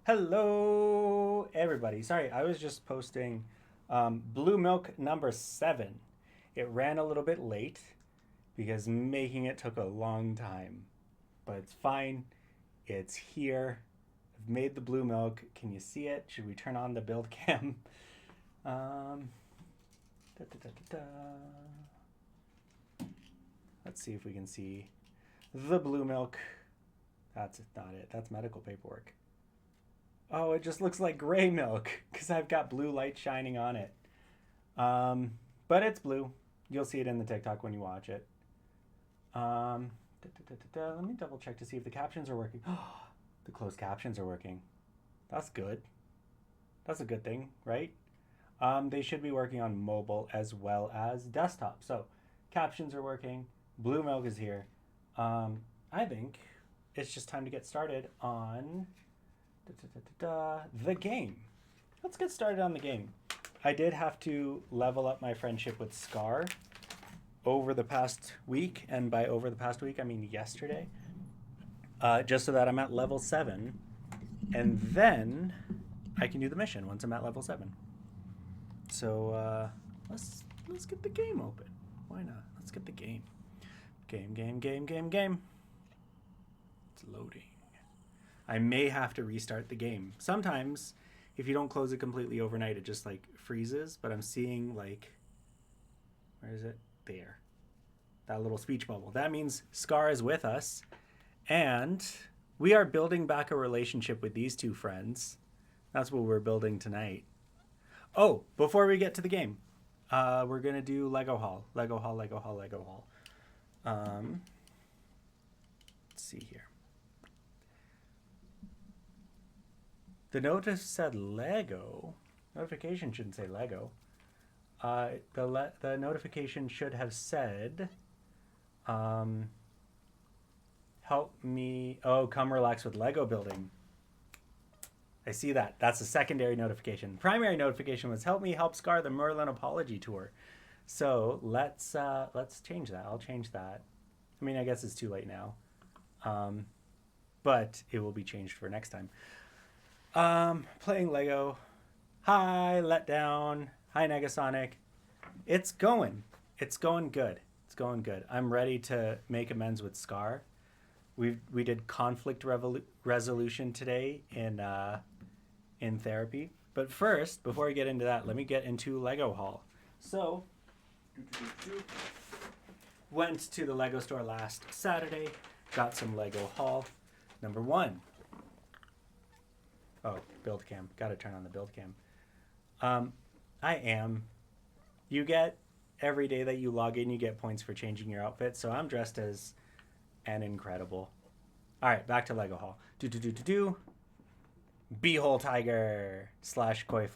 Hello, everybody. Sorry, I was just posting Blue Milk number 7. It ran a little bit late because making it took a long time, but it's fine. It's here. I've made the blue milk. Can you see it? Should we turn on the build cam? Um, da, da, da, da, da. Let's see if we can see the blue milk. That's not it. That's medical paperwork. Oh, it just looks like gray milk because I've got blue light shining on it. But it's blue. You'll see it in the TikTok when you watch it. Let me double check to see if the captions are working. The closed captions are working. That's good. That's a good thing, right? They should be working on mobile as well as desktop. So captions are working. Blue milk is here. I think it's just time to get started on the game. Let's get started on the game. I did have to level up my friendship with Scar over the past week, and by over the past week I mean yesterday, just so that I'm at level 7, and then I can do the mission once I'm at level 7. So let's get the game open. Why not? Let's get the game. Game. It's loading. I may have to restart the game. Sometimes, if you don't close it completely overnight, it just like freezes. But I'm seeing like, where is it? There. That little speech bubble. That means Scar is with us. And we are building back a relationship with these two friends. That's what we're building tonight. Oh, before we get to the game, we're going to do Lego Haul. Lego Haul. Let's see here. The notice said Lego. Notification shouldn't say Lego. The notification should have said, help me. Oh, come relax with Lego building. I see that. That's a secondary notification. Primary notification was help me help Scar the Merlin Apology Tour. So let's change that. I'll change that. I mean, I guess it's too late now, but it will be changed for next time. Playing Lego. Hi, Letdown. Hi, Negasonic. It's going good. It's going good. I'm ready to make amends with Scar. We did conflict resolution today in therapy. But first, before we get into that, let me get into Lego Haul. So, went to the Lego store last Saturday. Got some Lego Haul. Number 1. Oh, build cam. Got to turn on the build cam. You get, every day that you log in, you get points for changing your outfit. So I'm dressed as an incredible. All right, back to Lego Haul. Beehole tiger / koi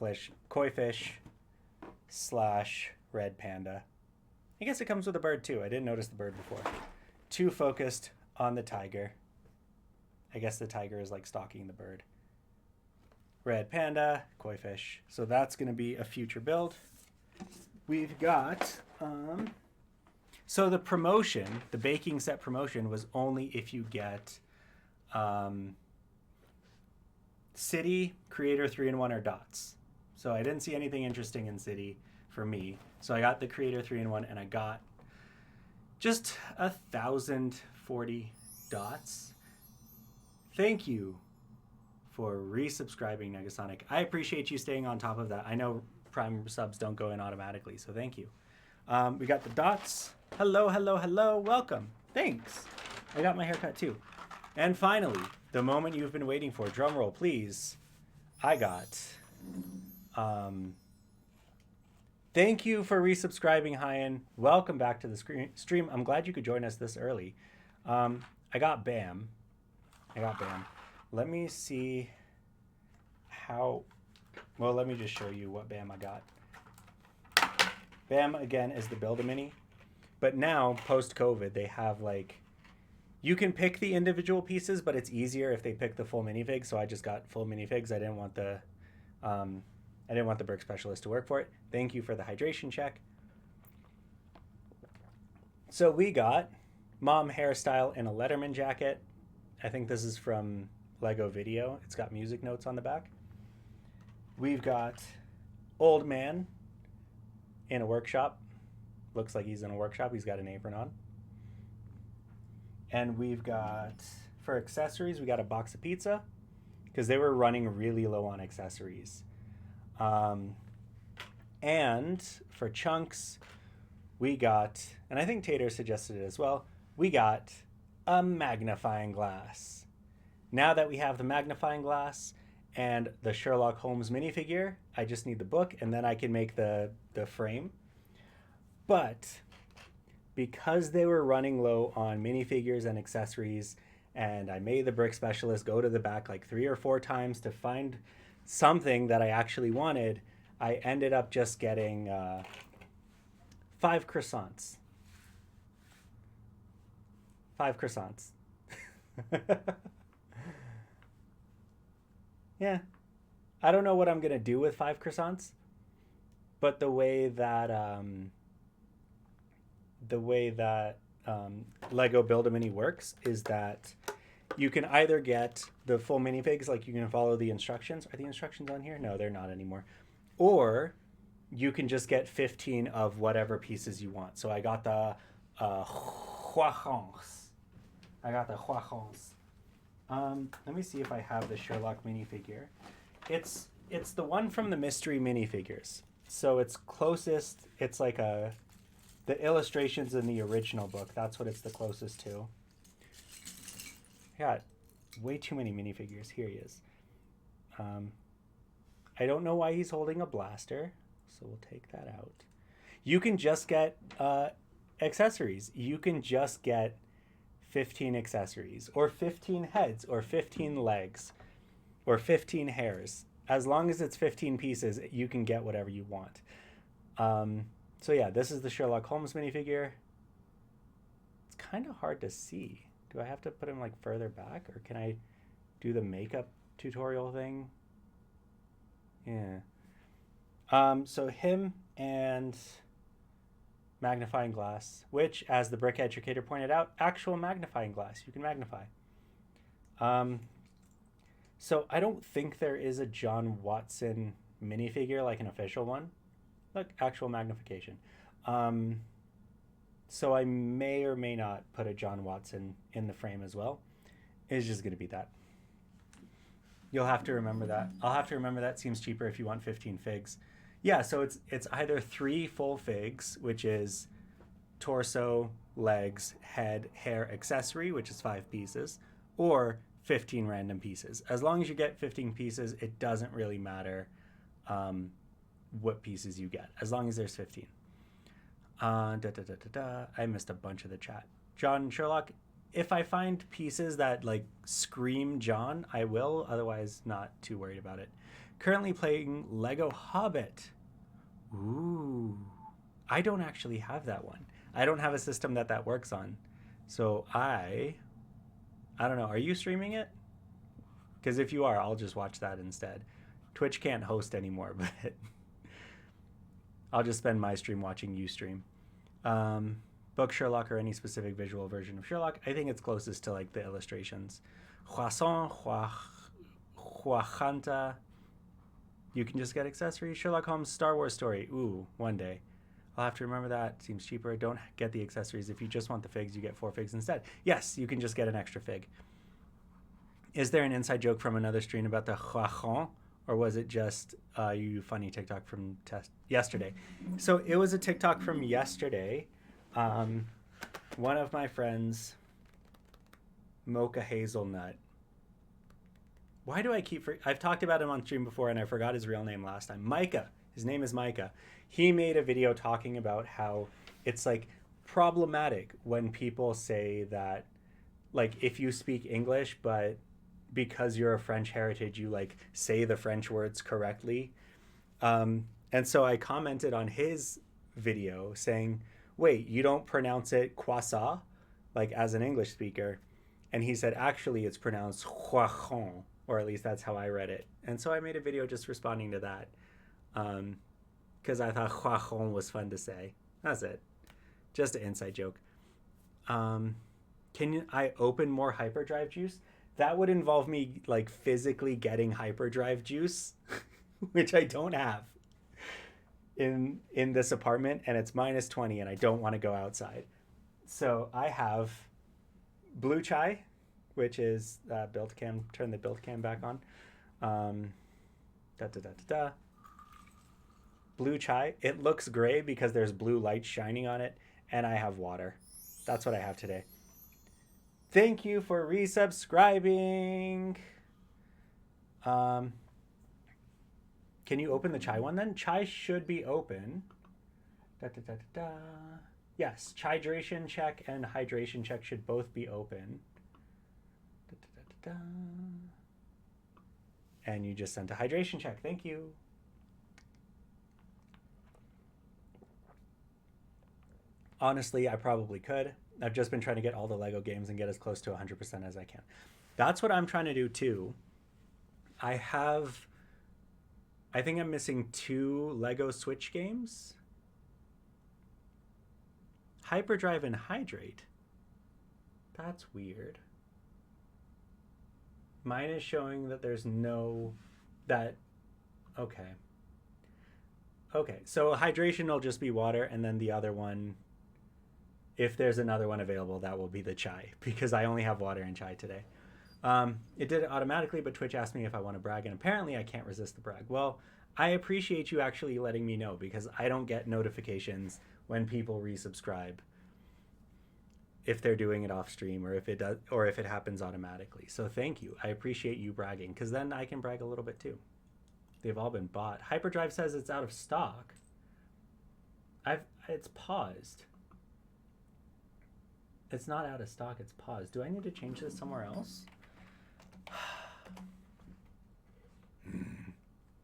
fish / red panda. I guess it comes with a bird too. I didn't notice the bird before. Too focused on the tiger. I guess the tiger is like stalking the bird. Red panda, koi fish. So that's going to be a future build. We've got, so the promotion, the baking set promotion was only if you get City, Creator 3-in-1, or Dots. So I didn't see anything interesting in City for me. So I got the Creator 3-in-1 and I got just 1,040 dots. Thank you for resubscribing, Negasonic. I appreciate you staying on top of that. I know Prime subs don't go in automatically, so thank you. We got the dots. Hello. Welcome. Thanks. I got my haircut too. And finally, the moment you've been waiting for. Drum roll, please. I got... Thank you for resubscribing, Hyan. Welcome back to the stream. I'm glad you could join us this early. I got Bam. Let me see how... Well, let me just show you what Bam I got. Bam, again, is the Build-A-Mini. But now, post-COVID, they have, like... You can pick the individual pieces, but it's easier if they pick the full minifig, so I just got full minifigs. I didn't want the Burke Specialist to work for it. Thank you for the hydration check. So we got Mom hairstyle in a Letterman jacket. I think this is from Lego Video. It's got music notes on the back. We've got Old Man in a workshop. Looks like he's in a workshop. He's got an apron on. And we've got, for accessories, we got a box of pizza because they were running really low on accessories. And for chunks, we got, and I think Tater suggested it as well, we got a magnifying glass. Now that we have the magnifying glass and the Sherlock Holmes minifigure, I just need the book and then I can make the frame. But because they were running low on minifigures and accessories, and I made the brick specialist go to the back like 3 or 4 times to find something that I actually wanted, I ended up just getting 5 croissants. 5 croissants. Yeah. I don't know what I'm going to do with 5 croissants, but the way that Lego Build-A-Mini works is that you can either get the full minifigs, like you can follow the instructions. Are the instructions on here? No, they're not anymore. Or you can just get 15 of whatever pieces you want. So I got the croissants. Let me see if I have the Sherlock minifigure. It's the one from the mystery minifigures. So it's closest. It's like the illustrations in the original book. That's what it's the closest to. I got way too many minifigures. Here he is. I don't know why he's holding a blaster, so we'll take that out. You can just get accessories. You can just get 15 accessories, or 15 heads, or 15 legs, or 15 hairs. As long as it's 15 pieces, you can get whatever you want. So yeah, this is the Sherlock Holmes minifigure. It's kind of hard to see. Do I have to put him like further back, or can I do the makeup tutorial thing? Yeah. So him and magnifying glass, which, as the brick educator pointed out, actual magnifying glass. You can magnify. So I don't think there is a John Watson minifigure, like an official one. Look, actual magnification. So I may or may not put a John Watson in the frame as well. It's just going to be that. You'll have to remember that. I'll have to remember that. Seems cheaper if you want 15 figs. Yeah, so it's either 3 full figs, which is torso, legs, head, hair, accessory, which is 5 pieces, or 15 random pieces. As long as you get 15 pieces, it doesn't really matter what pieces you get, as long as there's 15. I missed a bunch of the chat. John Sherlock, if I find pieces that like scream John, I will. Otherwise, not too worried about it. Currently playing Lego Hobbit. Ooh, I don't actually have that one. I don't have a system that works on. So I don't know. Are you streaming it? Because if you are, I'll just watch that instead. Twitch can't host anymore, but I'll just spend my stream watching you stream. Book Sherlock or any specific visual version of Sherlock. I think it's closest to like the illustrations. Croissant, Huachanta. You can just get accessories. Sherlock Holmes Star Wars story. Ooh, one day. I'll have to remember that. Seems cheaper. Don't get the accessories. If you just want the figs, you get 4 figs instead. Yes, you can just get an extra fig. Is there an inside joke from another stream about the croissant? Or was it just you funny TikTok from yesterday? So it was a TikTok from yesterday. One of my friends, Mocha Hazelnut. Why do I keep... I've talked about him on stream before and I forgot his real name last time. Micah. His name is Micah. He made a video talking about how it's like problematic when people say that, like, if you speak English, but because you're a French heritage, you like say the French words correctly. And so I commented on his video saying, wait, you don't pronounce it croissant, like as an English speaker. And he said, actually, it's pronounced croissant, or at least that's how I read it. And so I made a video just responding to that. Because I thought croissant was fun to say. That's it. Just an inside joke. Can I open more hyperdrive juice? That would involve me like physically getting hyperdrive juice, which I don't have in this apartment, and it's -20, and I don't want to go outside. So I have blue chai, which is build cam. Turn the build cam back on. Da da da da da. Blue chai. It looks gray because there's blue light shining on it, and I have water. That's what I have today. Thank you for resubscribing. Can you open the chai one then? Chai should be open. Da, da, da, da, da. Yes, hydration check and hydration check should both be open. Da, da, da, da, da. And you just sent a hydration check. Thank you. Honestly, I probably could. I've just been trying to get all the Lego games and get as close to 100% as I can. That's what I'm trying to do too. I think I'm missing 2 Lego Switch games. Hyperdrive and Hydrate. That's weird. Mine is showing that there's no... Okay. Okay, so hydration will just be water, and then the other one, if there's another one available, that will be the chai, because I only have water and chai today. It did it automatically, but Twitch asked me if I want to brag, and apparently I can't resist the brag. Well, I appreciate you actually letting me know, because I don't get notifications when people resubscribe if they're doing it off stream, or if it does, or if it happens automatically. So thank you. I appreciate you bragging, because then I can brag a little bit too. They've all been bought. Hyperdrive says it's out of stock. It's paused. It's not out of stock, it's paused. Do I need to change this somewhere else?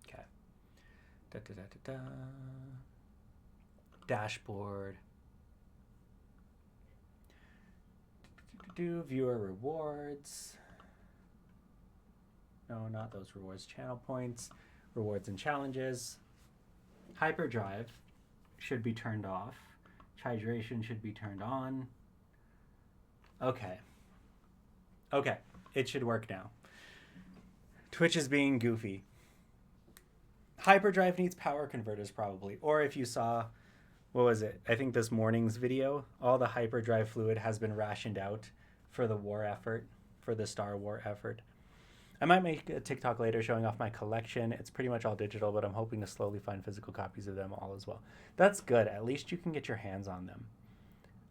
Okay. Da, da, da, da, da. Dashboard. Do viewer rewards. No, not those rewards. Channel points, rewards and challenges. Hyperdrive should be turned off. Hydration should be turned on. Okay. Okay, it should work now. Twitch is being goofy. Hyperdrive needs power converters probably. Or if you saw, what was it? I think this morning's video, all the hyperdrive fluid has been rationed out for the war effort, for the Star War effort. I might make a TikTok later showing off my collection. It's pretty much all digital, but I'm hoping to slowly find physical copies of them all as well. That's good. At least you can get your hands on them.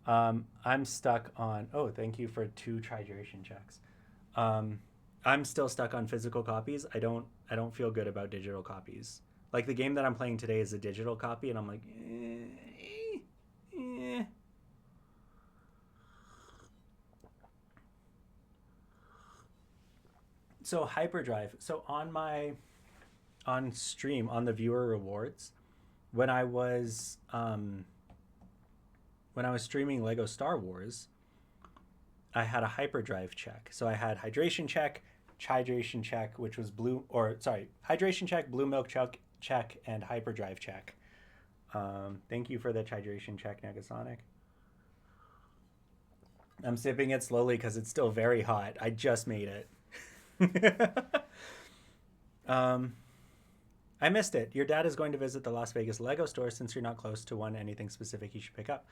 I'm stuck on... Oh, thank you for 2 hydration checks. I'm still stuck on physical copies. I don't feel good about digital copies. Like the game that I'm playing today is a digital copy, and I'm like... So hyperdrive. So on stream, on the viewer rewards, when I was streaming Lego Star Wars, I had a hyperdrive check. So I had hydration check, hydration check, which was hydration check, blue milk check, and hyperdrive check. Thank you for the hydration check, Negasonic. I'm sipping it slowly because it's still very hot. I just made it. I missed it. Your dad is going to visit the Las Vegas Lego store. Since you're not close to one, anything specific you should pick up?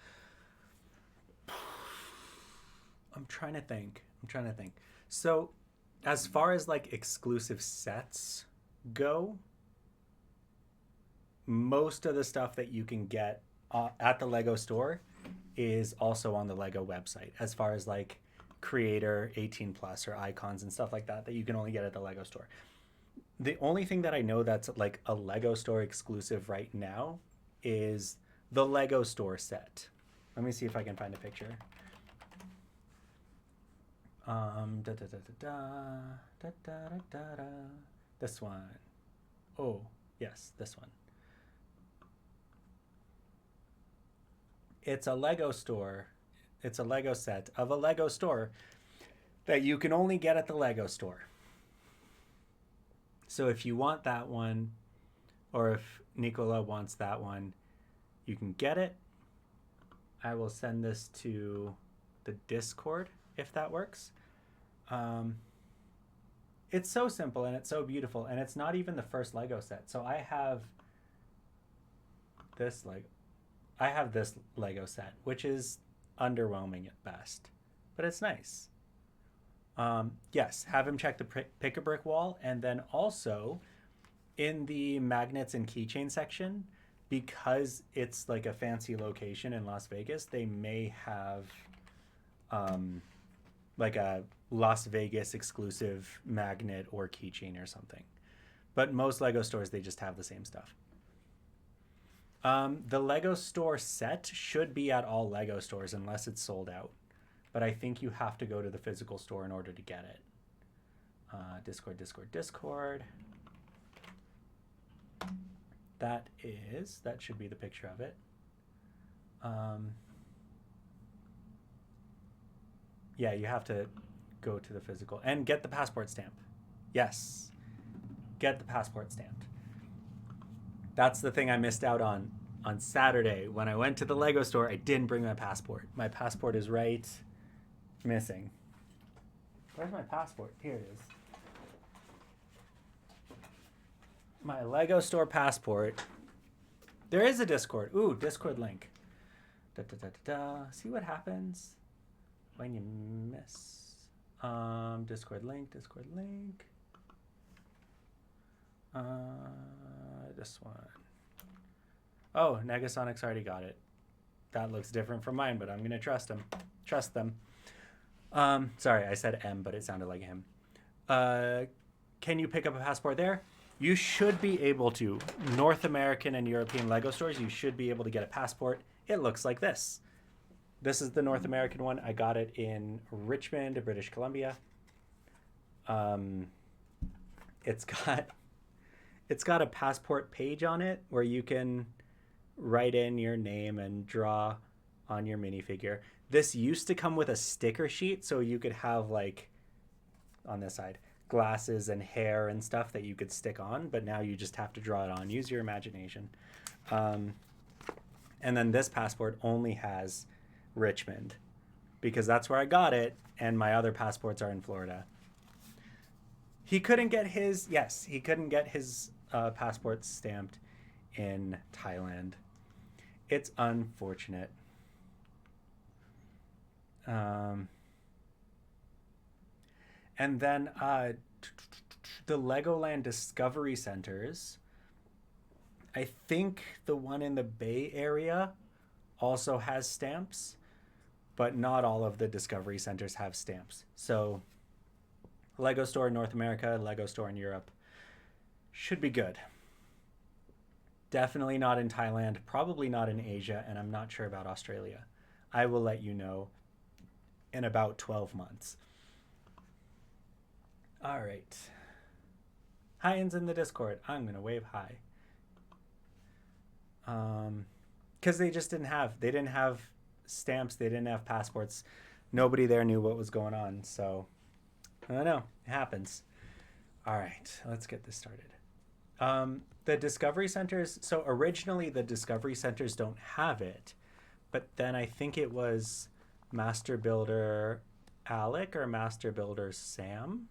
I'm trying to think. So as far as like exclusive sets go, most of the stuff that you can get at the Lego store is also on the Lego website, as far as like creator 18 plus or icons and stuff like that you can only get at the Lego store. The only thing that I know that's like a Lego store exclusive right now is the Lego store set. Let me see if I can find a picture. This one. Oh, yes, this one. It's a Lego store. It's a Lego set of a Lego store that you can only get at the Lego store. So if you want that one, or if Nicola wants that one, you can get it. I will send this to the Discord. if that works. Um, it's so simple and it's so beautiful, and it's not even the first Lego set. So I have this Lego set, which is underwhelming at best, but it's nice. Yes, have him check the pick a brick wall, and then also in the magnets and keychain section, because it's like a fancy location in Las Vegas, they may have like a Las Vegas exclusive magnet or keychain or something. But most Lego stores, they just have the same stuff. The Lego store set should be at all Lego stores unless it's sold out. But I think you have to go to the physical store in order to get it. Discord. That should be the picture of it. Yeah, you have to go to the physical and get the passport stamp. Yes, get the passport stamped. That's the thing I missed out on Saturday. When I went to the Lego store, I didn't bring my passport. My passport is right missing. Where's my passport? Here it is. My Lego store passport. There is a Discord. Ooh, Discord link. See what happens when you miss. Discord link. This one. Oh, Negasonics already got it. That looks different from mine, but I'm gonna trust them. Sorry, I said M, but it sounded like him. Can you pick up a passport there? You should be able to. North American and European Lego stores, you should be able to get a passport. It looks like this. This is the North American one. I got it in Richmond, British Columbia. It's got a passport page on it where you can write in your name and draw on your minifigure. This used to come with a sticker sheet, so you could have, like, on this side, glasses and hair and stuff that you could stick on, but now you just have to draw it on. Use your imagination. And then this passport only has Richmond, because that's where I got it, and my other passports are in Florida. He couldn't get his passport stamped in Thailand. It's unfortunate. And then the Legoland Discovery Centers, I think the one in the Bay Area also has stamps, but not all of the Discovery Centers have stamps. So Lego store in North America, Lego store in Europe should be good. Definitely not in Thailand, probably not in Asia, and I'm not sure about Australia. I will let you know in about 12 months. All right. Hi-ins in the Discord. I'm going to wave hi. Because they didn't have stamps, they didn't have passports. Nobody there knew what was going on, so I don't know. It happens. All right, let's get this started. The Discovery Centers, so originally the Discovery Centers don't have it, but then I think it was Master Builder Alec or Master Builder Sam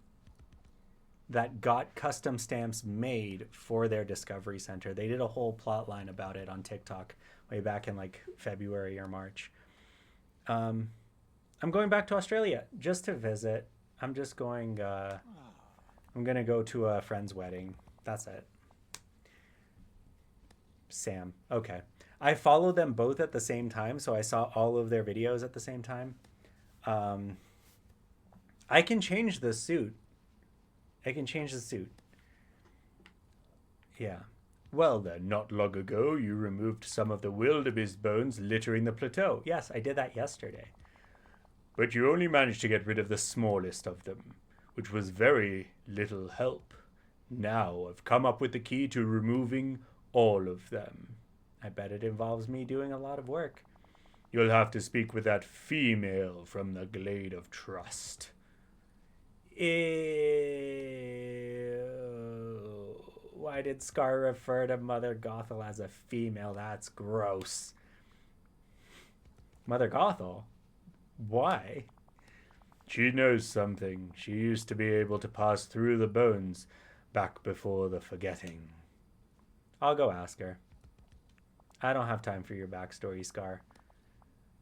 that got custom stamps made for their Discovery Center. They did a whole plot line about it on TikTok way back in like February or March. I'm going back to Australia just to visit. I'm just going, I'm going to go to a friend's wedding. That's it. Sam. Okay. I followed them both at the same time, so I saw all of their videos at the same time. I can change the suit. Yeah. Well then, not long ago, you removed some of the wildebeest bones littering the plateau. Yes, I did that yesterday. But you only managed to get rid of the smallest of them, which was very little help. Now I've come up with the key to removing all of them. I bet it involves me doing a lot of work. You'll have to speak with that female from the Glade of Trust. Ew. Why did Scar refer to Mother Gothel as a female? That's gross. Mother Gothel? Why? She knows something. She used to be able to pass through the bones back before the forgetting. I'll go ask her. I don't have time for your backstory, Scar.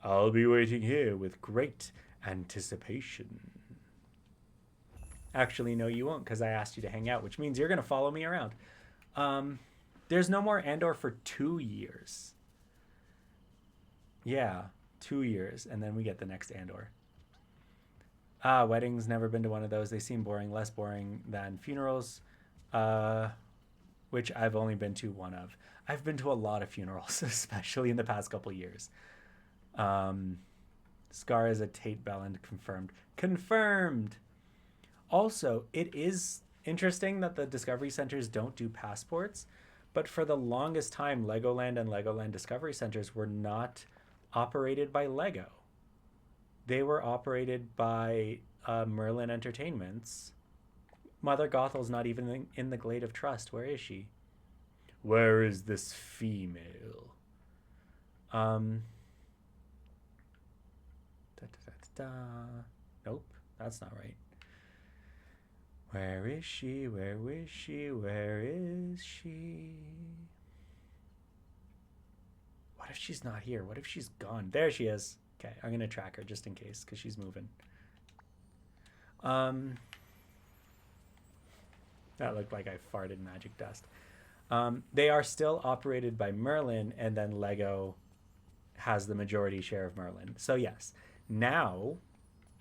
I'll be waiting here with great anticipation. Actually, no, you won't, because I asked you to hang out, which means you're going to follow me around. There's no more Andor for 2 years. Yeah, 2 years, and then we get the next Andor. Weddings, never been to one of those. They seem boring, less boring than funerals, which I've only been to one of. I've been to a lot of funerals, especially in the past couple years. Scar is a Tate Belland, confirmed. Confirmed! Also, it is interesting that the Discovery Centers don't do passports, but for the longest time, Legoland and Legoland Discovery Centers were not operated by Lego. They were operated by Merlin Entertainments. Mother Gothel's not even in the Glade of Trust. Where is she? Where is this female? Nope, that's not right. Where is she? Where is she? Where is she? What if she's not here? What if she's gone? There she is. Okay, I'm going to track her just in case because she's moving. That looked like I farted magic dust. They are still operated by Merlin, and then Lego has the majority share of Merlin. So yes, now,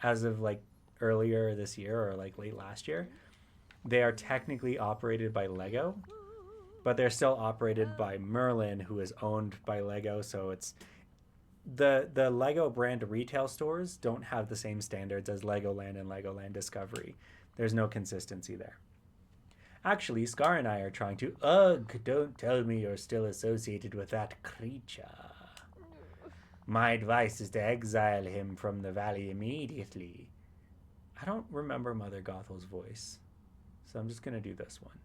as of like earlier this year or like late last year, they are technically operated by Lego, but they're still operated by Merlin, who is owned by Lego. So it's the Lego brand retail stores don't have the same standards as Legoland and Legoland Discovery. There's no consistency there. Actually, Scar and I are trying to... Ugh, don't tell me you're still associated with that creature. My advice is to exile him from the valley immediately. I don't remember Mother Gothel's voice, so I'm just going to do this one.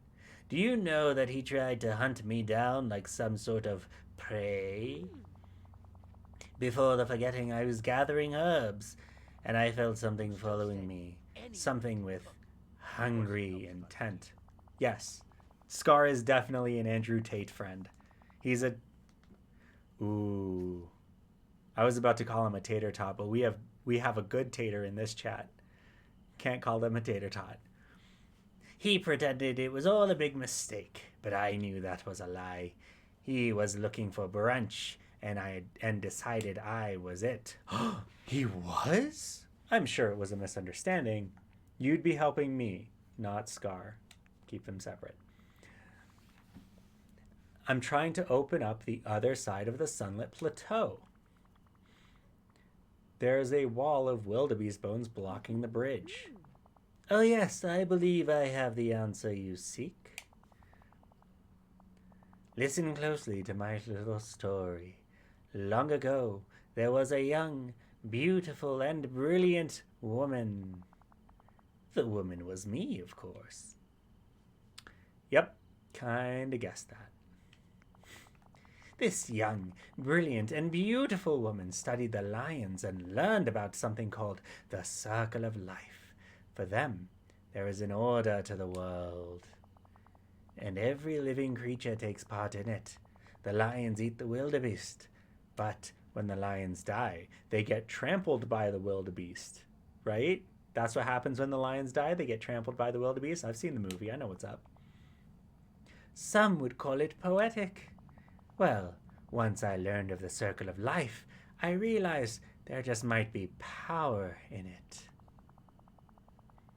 Do you know that he tried to hunt me down like some sort of prey? Before the forgetting, I was gathering herbs, and I felt something following me. Something with hungry intent. Yes, Scar is definitely an Andrew Tate friend. He's a... Ooh. I was about to call him a tater tot, but we have a good tater in this chat. Can't call them a tater tot. He pretended it was all a big mistake, but I knew that was a lie. He was looking for brunch, and decided I was it. He was? I'm sure it was a misunderstanding. You'd be helping me, not Scar. Keep them separate. I'm trying to open up the other side of the sunlit plateau. There's a wall of wildebeest bones blocking the bridge. Oh yes, I believe I have the answer you seek. Listen closely to my little story. Long ago, there was a young, beautiful, and brilliant woman. The woman was me, of course. Yep, kinda guessed that. This young, brilliant, and beautiful woman studied the lions and learned about something called the Circle of Life. For them, there is an order to the world, and every living creature takes part in it. The lions eat the wildebeest, but when the lions die, they get trampled by the wildebeest, right? That's what happens when the lions die. They get trampled by the wildebeest. I've seen the movie. I know what's up. Some would call it poetic. Well, once I learned of the Circle of Life, I realized there just might be power in it.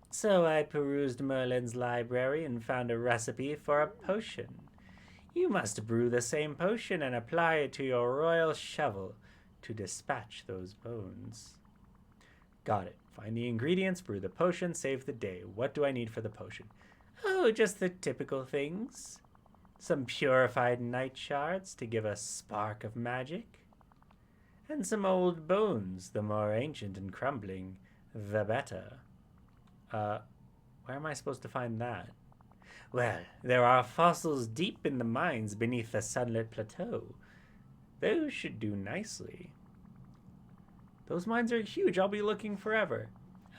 So I perused Merlin's library and found a recipe for a potion. You must brew the same potion and apply it to your royal shovel to dispatch those bones. Got it. Find the ingredients, brew the potion, save the day. What do I need for the potion? Oh, just the typical things. Some purified night shards to give a spark of magic. And some old bones, the more ancient and crumbling, the better. Where am I supposed to find that? Well, there are fossils deep in the mines beneath the sunlit plateau. Those should do nicely. Those mines are huge. I'll be looking forever.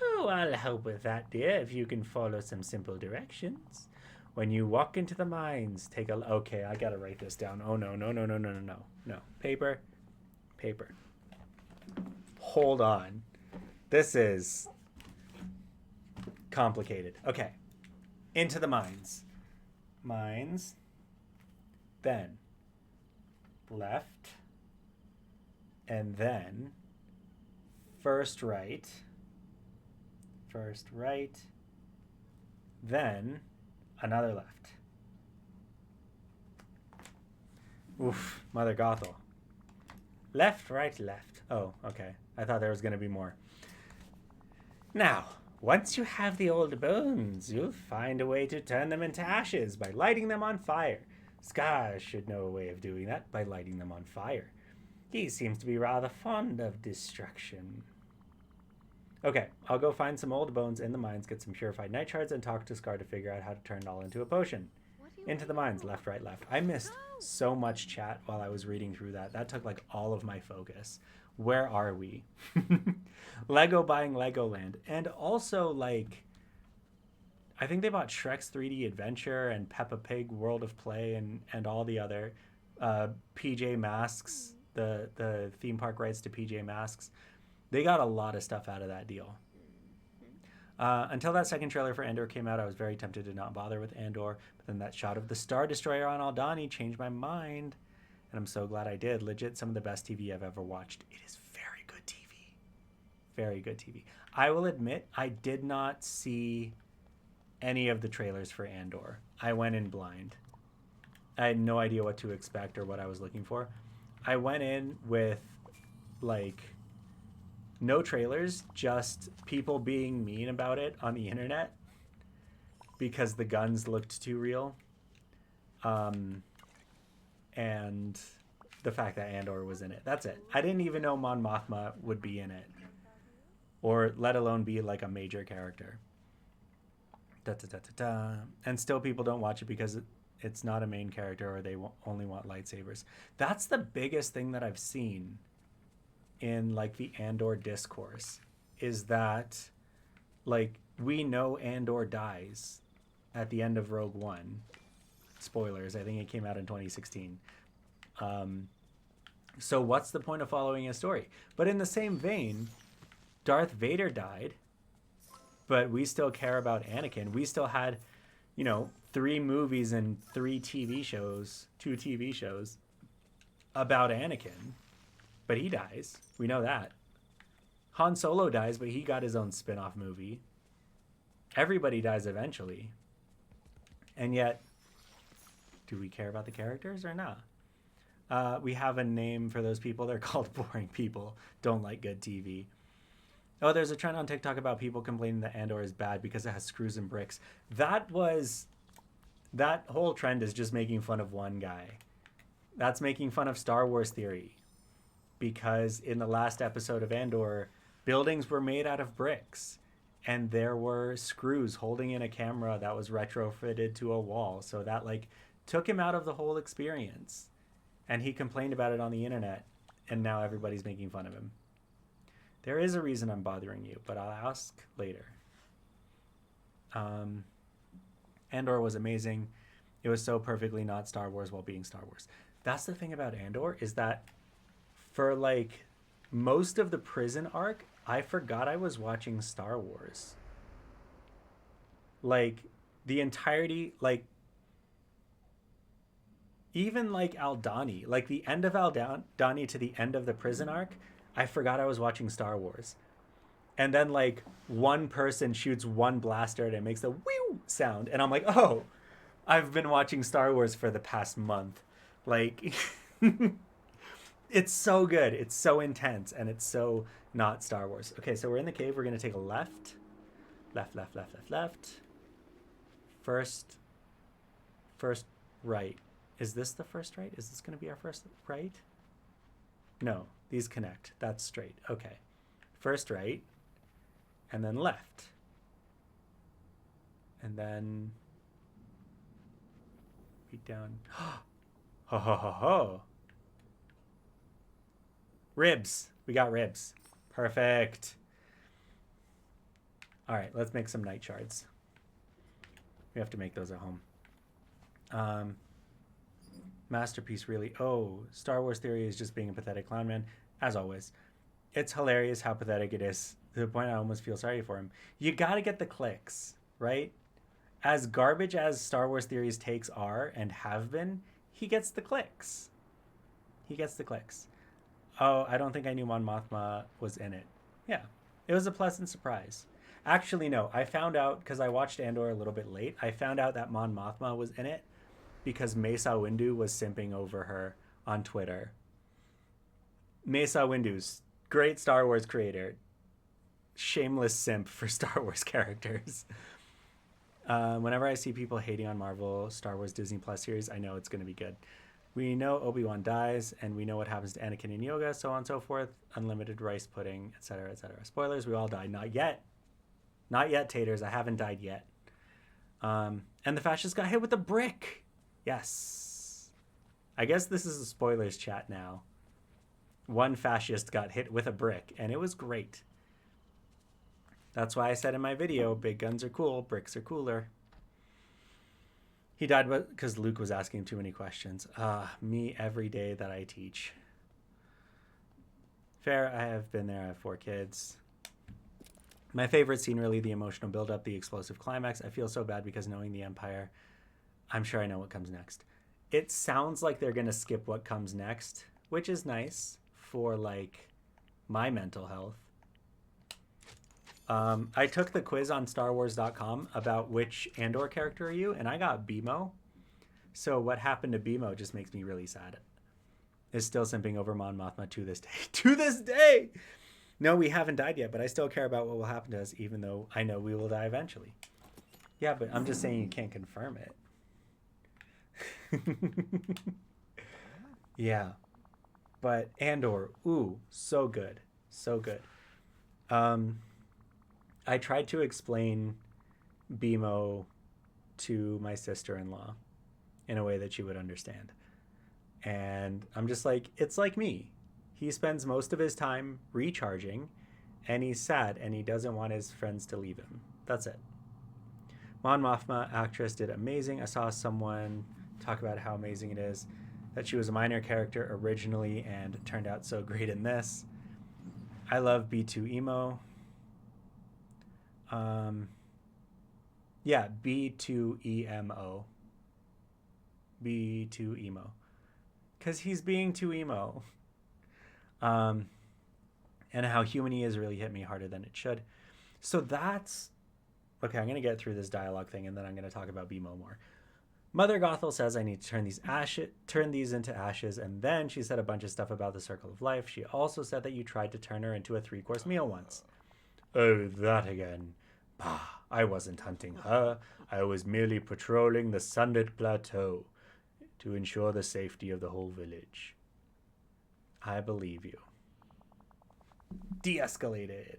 Oh, I'll help with that, dear, if you can follow some simple directions. When you walk into the mines, take a... Okay, I gotta write this down. Oh, no, no, no, no, no, no, no. No. Paper. Paper. Hold on. This is complicated. Okay. Into the mines. Mines. Then left. And then first right. First right. Then another left. Oof, Mother Gothel. Left, right, left. Oh, okay. I thought there was going to be more. Now, once you have the old bones, you'll find a way to turn them into ashes by lighting them on fire. Scar should know a way of doing that by lighting them on fire. He seems to be rather fond of destruction. Okay, I'll go find some old bones in the mines, get some purified night shards, and talk to Scar to figure out how to turn it all into a potion. Into the mines, left, right, left. I missed so much chat while I was reading through that. That took like all of my focus. Where are we? Lego buying Legoland. And also, like, I think they bought Shrek's 3D Adventure and Peppa Pig World of Play and all the other PJ Masks, the theme park rights to PJ Masks. They got a lot of stuff out of that deal. Until that second trailer for Andor came out, I was very tempted to not bother with Andor. But then that shot of the Star Destroyer on Aldhani changed my mind. And I'm so glad I did. Legit some of the best TV I've ever watched. It is very good TV. Very good TV. I will admit, I did not see any of the trailers for Andor. I went in blind. I had no idea what to expect or what I was looking for. I went in with, like, no trailers, just people being mean about it on the internet because the guns looked too real. And the fact that Andor was in it. That's it. I didn't even know Mon Mothma would be in it, or let alone be like a major character. Da, da, da, da, da. And still people don't watch it because it's not a main character, or they only want lightsabers. That's the biggest thing that I've seen in like the Andor discourse, is that like we know Andor dies at the end of Rogue One. Spoilers, I think it came out in 2016. So what's the point of following his story? But in the same vein, Darth Vader died, but we still care about Anakin. We still had, 3 movies and 3 TV shows, 2 TV shows about Anakin. But he dies. We know that. Han Solo dies, but he got his own spin-off movie. Everybody dies eventually. And yet, do we care about the characters or not? We have a name for those people. They're called boring people. Don't like good TV. Oh, there's a trend on TikTok about people complaining that Andor is bad because it has screws and bricks. That whole trend is just making fun of one guy. That's making fun of Star Wars theory. Because in the last episode of Andor, buildings were made out of bricks. And there were screws holding in a camera that was retrofitted to a wall. So that took him out of the whole experience. And he complained about it on the internet. And now everybody's making fun of him. There is a reason I'm bothering you, but I'll ask later. Andor was amazing. It was so perfectly not Star Wars while being Star Wars. That's the thing about Andor, is that for most of the prison arc, I forgot I was watching Star Wars. The entirety, even Aldhani, the end of Aldhani to the end of the prison arc, I forgot I was watching Star Wars. And then one person shoots one blaster and it makes a whew sound. And I'm like, oh, I've been watching Star Wars for the past month. It's so good. It's so intense, and it's so not Star Wars. Okay, so we're in the cave. We're going to take a left. Left, left, left, left, left. First right. Is this the first right? Is this going to be our first right? No, these connect. That's straight. Okay. First right, and then left. And then beat down. Ho, ho, ho, ho. Ribs. We got ribs. Perfect. All right, let's make some night shards. We have to make those at home. Masterpiece, really. Oh, Star Wars Theory is just being a pathetic clown man, as always. It's hilarious how pathetic it is, to the point I almost feel sorry for him. You gotta get the clicks, right? As garbage as Star Wars Theory's takes are and have been, he gets the clicks. He gets the clicks. Oh, I don't think I knew Mon Mothma was in it. Yeah, it was a pleasant surprise. Actually, no, I found out, because I watched Andor a little bit late, I found out that Mon Mothma was in it because Mesa Windu was simping over her on Twitter. Mesa Windu's great Star Wars creator, shameless simp for Star Wars characters. Whenever I see people hating on Marvel, Star Wars, Disney Plus series, I know it's going to be good. We know Obi-Wan dies, and we know what happens to Anakin and Yoga, so on and so forth. Unlimited rice pudding, etc., etc. Spoilers, we all die. Not yet. Not yet, taters. I haven't died yet. And the fascist got hit with a brick. Yes. I guess this is a spoilers chat now. One fascist got hit with a brick, and it was great. That's why I said in my video, big guns are cool, bricks are cooler. He died because Luke was asking too many questions. Me every day that I teach. Fair, I have been there. I have 4 kids. My favorite scene, really, the emotional build-up, the explosive climax. I feel so bad because knowing the Empire, I'm sure I know what comes next. It sounds like they're going to skip what comes next, which is nice for, like, my mental health. I took the quiz on StarWars.com about which Andor character are you, and I got BMO. So what happened to BMO just makes me really sad. Is still simping over Mon Mothma to this day. To this day! No, we haven't died yet, but I still care about what will happen to us, even though I know we will die eventually. Yeah, but I'm just saying you can't confirm it. Yeah. But Andor, ooh, so good. So good. I tried to explain BMO to my sister-in-law in a way that she would understand. And I'm just like, it's like me. He spends most of his time recharging, and he's sad, and he doesn't want his friends to leave him. That's it. Mon Mothma, actress, did amazing. I saw someone talk about how amazing it is that she was a minor character originally and turned out so great in this. I love B2 Emo. Yeah, B2EMO. B2 emo. Because he's being too emo. And how human he is really hit me harder than it should. So that's... Okay, I'm going to get through this dialogue thing, and then I'm going to talk about BMO more. Mother Gothel says I need to turn these into ashes, and then she said a bunch of stuff about the circle of life. She also said that you tried to turn her into a 3-course meal once. Oh, that again. Bah, I wasn't hunting her. I was merely patrolling the sunlit plateau to ensure the safety of the whole village. I believe you. De-escalated.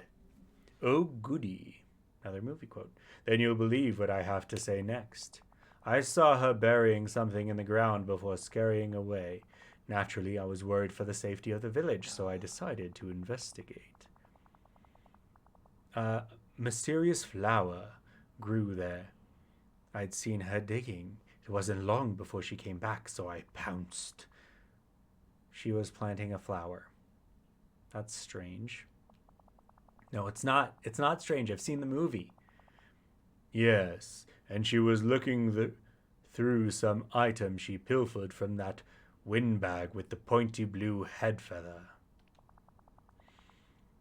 Oh, goody. Another movie quote. Then you'll believe what I have to say next. I saw her burying something in the ground before scurrying away. Naturally, I was worried for the safety of the village, so I decided to investigate. Mysterious flower grew there. I'd seen her digging. It wasn't long before she came back, so I pounced. She was planting a flower. That's strange. No, it's not. It's not strange. I've seen the movie. Yes, and she was looking through some item she pilfered from that windbag with the pointy blue head feather.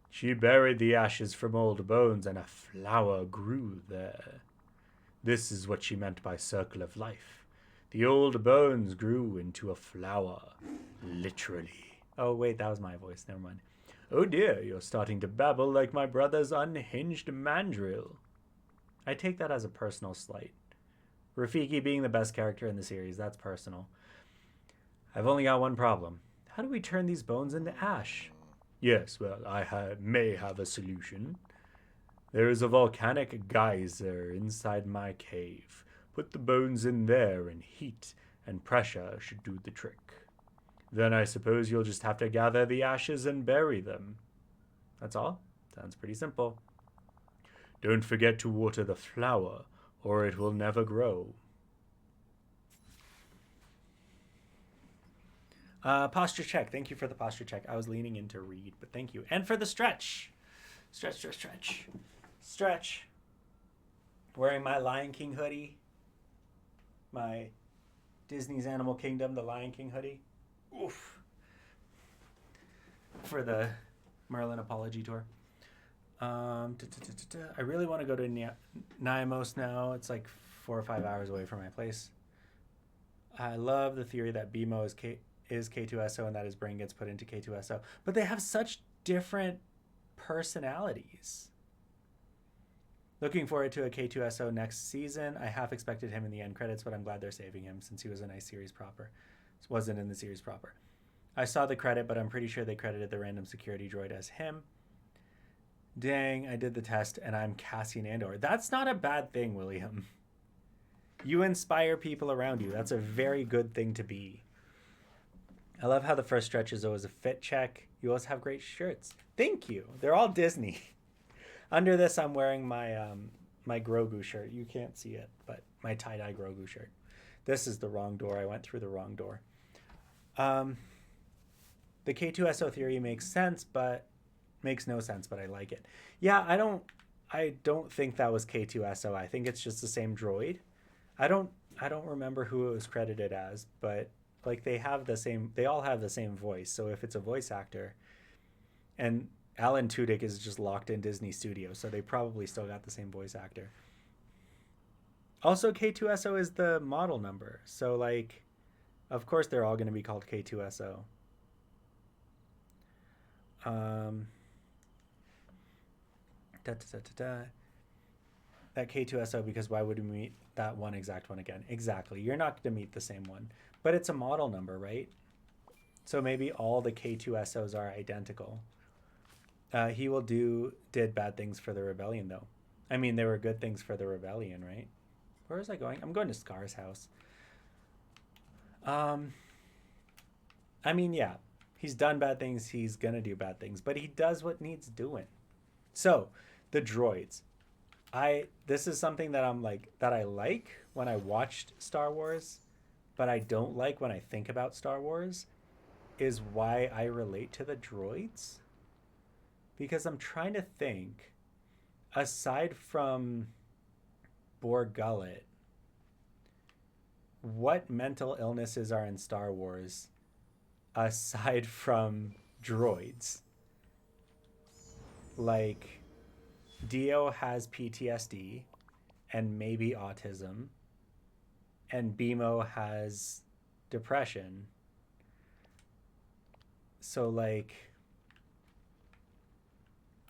She buried the ashes from old bones, and a flower grew there. This is what she meant by circle of life. The old bones grew into a flower. Literally. Oh, wait, that was my voice. Never mind. Oh dear, you're starting to babble like my brother's unhinged mandrill. I take that as a personal slight. Rafiki being the best character in the series, that's personal. I've only got one problem. How do we turn these bones into ash? Yes, well, I may have a solution. There is a volcanic geyser inside my cave. Put the bones in there, and heat and pressure should do the trick. Then I suppose you'll just have to gather the ashes and bury them. That's all? Sounds pretty simple. Don't forget to water the flower, or it will never grow. Posture check. Thank you for the posture check. I was leaning in to read, but thank you. And for the stretch. Stretch, stretch, stretch. Stretch. Wearing my Lion King hoodie. My Disney's Animal Kingdom, the Lion King hoodie. Oof. For the Merlin Apology Tour. I really want to go to Niamos now. It's like 4 or 5 hours away from my place. I love the theory that BMO is K2SO and that his brain gets put into K2SO. But they have such different personalities. Looking forward to a K2SO next season. I half expected him in the end credits, but I'm glad they're saving him since he was a nice series proper. Wasn't in the series proper. I saw the credit, but I'm pretty sure they credited the random security droid as him. Dang, I did the test and I'm Cassian Andor. That's not a bad thing, William. You inspire people around you. That's a very good thing to be. I love how the first stretch is always a fit check. You always have great shirts. Thank you. They're all Disney. Under this, I'm wearing my my Grogu shirt. You can't see it, but my tie-dye Grogu shirt. This is the wrong door. I went through the wrong door. The K2SO theory makes sense, but makes no sense, but I like it. Yeah, I don't think that was K2SO. I think it's just the same droid. I don't remember who it was credited as, but like they all have the same voice. So if it's a voice actor, and Alan Tudyk is just locked in Disney Studios, so they probably still got the same voice actor. Also, K2SO is the model number. So like, of course they're all going to be called K2SO. That K2SO, because why would we meet that one exact one again? Exactly. You're not going to meet the same one, but it's a model number, right? So maybe all the K2SOs are identical. He did bad things for the rebellion, though. I mean, they were good things for the rebellion, right? Where was I going? I'm going to Scar's house. I mean, yeah, he's done bad things. He's going to do bad things, but he does what needs doing. So the droids. This is something that I like when I watched Star Wars, but I don't like when I think about Star Wars, is why I relate to the droids. Because I'm trying to think, aside from Bor Gullet, what mental illnesses are in Star Wars aside from droids? Like, Dio has PTSD and maybe autism, and BMO has depression. So, like,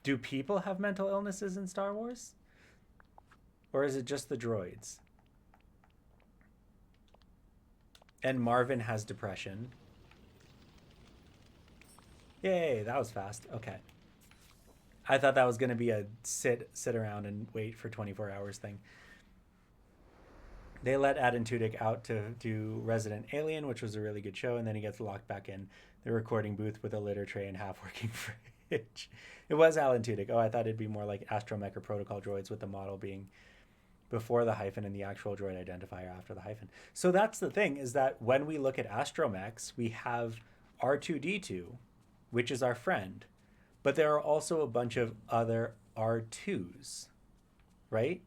do people have mental illnesses in Star Wars? Or is it just the droids? And Marvin has depression. Yay, that was fast. Okay. I thought that was going to be a sit around and wait for 24 hours thing. They let Alan Tudyk out to do Resident Alien, which was a really good show, and then he gets locked back in the recording booth with a litter tray and half-working fridge. It was Alan Tudyk. Oh, I thought it'd be more like Astromech or Protocol droids, with the model being before the hyphen and the actual droid identifier after the hyphen. So that's the thing, is that when we look at Astromechs, we have R2-D2, which is our friend. But there are also a bunch of other R2s, right?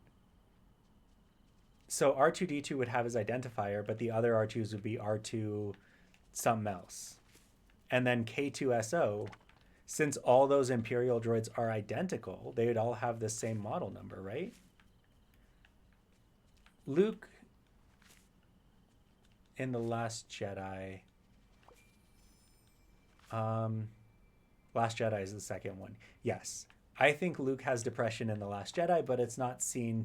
So R2-D2 would have his identifier, but the other R2s would be R2 something else. And then K2SO, since all those Imperial droids are identical, they would all have the same model number, right? Luke in The Last Jedi. Last Jedi is the second one. Yes. I think Luke has depression in The Last Jedi, but it's not seen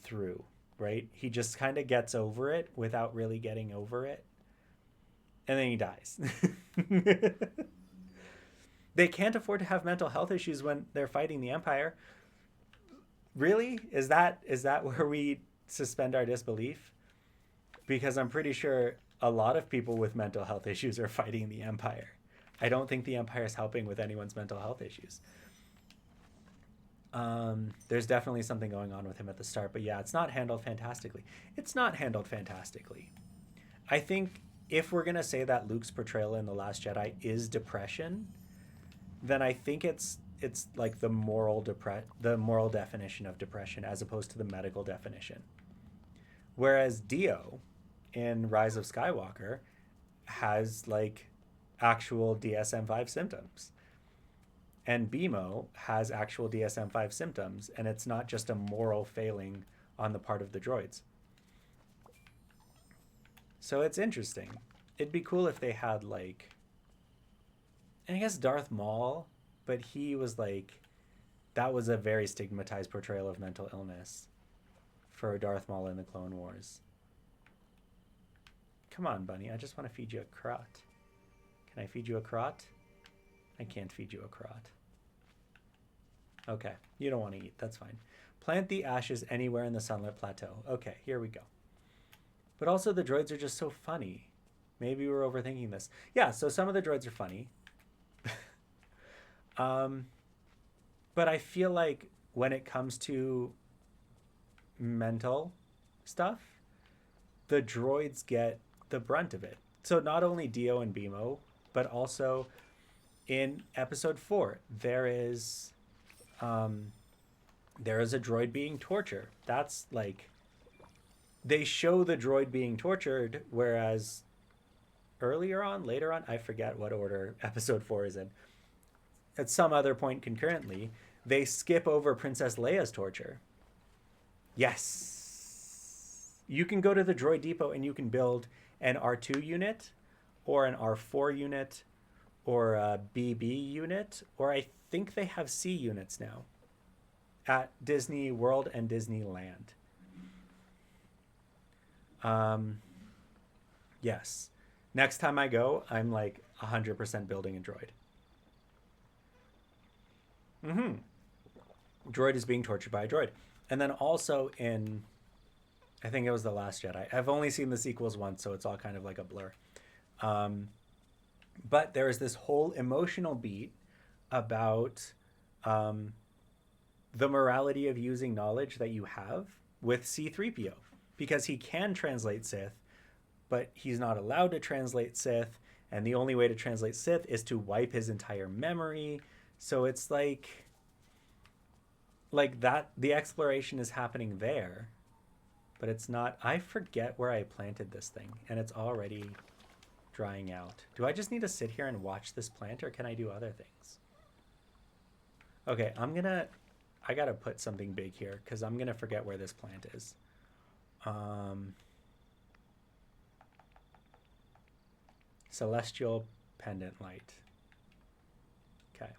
through, right? He just kind of gets over it without really getting over it. And then he dies. They can't afford to have mental health issues when they're fighting the Empire. Really? Is that where we suspend our disbelief? Because I'm pretty sure a lot of people with mental health issues are fighting the Empire. I don't think the Empire is helping with anyone's mental health issues. There's definitely something going on with him at the start, but yeah, it's not handled fantastically. It's not handled fantastically. I think if we're gonna say that Luke's portrayal in The Last Jedi is depression, then I think it's like the moral definition of depression as opposed to the medical definition. Whereas Dio in Rise of Skywalker has like actual DSM-5 symptoms. And BMO has actual DSM-5 symptoms, and it's not just a moral failing on the part of the droids. So it's interesting. It'd be cool if they had like, and I guess Darth Maul, but he was like, that was a very stigmatized portrayal of mental illness for Darth Maul in the Clone Wars. Come on, bunny, I just want to feed you a crot. Can I feed you a crot? I can't feed you a crot. Okay, you don't want to eat, that's fine. Plant the ashes anywhere in the sunlit plateau. Okay, here we go. But also the droids are just so funny. Maybe we're overthinking this. Yeah, so some of the droids are funny. But I feel like when it comes to mental stuff, the droids get the brunt of it. So not only Dio and BMO, but also in episode 4, there is a droid being tortured. That's like, they show the droid being tortured, whereas later on, I forget what order episode 4 is in. At some other point concurrently, they skip over Princess Leia's torture. Yes. You can go to the droid depot and you can build an R2 unit or an R4 unit or a BB unit, or I think they have C units now at Disney World and Disneyland. Yes. Next time I go, I'm like 100% building a droid. Droid is being tortured by a droid. And then also in, I think it was The Last Jedi. I've only seen the sequels once, so it's all kind of like a blur. But there is this whole emotional beat about the morality of using knowledge that you have with C-3PO. Because he can translate Sith, but he's not allowed to translate Sith. And the only way to translate Sith is to wipe his entire memory. So it's like that, the exploration is happening there, but it's not. I forget where I planted this thing, and it's already drying out. Do I just need to sit here and watch this plant, or can I do other things? Okay, I gotta put something big here, because I'm gonna forget where this plant is. Celestial pendant light. Okay.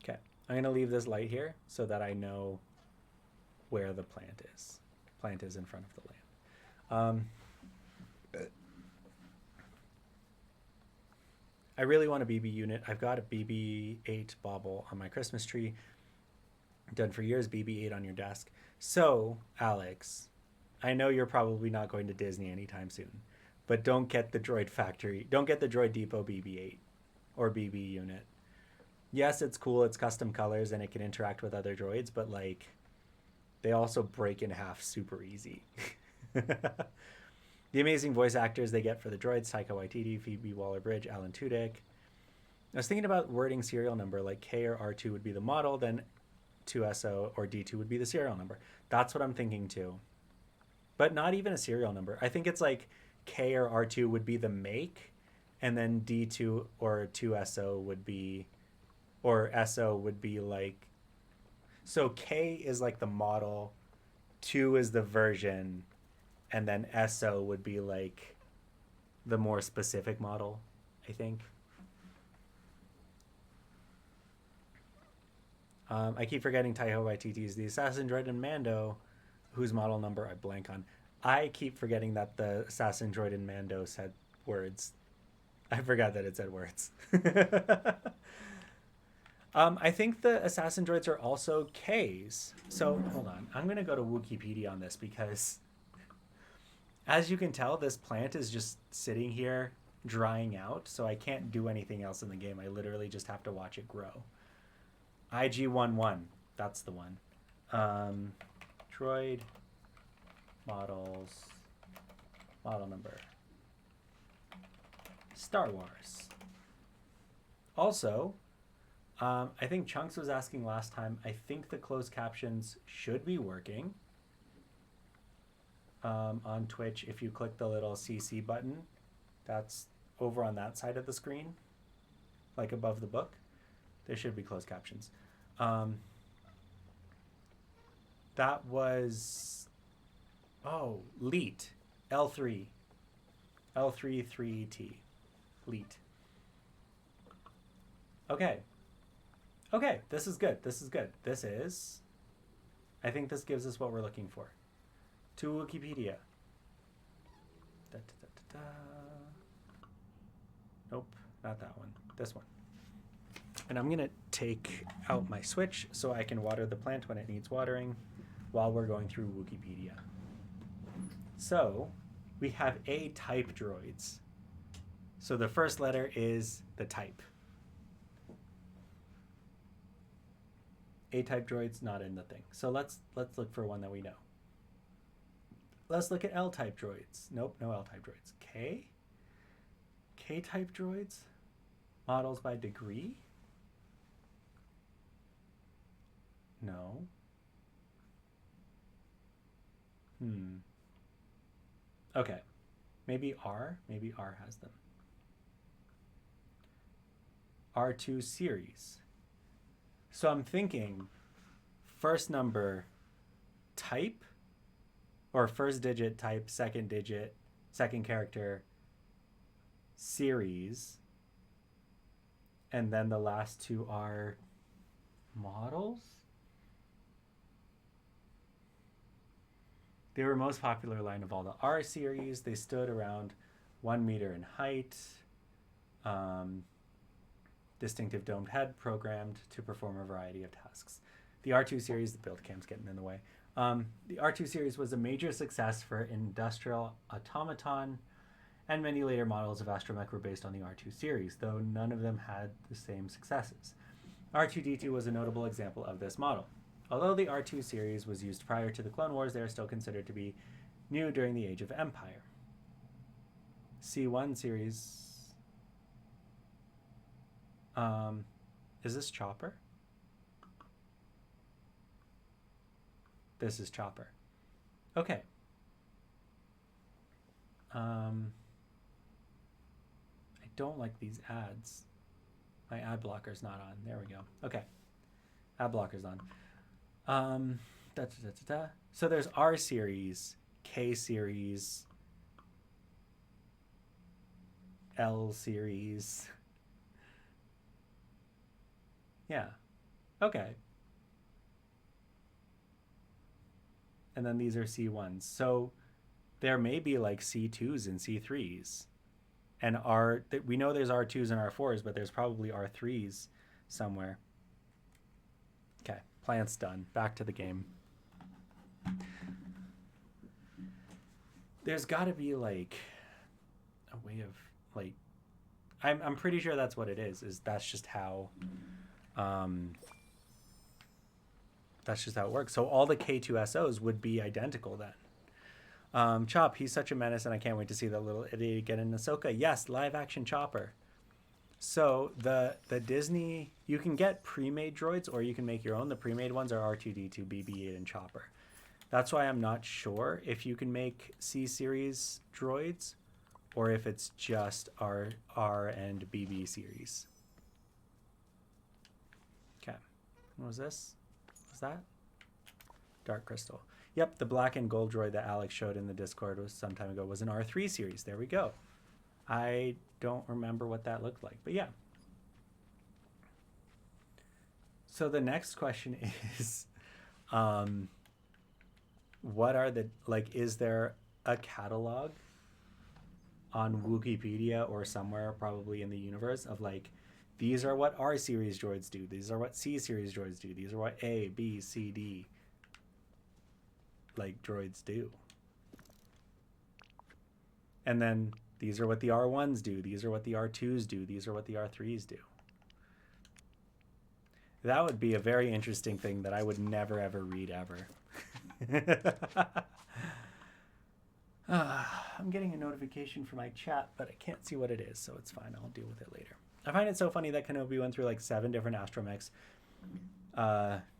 Okay, I'm gonna leave this light here so that I know where the plant is. Plant is in front of the lamp. I really want a BB unit. I've got a BB-8 bauble on my Christmas tree. Done for years, BB-8 on your desk. So, Alex, I know you're probably not going to Disney anytime soon, but don't get the Droid Factory. Don't get the Droid Depot BB-8 or BB unit. Yes, it's cool. It's custom colors and it can interact with other droids, but like, they also break in half super easy. The amazing voice actors they get for the droids: Taika Waititi, Phoebe Waller-Bridge, Alan Tudyk. I was thinking about wording serial number, like K or R2 would be the model, then 2SO or D2 would be the serial number. That's what I'm thinking too. But not even a serial number. I think it's like K or R2 would be the make, and then D2 or 2SO would be, or SO would be like, so K is like the model, 2 is the version, and then SO would be like the more specific model, I think. I keep forgetting Taika Waititi's the assassin droid in Mando, whose model number I blank on. I keep forgetting that the assassin droid in Mando said words. I forgot that it said words. I think the assassin droids are also Ks. So hold on, I'm gonna go to Wikipedia on this because, as you can tell, this plant is just sitting here drying out, so I can't do anything else in the game. I literally just have to watch it grow. IG-11, that's the one. Droid models, model number. Star Wars. Also, I think Chunks was asking last time, I think the closed captions should be working on Twitch. If you click the little CC button, that's over on that side of the screen, like above the book. There should be closed captions. That was, Leet, L3, L33T, Leet. Okay, this is good. I think this gives us what we're looking for. To Wikipedia. Nope, not that one. This one. And I'm gonna take out my Switch so I can water the plant when it needs watering while we're going through Wikipedia. So we have A-type droids. So the first letter is the type. A-type droids not in the thing. So let's look for one that we know. Let's look at L-type droids. Nope, no L-type droids. K? K-type droids? Models by degree? No. Okay. Maybe R? Maybe R has them. R2 series. So I'm thinking first number type, or first digit type, second digit, second character, series, and then the last two are models? They were most popular line of all the R series. They stood around 1 meter in height. Distinctive domed head programmed to perform a variety of tasks. The R2 series, the build cam's getting in the way. The R2 series was a major success for industrial automaton, and many later models of astromech were based on the R2 series, though none of them had the same successes. R2-D2 was a notable example of this model. Although the R2 series was used prior to the Clone Wars, they are still considered to be new during the Age of Empire. C1 series... is this Chopper? This is Chopper. Okay. I don't like these ads. My ad blocker's not on. There we go. Okay. Ad blocker's on. So there's R series, K series, L series. Yeah. Okay. And then these are C1s. So there may be like C2s and C3s. And we know there's R2s and R4s, but there's probably R3s somewhere. Okay, plant's done. Back to the game. There's got to be like a way of like, I'm pretty sure that's what it is that's just how it works. So all the K2SOs would be identical then. Chop, he's such a menace, and I can't wait to see that little idiot get in Ahsoka. Yes, live action Chopper. So the Disney, you can get pre-made droids, or you can make your own. The pre-made ones are R2-D2, BB-8, and Chopper. That's why I'm not sure if you can make C-series droids, or if it's just R and BB series. Okay, what was this? Was that? Dark Crystal. Yep, the black and gold droid that Alex showed in the Discord was some time ago was an R3 series. There we go. I don't remember what that looked like, but yeah. So the next question is, what are the, like, is there a catalog on Wikipedia or somewhere probably in the universe of like, these are what R series droids do, these are what C series droids do, these are what A, B, C, D like droids do. And then These are what the R1s do. These are what the R2s do. These are what the R3s do. That would be a very interesting thing that I would never ever read ever. I'm getting a notification from my chat, but I can't see what it is, so it's fine. I'll deal with it later. I find it so funny that Kenobi went through like 7 different astromechs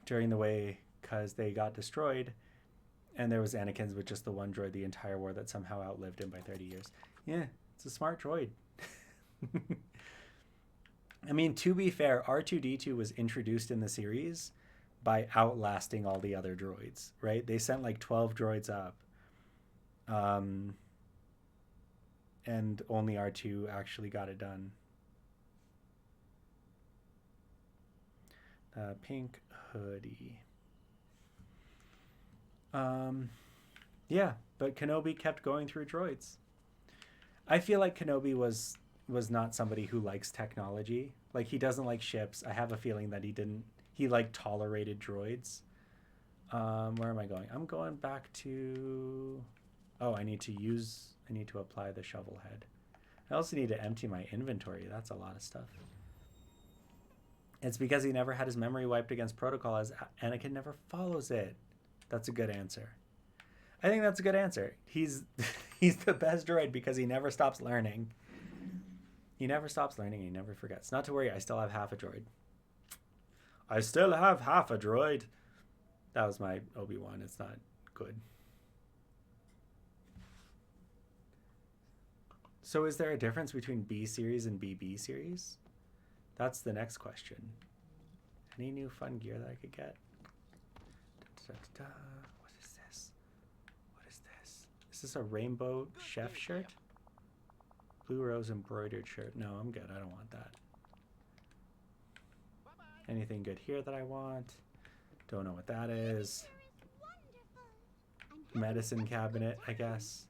during the way because they got destroyed, and there was Anakin's with just the one droid the entire war that somehow outlived him by 30 years. Yeah, it's a smart droid. I mean, to be fair, R2-D2 was introduced in the series by outlasting all the other droids, right? They sent like 12 droids up. And only R2 actually got it done. Pink hoodie. Yeah, but Kenobi kept going through droids. I feel like Kenobi was not somebody who likes technology. Like, he doesn't like ships. I have a feeling that he like tolerated droids. Where am I going? I'm going back to, oh, I need to apply the shovel head. I also need to empty my inventory. That's a lot of stuff. It's because he never had his memory wiped against protocol, as Anakin never follows it. That's a good answer. I think that's a good answer. He's the best droid because he never stops learning. He never stops learning. He never forgets. Not to worry, I still have half a droid. I still have half a droid. That was my Obi-Wan. It's not good. So is there a difference between B series and BB series? That's the next question. Any new fun gear that I could get? What is this? What is this? Is this a rainbow chef shirt? Blue rose embroidered shirt. No, I'm good. I don't want that. Anything good here that I want? Don't know what that is. Medicine cabinet, I guess.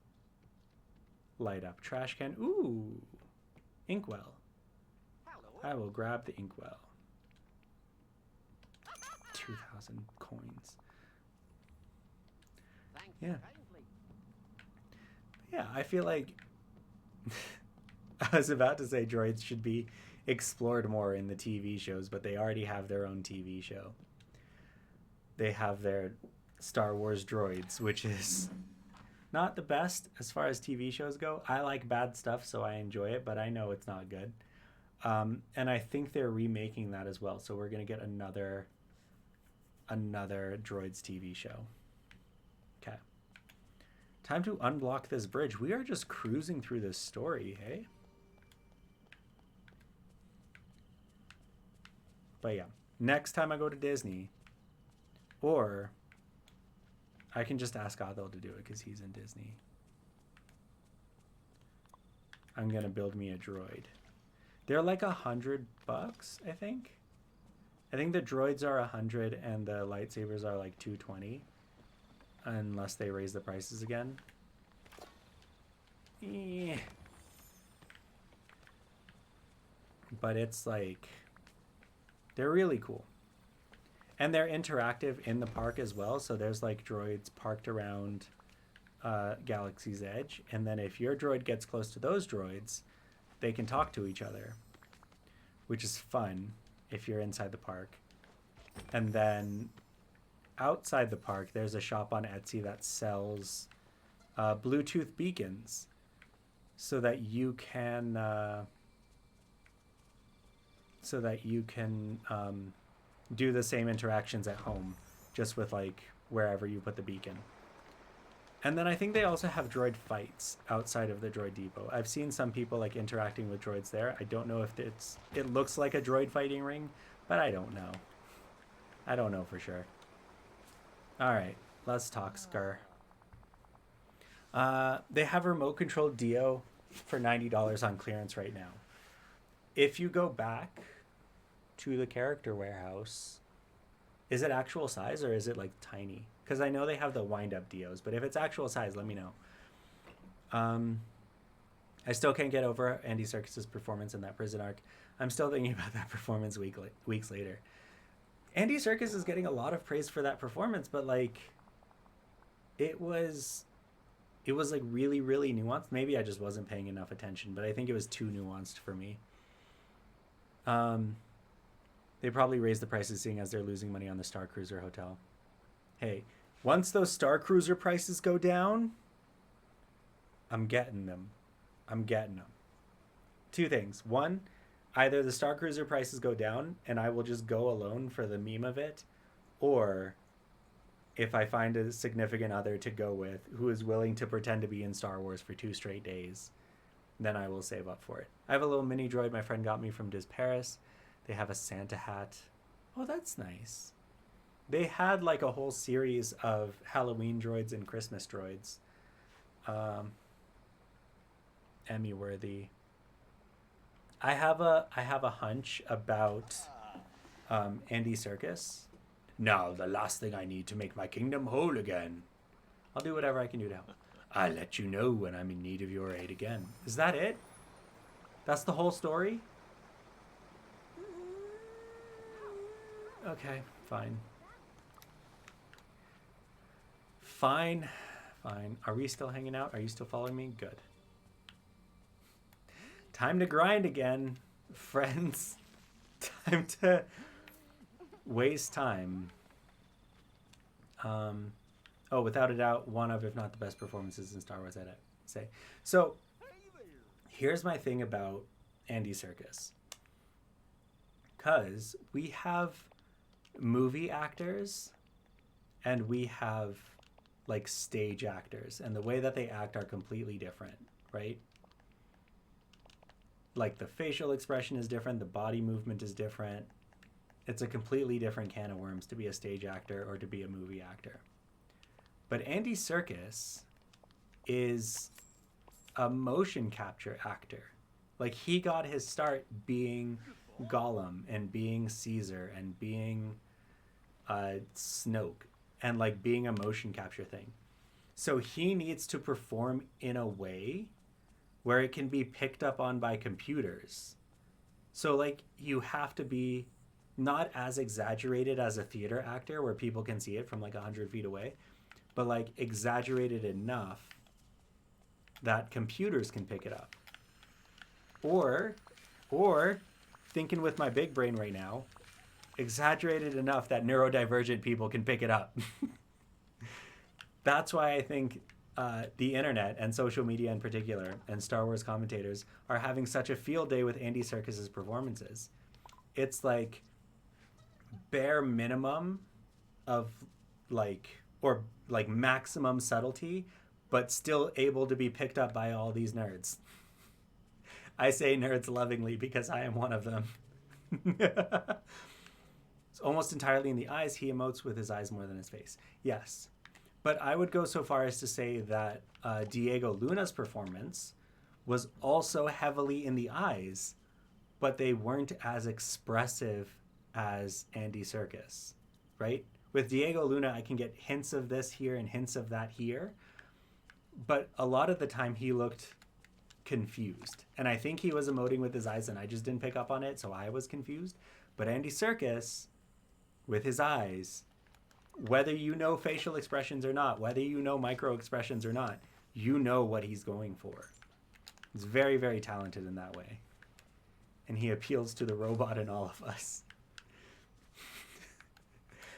Light up trash can. Ooh, inkwell. I will grab the inkwell. 2,000 coins. Yeah. Yeah, I feel like I was about to say droids should be explored more in the TV shows, but they already have their own TV show. They have their Star Wars droids, which is not the best as far as TV shows go. I like bad stuff, so I enjoy it, but I know it's not good. And I think they're remaking that as well, so we're going to get another droids TV show. Okay. Time to unblock this bridge. We are just cruising through this story, hey? But yeah, next time I go to Disney, or I can just ask Adil to do it because he's in Disney. I'm going to build me a droid. They're like $100, I think. I think the droids are 100 and the lightsabers are like 220, unless they raise the prices again. But it's like, they're really cool. And they're interactive in the park as well. So there's like droids parked around Galaxy's Edge. And then if your droid gets close to those droids, they can talk to each other, which is fun if you're inside the park. And then outside the park, there's a shop on Etsy that sells Bluetooth beacons so that you can do the same interactions at home, just with like wherever you put the beacon. And then I think they also have droid fights outside of the droid depot. I've seen some people like interacting with droids there. I don't know if it looks like a droid fighting ring, but I don't know. I don't know for sure. All right, let's talk Scar. They have remote controlled Dio for $90 on clearance right now. If you go back to the character warehouse, is it actual size or is it like tiny? Because I know they have the wind-up Dios, but if it's actual size, let me know. I still can't get over Andy Serkis's performance in that prison arc. I'm still thinking about that performance weeks later. Andy Serkis is getting a lot of praise for that performance, but like, it was it was like really, really nuanced. Maybe I just wasn't paying enough attention, but I think it was too nuanced for me. Um, they probably raised the prices seeing as they're losing money on the Star Cruiser hotel. Hey, once those Star Cruiser prices go down, I'm getting them. I'm getting them. Two things. One, either the Star Cruiser prices go down and I will just go alone for the meme of it, or if I find a significant other to go with who is willing to pretend to be in Star Wars for 2 straight days, then I will save up for it. I have a little mini droid my friend got me from Dis Paris. They have a Santa hat. Oh, that's nice. They had like a whole series of Halloween droids and Christmas droids. Emmy worthy. I have a hunch about Andy Serkis. Now the last thing I need to make my kingdom whole again. I'll do whatever I can do to help. I'll let you know when I'm in need of your aid again. Is that it? That's the whole story? Okay, fine. Fine. Fine. Are we still hanging out? Are you still following me? Good. Time to grind again, friends. Time to waste time. Oh, without a doubt, one of, if not the best performances in Star Wars, I'd say. So, here's my thing about Andy Serkis. Because we have movie actors and we have like stage actors, and the way that they act are completely different, right? Like the facial expression is different, the body movement is different. It's a completely different can of worms to be a stage actor or to be a movie actor. But Andy Serkis is a motion capture actor. Like he got his start being Gollum and being Caesar and being Snoke and like being a motion capture thing. So he needs to perform in a way where it can be picked up on by computers. So like you have to be not as exaggerated as a theater actor where people can see it from like 100 feet away, but like exaggerated enough that computers can pick it up. Or thinking with my big brain right now, exaggerated enough that neurodivergent people can pick it up. That's why I think the internet and social media in particular and Star Wars commentators are having such a field day with Andy Serkis's performances. It's like bare minimum of like, or like maximum subtlety, but still able to be picked up by all these nerds. I say nerds lovingly because I am one of them. It's almost entirely in the eyes. He emotes with his eyes more than his face. Yes. But I would go so far as to say that Diego Luna's performance was also heavily in the eyes, but they weren't as expressive as Andy Serkis, right? With Diego Luna, I can get hints of this here and hints of that here, but a lot of the time he looked confused. And I think he was emoting with his eyes and I just didn't pick up on it, so I was confused. But Andy Serkis, with his eyes, whether you know facial expressions or not, whether you know micro expressions or not, you know what he's going for. He's very, very talented in that way. And he appeals to the robot in all of us.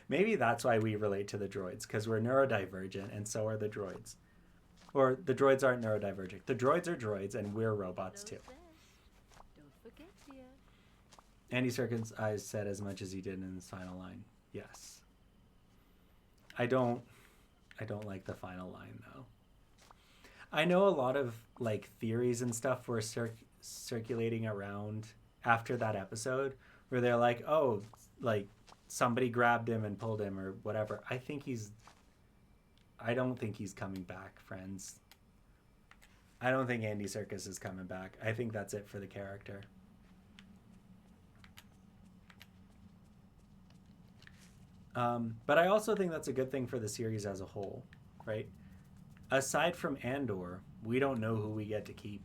Maybe that's why we relate to the droids, because we're neurodivergent and so are the droids. Or the droids aren't neurodivergent. The droids are droids and we're robots too. Andy Serkis' eyes said as much as he did in his final line. Yes. I don't like the final line though. I know a lot of like theories and stuff were circulating around after that episode where they're like, oh, like somebody grabbed him and pulled him or whatever. I don't think he's coming back, friends. I don't think Andy Serkis is coming back. I think that's it for the character. But I also think that's a good thing for the series as a whole, right? Aside from Andor, we don't know who we get to keep.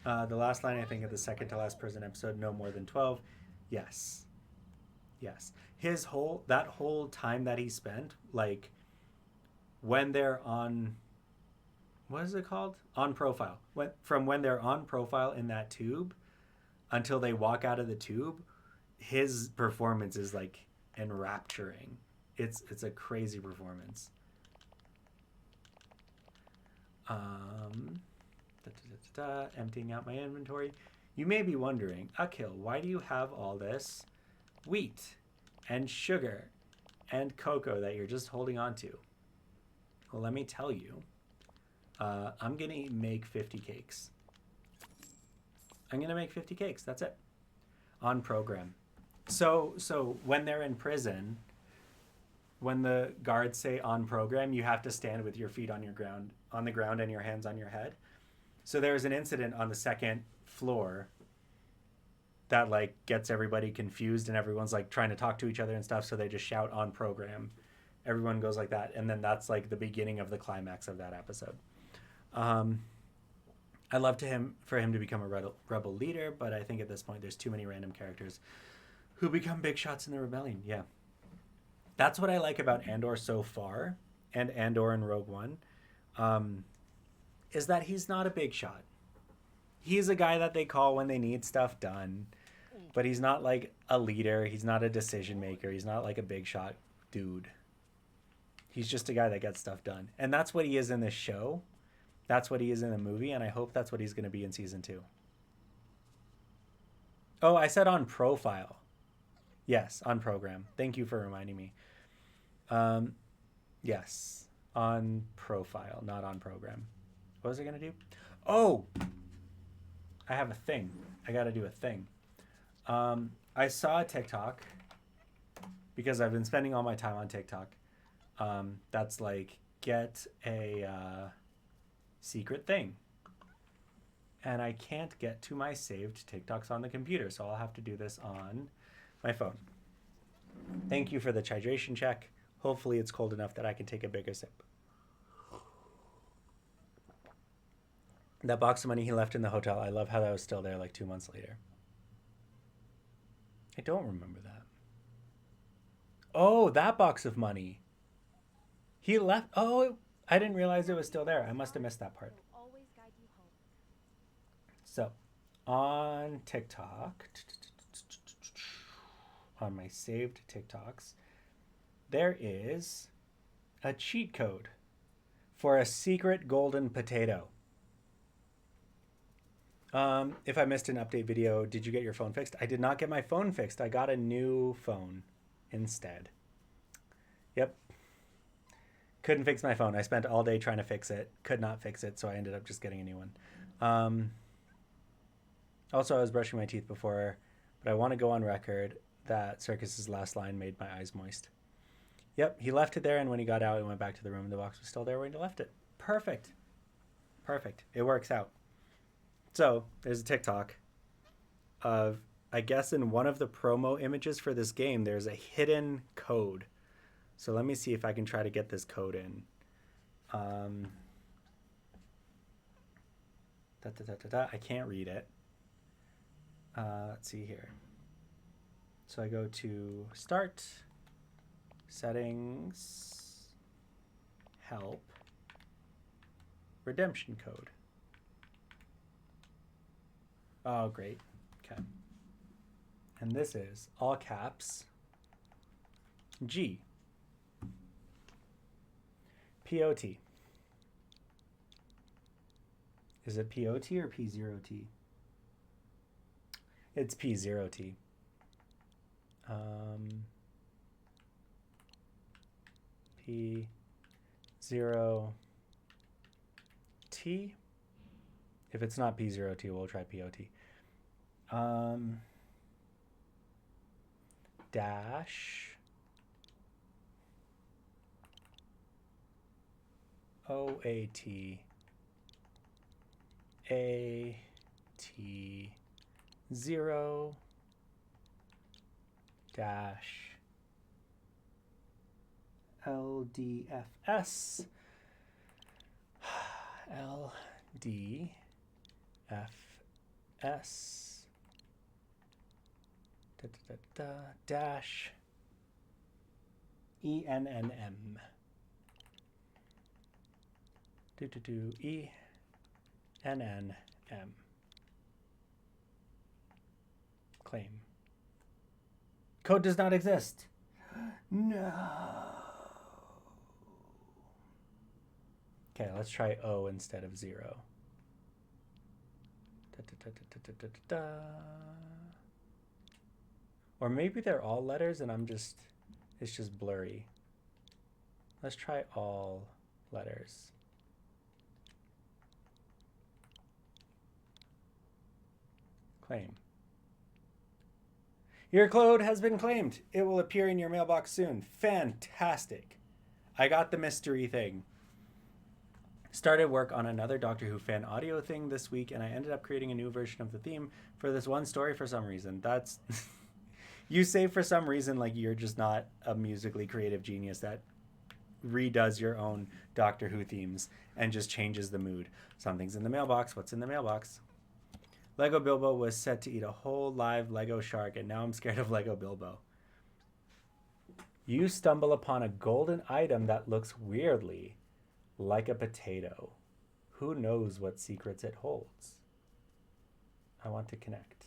The last line, I think, of the second to last prison episode, no more than 12. Yes. Yes. That whole time that he spent, like, when they're on, what is it called? On profile. From when they're on profile in that tube until they walk out of the tube, his performance is like enrapturing. It's a crazy performance. Emptying out my inventory. You may be wondering, Akil, why do you have all this wheat and sugar and cocoa that you're just holding on to? Well, let me tell you. I'm going to make 50 cakes. I'm going to make 50 cakes. That's it. On program. So when they're in prison, when the guards say on program, you have to stand with your feet on the ground and your hands on your head. So there was an incident on the second floor that like gets everybody confused and everyone's like trying to talk to each other and stuff. So they just shout on program. Everyone goes like that. And then that's like the beginning of the climax of that episode. I'd love for him to become a rebel leader, but I think at this point there's too many random characters who become big shots in the rebellion. Yeah. That's what I like about Andor so far, and Andor in Rogue One, is that he's not a big shot. He's a guy that they call when they need stuff done, but he's not like a leader. He's not a decision maker. He's not like a big shot dude. He's just a guy that gets stuff done. And that's what he is in this show. That's what he is in the movie, and I hope that's what he's going to be in season 2. Oh, I said on profile. Yes, on program. Thank you for reminding me. Yes, on profile, not on program. What was I going to do? Oh, I have a thing. I got to do a thing. I saw a TikTok because I've been spending all my time on TikTok. That's like, get a secret thing. And I can't get to my saved TikToks on the computer, so I'll have to do this on my phone. Thank you for the hydration check. Hopefully it's cold enough that I can take a bigger sip. That box of money he left in the hotel, I love how that was still there like 2 months later. I don't remember that. Oh, that box of money. He left. Oh, I didn't realize it was still there. I must have missed that part. So, on TikTok, on my saved TikToks, there is a cheat code for a secret golden potato. If I missed an update video, did you get your phone fixed? I did not get my phone fixed. I got a new phone instead. Yep. Couldn't fix my phone. I spent all day trying to fix it. Could not fix it, so I ended up just getting a new one. Also, I was brushing my teeth before, but I want to go on record that Circus's last line made my eyes moist. Yep, he left it there, and when he got out and went back to the room, the box was still there when he left it. Perfect. Perfect. It works out. So, there's a TikTok of, I guess in one of the promo images for this game, there's a hidden code. So let me see if I can try to get this code in. I can't read it. Let's see here. So I go to Start, Settings, Help, Redemption Code. Oh, great. Okay. And this is all caps G. POT. Is it POT or P0T? It's P0T. P0T. If it's not P0T, we'll try POT. Dash OAT AT 0 dash LDFS LDFS dash ENNM. ENNM. Claim. Code does not exist. No. Okay, let's try O instead of 0. Or maybe they're all letters and it's just blurry. Let's try all letters. Claim. Your code has been claimed. It will appear in your mailbox soon. Fantastic. I got the mystery thing. Started work on another Doctor Who fan audio thing this week, and I ended up creating a new version of the theme for this one story for some reason. That's... You say for some reason like you're just not a musically creative genius that redoes your own Doctor Who themes and just changes the mood. Something's in the mailbox. What's in the mailbox? Lego Bilbo was set to eat a whole live Lego shark, and now I'm scared of Lego Bilbo. You stumble upon a golden item that looks weirdly like a potato. Who knows what secrets it holds? I want to connect.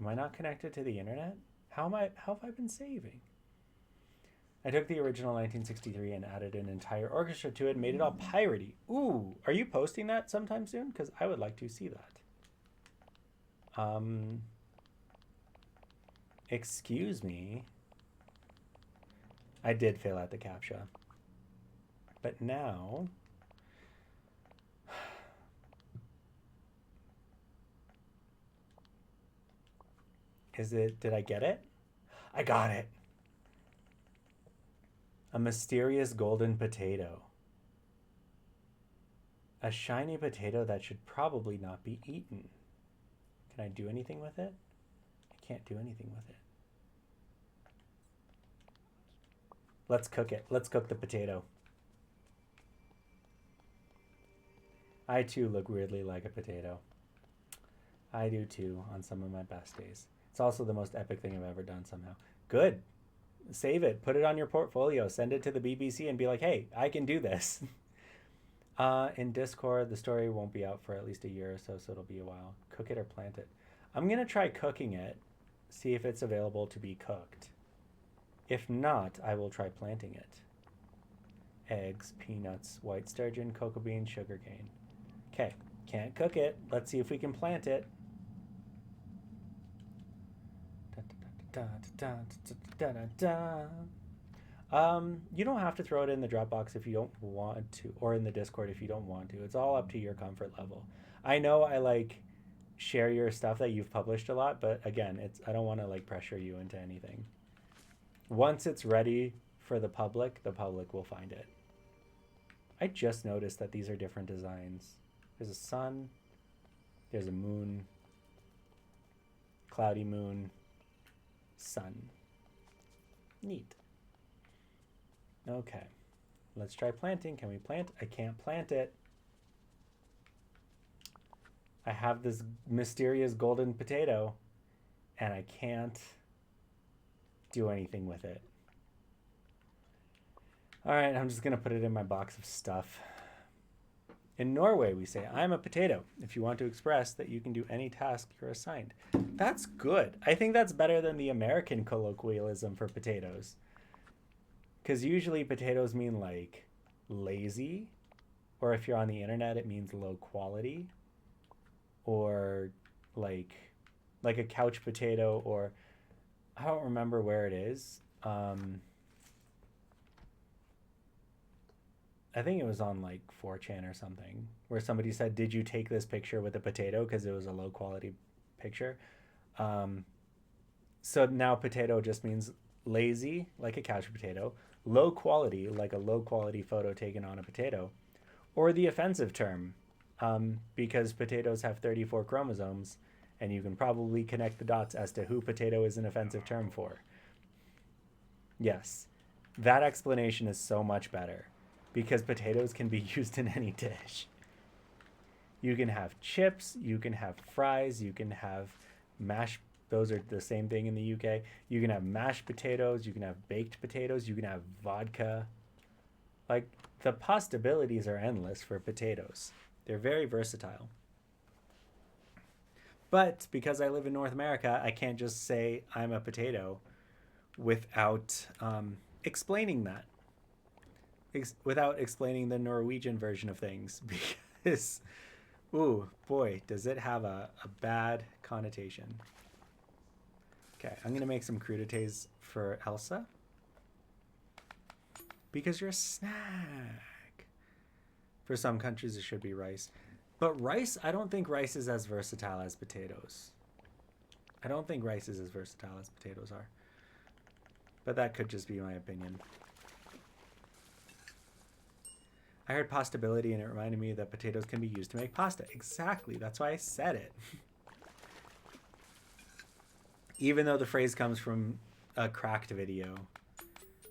Am I not connected to the internet? How have I been saving? I took the original 1963 and added an entire orchestra to it and made it all piratey. Ooh, are you posting that sometime soon? Because I would like to see that. Excuse me. I did fail at the CAPTCHA. But now... Did I get it? I got it. A mysterious golden potato. A shiny potato that should probably not be eaten. Can I do anything with it? I can't do anything with it. Let's cook it. Let's cook the potato. I too look weirdly like a potato. I do too on some of my best days. It's also the most epic thing I've ever done somehow. Good. Save it. Put it on your portfolio. Send it to the BBC and be like, hey, I can do this. In Discord, the story won't be out for at least a year or so, so it'll be a while. Cook it or plant it. I'm going to try cooking it, see if it's available to be cooked. If not, I will try planting it. Eggs, peanuts, white sturgeon, cocoa bean, sugarcane. Okay, can't cook it. Let's see if we can plant it. You don't have to throw it in the Dropbox if you don't want to, or in the Discord if you don't want to. It's all up to your comfort level. I know I like share your stuff that you've published a lot, but again, I don't want to like pressure you into anything. Once it's ready for the public will find it. I just noticed that these are different designs. There's a sun, there's a moon, cloudy moon, sun. Neat. Okay, let's try planting. Can we plant? I can't plant it. I have this mysterious golden potato and I can't do anything with it. All right, I'm just gonna put it in my box of stuff. In Norway, we say, I'm a potato, if you want to express that you can do any task you're assigned. That's good. I think that's better than the American colloquialism for potatoes. Because usually potatoes mean like lazy, or if you're on the internet, it means low quality, or like a couch potato, or I don't remember where it is. I think it was on like 4chan or something, where somebody said, did you take this picture with a potato? Because it was a low quality picture. So now potato just means lazy, like a couch potato, low quality, like a low quality photo taken on a potato, or the offensive term, because potatoes have 34 chromosomes, and you can probably connect the dots as to who potato is an offensive term for. Yes, that explanation is so much better. Because potatoes can be used in any dish. You can have chips, you can have fries, you can have mashed, those are the same thing in the UK. You can have mashed potatoes, you can have baked potatoes, you can have vodka. Like, the possibilities are endless for potatoes. They're very versatile. But because I live in North America, I can't just say I'm a potato without explaining that. Without explaining the Norwegian version of things. Because, ooh, boy, does it have a bad connotation. Okay, I'm going to make some crudités for Elsa. Because you're a snack. For some countries, it should be rice. But rice, I don't think rice is as versatile as potatoes. I don't think rice is as versatile as potatoes are. But that could just be my opinion. I heard pastability and it reminded me that potatoes can be used to make pasta. Exactly, that's why I said it. Even though the phrase comes from a Cracked video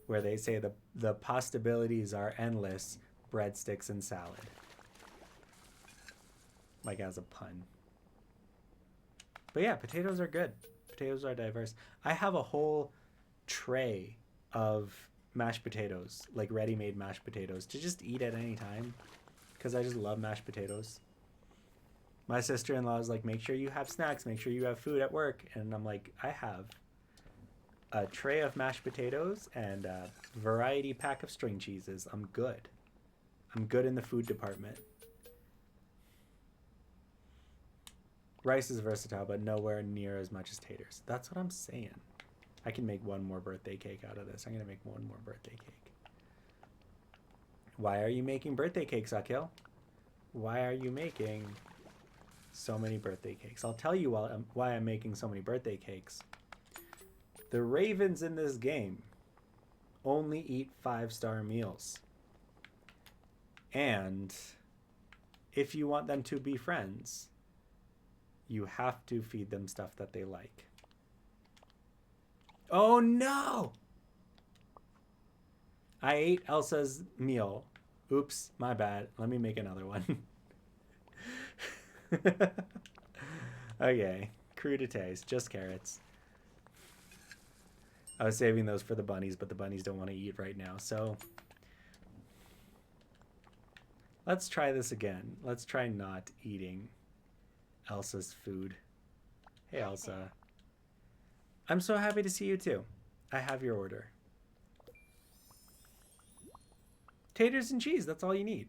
where they say the possibilities are endless, breadsticks and salad. Like as a pun. But yeah, potatoes are good. Potatoes are diverse. I have a whole tray of mashed potatoes, like ready-made mashed potatoes, to just eat at any time. Because I just love mashed potatoes. My sister-in-law is like, make sure you have snacks, make sure you have food at work. And I'm like, I have a tray of mashed potatoes and a variety pack of string cheeses. I'm good. I'm good in the food department. Rice is versatile, but nowhere near as much as taters. That's what I'm saying. I can make one more birthday cake out of this. I'm going to make one more birthday cake. Why are you making birthday cakes, Akil? Why are you making so many birthday cakes? I'll tell you why I'm making so many birthday cakes. The ravens in this game only eat 5-star meals. And if you want them to be friends, you have to feed them stuff that they like. Oh no! I ate Elsa's meal. Oops, my bad. Let me make another one. Okay, crudités, just carrots. I was saving those for the bunnies, but the bunnies don't want to eat right now, so let's try this again. Let's try not eating Elsa's food. Hey, Elsa. I'm so happy to see you too. I have your order. Taters and cheese, that's all you need.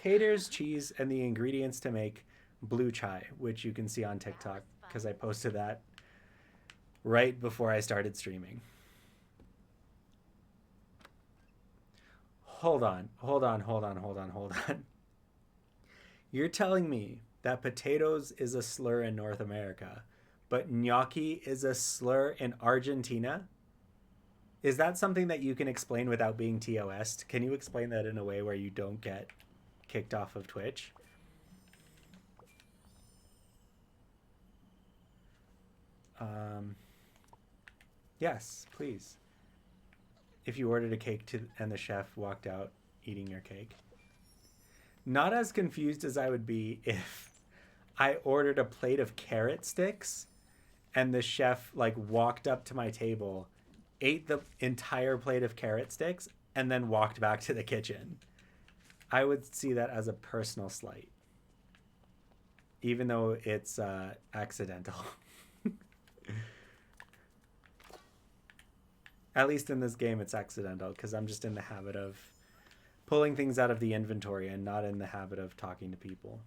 Taters, cheese, and the ingredients to make blue chai, which you can see on TikTok because I posted that right before I started streaming. Hold on. You're telling me that potatoes is a slur in North America, but gnocchi is a slur in Argentina? Is that something that you can explain without being TOS? Can you explain that in a way where you don't get kicked off of Twitch? Yes, please. If you ordered a cake and the chef walked out eating your cake. Not as confused as I would be if I ordered a plate of carrot sticks and the chef like walked up to my table, ate the entire plate of carrot sticks, and then walked back to the kitchen. I would see that as a personal slight, even though it's accidental. At least in this game, it's accidental because I'm just in the habit of pulling things out of the inventory and not in the habit of talking to people.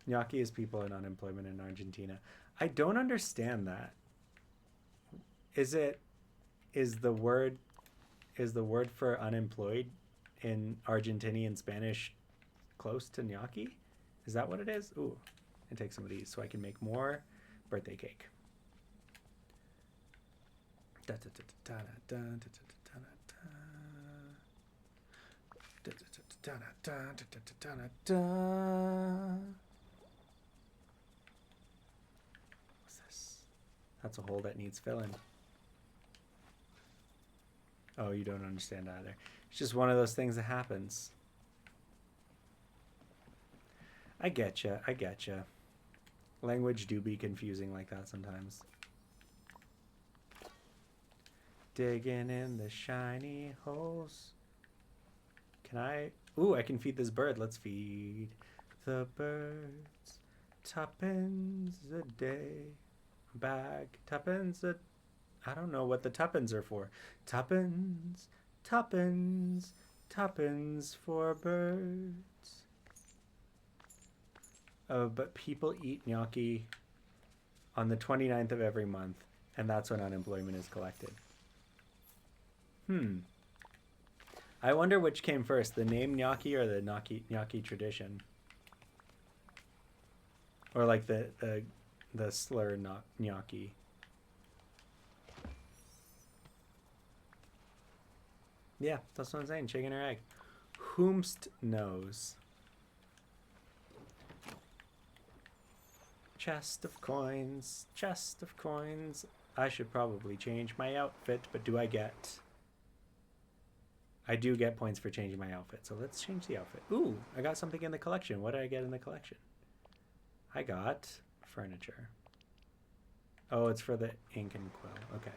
Gnocchi is people in unemployment in Argentina. I don't understand that. Is the word for unemployed in Argentinian Spanish close to gnocchi? Is that what it is? Ooh, I take some of these so I can make more birthday cake. What's this? That's a hole that needs filling. Oh, you don't understand either. It's just one of those things that happens. I getcha. Language do be confusing like that sometimes. Digging in the shiny holes. Can I? Ooh, I can feed this bird. Let's feed the birds. Tuppence a day. Bag. Tuppence a... I don't know what the tuppence are for. Tuppence, tuppence, tuppence for birds. Oh, but people eat gnocchi on the 29th of every month, and that's when unemployment is collected. I wonder which came first, the name gnocchi or the gnocchi tradition, or like the slur gnocchi. Yeah, that's what I'm saying. Chicken or egg. Whomst knows. Chest of coins. Chest of coins. I should probably change my outfit, but do I get... I do get points for changing my outfit, so let's change the outfit. Ooh, I got something in the collection. What did I get in the collection? I got furniture. Oh, it's for the ink and quill. Okay.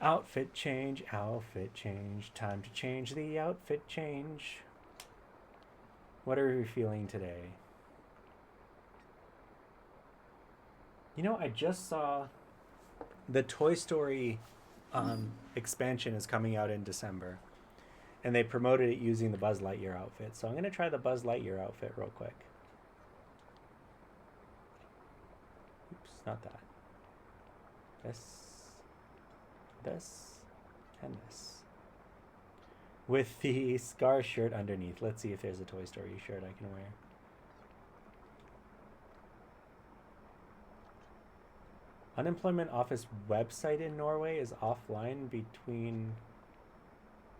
Outfit change, outfit change. Time to change the outfit change. What are we feeling today? You know, I just saw the Toy Story expansion is coming out in December. And they promoted it using the Buzz Lightyear outfit. So I'm going to try the Buzz Lightyear outfit real quick. Oops, not that. This, and this. With the Scar shirt underneath. Let's see if there's a Toy Story shirt I can wear. Unemployment office website in Norway is offline between...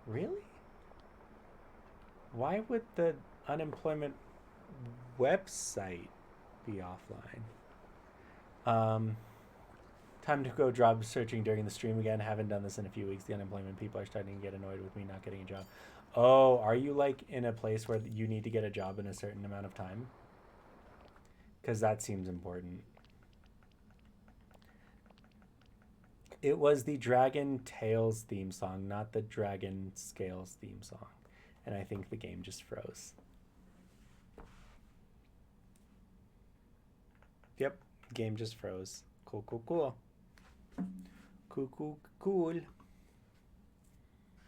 Really? Why would the unemployment website be offline? Time to go job searching during the stream again. Haven't done this in a few weeks. The unemployment people are starting to get annoyed with me not getting a job. Oh, are you like in a place where you need to get a job in a certain amount of time? Because that seems important. It was the Dragon Tales theme song, not the Dragon Scales theme song. And I think the game just froze. Yep, game just froze. Cool. Cool.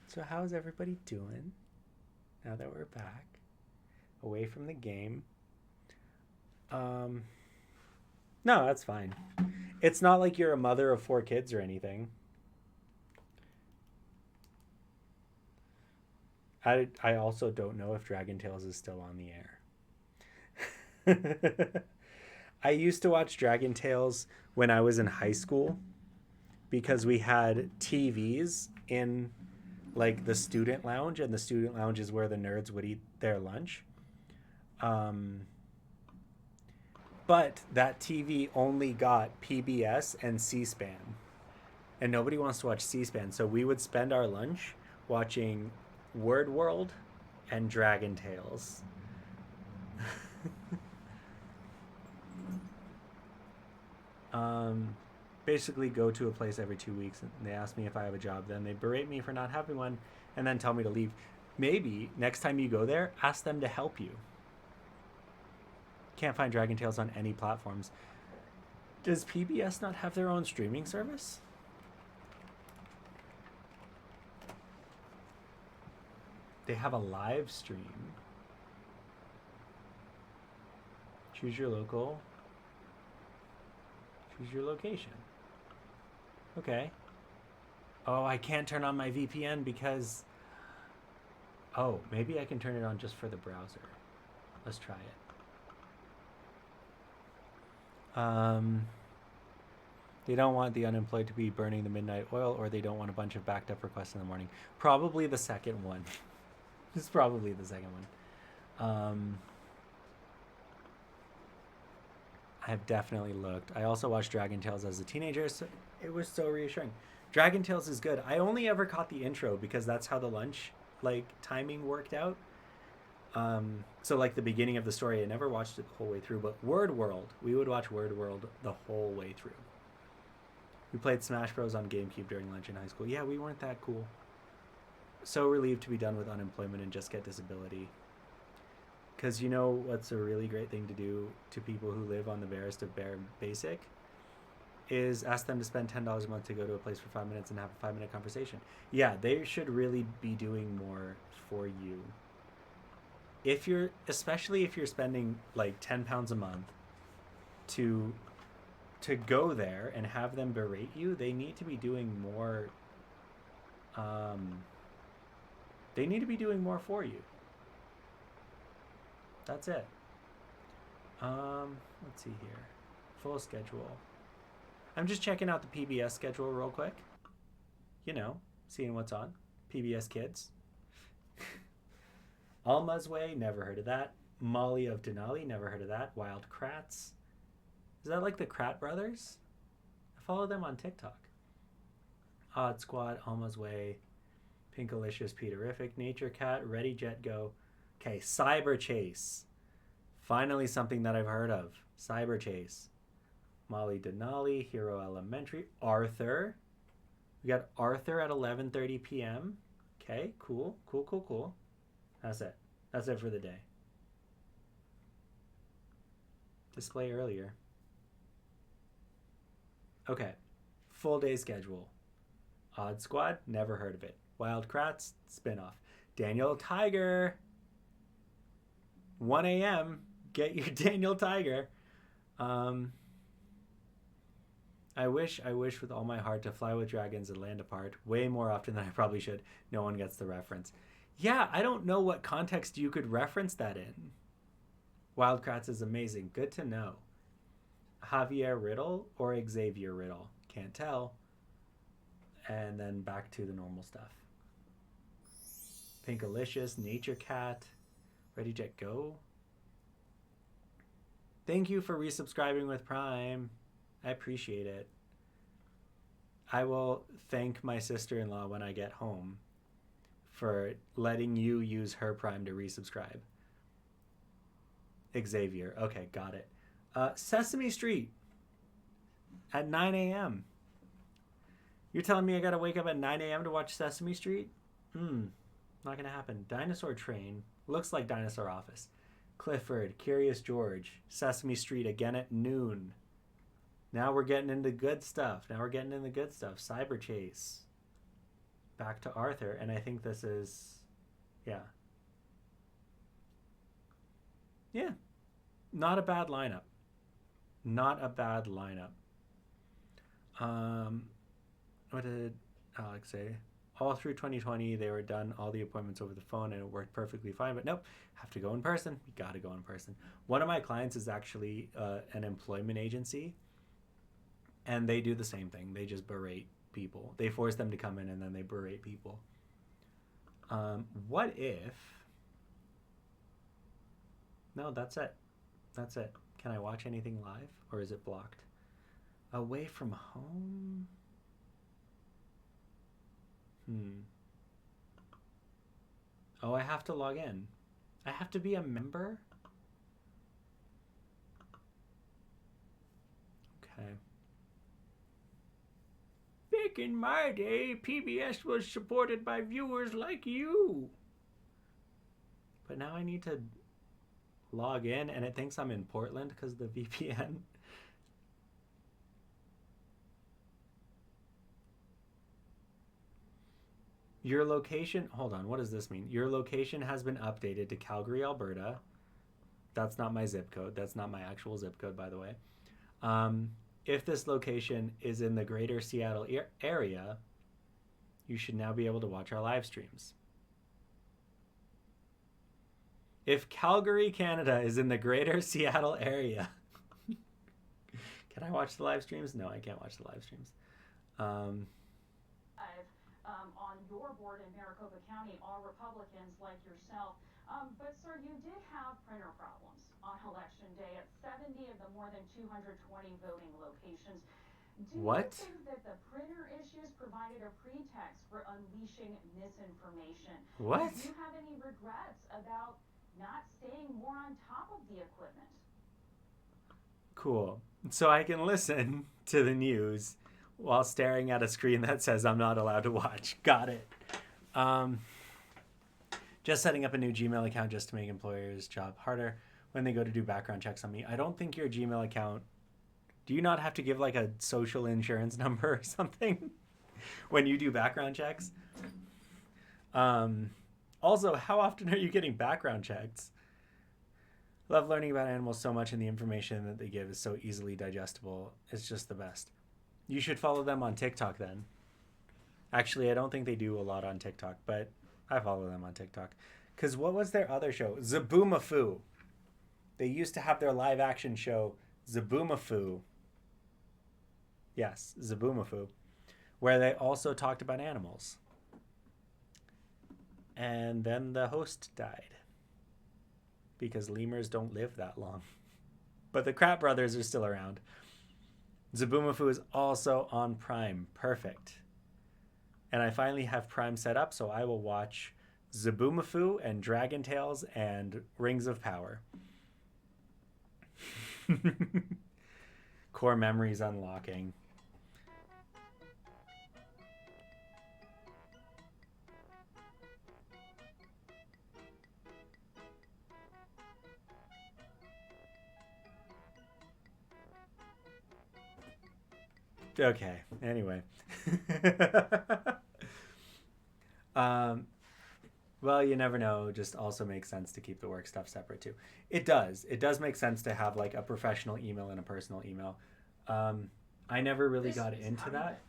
So how's everybody doing now that we're back away from the game? No, that's fine. It's not like you're a mother of 4 kids or anything. I also don't know if Dragon Tales is still on the air. I used to watch Dragon Tales when I was in high school because we had TVs in like the student lounge, and the student lounge is where the nerds would eat their lunch. But that TV only got PBS and C-SPAN. And nobody wants to watch C-SPAN, so we would spend our lunch watching Word World and Dragon Tales. Basically go to a place every 2 weeks and they ask me if I have a job. Then they berate me for not having one and then tell me to leave. Maybe next time you go there, ask them to help you. Can't find Dragon Tales on any platforms. Does PBS not have their own streaming service? They have a live stream. Choose your local. Choose your location. Okay. Oh, I can't turn on my VPN because... Oh, maybe I can turn it on just for the browser. Let's try it. They don't want the unemployed to be burning the midnight oil, or they don't want a bunch of backed up requests in the morning. Probably the second one. It's probably the second one. I've definitely looked. I also watched Dragon Tales as a teenager, so it was so reassuring. Dragon Tales is good. I only ever caught the intro because that's how the lunch timing worked out. So like the beginning of the story, I never watched it the whole way through, but Word World, we would watch Word World the whole way through. We played Smash Bros. On GameCube during lunch in high school. Yeah, we weren't that cool. So relieved to be done with unemployment and just get disability. Because you know what's a really great thing to do to people who live on the barest of bare basic? Is ask them to spend $10 a month to go to a place for 5 minutes and have a 5 minute conversation. Yeah, they should really be doing more for you. If you're, especially if you're spending like £10 a month to go there and have them berate you, they need to be doing more. They need to be doing more for you. That's it. Let's see here. Full schedule. I'm just checking out the PBS schedule real quick. You know, seeing what's on. PBS Kids. Alma's Way, never heard of that. Molly of Denali, never heard of that. Wild Kratts. Is that like the Krat brothers? I follow them on TikTok. Odd Squad, Alma's Way, Pinkalicious, Peterific, Nature Cat, Ready Jet Go. Okay, Cyber Chase. Finally something that I've heard of. Cyber Chase. Molly Denali, Hero Elementary, Arthur. We got Arthur at 11:30 p.m. Okay, cool. That's it. That's it for the day. Display earlier. Okay, full day schedule. Odd Squad, never heard of it. Wild Kratts, spinoff. Daniel Tiger, 1 a.m. Get your Daniel Tiger. I wish with all my heart to fly with dragons and land apart way more often than I probably should. No one gets the reference. Yeah, I don't know what context you could reference that in. Wild Kratts is amazing. Good to know. Javier Riddle or Xavier Riddle? Can't tell. And then back to the normal stuff. Pinkalicious, Nature Cat, Ready Jet Go. Thank you for resubscribing with Prime. I appreciate it. I will thank my sister-in-law when I get home for letting you use her Prime to resubscribe. Xavier. Okay, got it. Sesame Street at 9 a.m. You're telling me I gotta wake up at 9 a.m. to watch Sesame Street? Not gonna happen. Dinosaur Train. Looks like Dinosaur Office. Clifford, Curious George, Sesame Street again at noon. Now we're getting into good stuff. Cyber Chase. Back to Arthur, and I think this is, yeah. Not a bad lineup. What did Alex say? All through 2020, they were done all the appointments over the phone, and it worked perfectly fine. But nope, have to go in person. You got to go in person. One of my clients is actually an employment agency, and they do the same thing. They just berate people. They force them to come in, and then they berate people. What if... No, that's it. Can I watch anything live, or is it blocked? Away from home? Oh, I have to log in. I have to be a member? Okay. Back in my day, PBS was supported by viewers like you. But now I need to log in, and it thinks I'm in Portland because of the VPN. Your location, hold on, what does this mean? Your location has been updated to Calgary, Alberta. That's not my zip code. That's not my actual zip code, by the way. If this location is in the greater Seattle area, you should now be able to watch our live streams. If Calgary, Canada is in the greater Seattle area, can I watch the live streams? No, I can't watch the live streams. On your board in Maricopa County are Republicans like yourself. But, sir, you did have printer problems on Election Day at 70 of the more than 220 voting locations. Do you think that the printer issues provided a pretext for unleashing misinformation? What? Do you have any regrets about not staying more on top of the equipment? Cool. So I can listen to the news while staring at a screen that says I'm not allowed to watch. Got it. Just setting up a new Gmail account just to make employers' job harder when they go to do background checks on me. I don't think your Gmail account... Do you not have to give like a social insurance number or something when you do background checks? Also, how often are you getting background checks? Love learning about animals so much, and the information that they give is so easily digestible. It's just the best. You should follow them on TikTok then. Actually, I don't think they do a lot on TikTok, but I follow them on TikTok. Because what was their other show? Zaboomafoo. They used to have their live action show, Zaboomafoo. Yes, Zaboomafoo. Where they also talked about animals. And then the host died. Because lemurs don't live that long. But the Kratt brothers are still around. Zaboomafoo is also on Prime. Perfect. And I finally have Prime set up, so I will watch Zaboomafoo and Dragon Tales and Rings of Power. Core memories unlocking. Okay, anyway. Well, you never know. Just also makes sense to keep the work stuff separate too. It does. It does make sense to have like a professional email and a personal email. I never really got into that.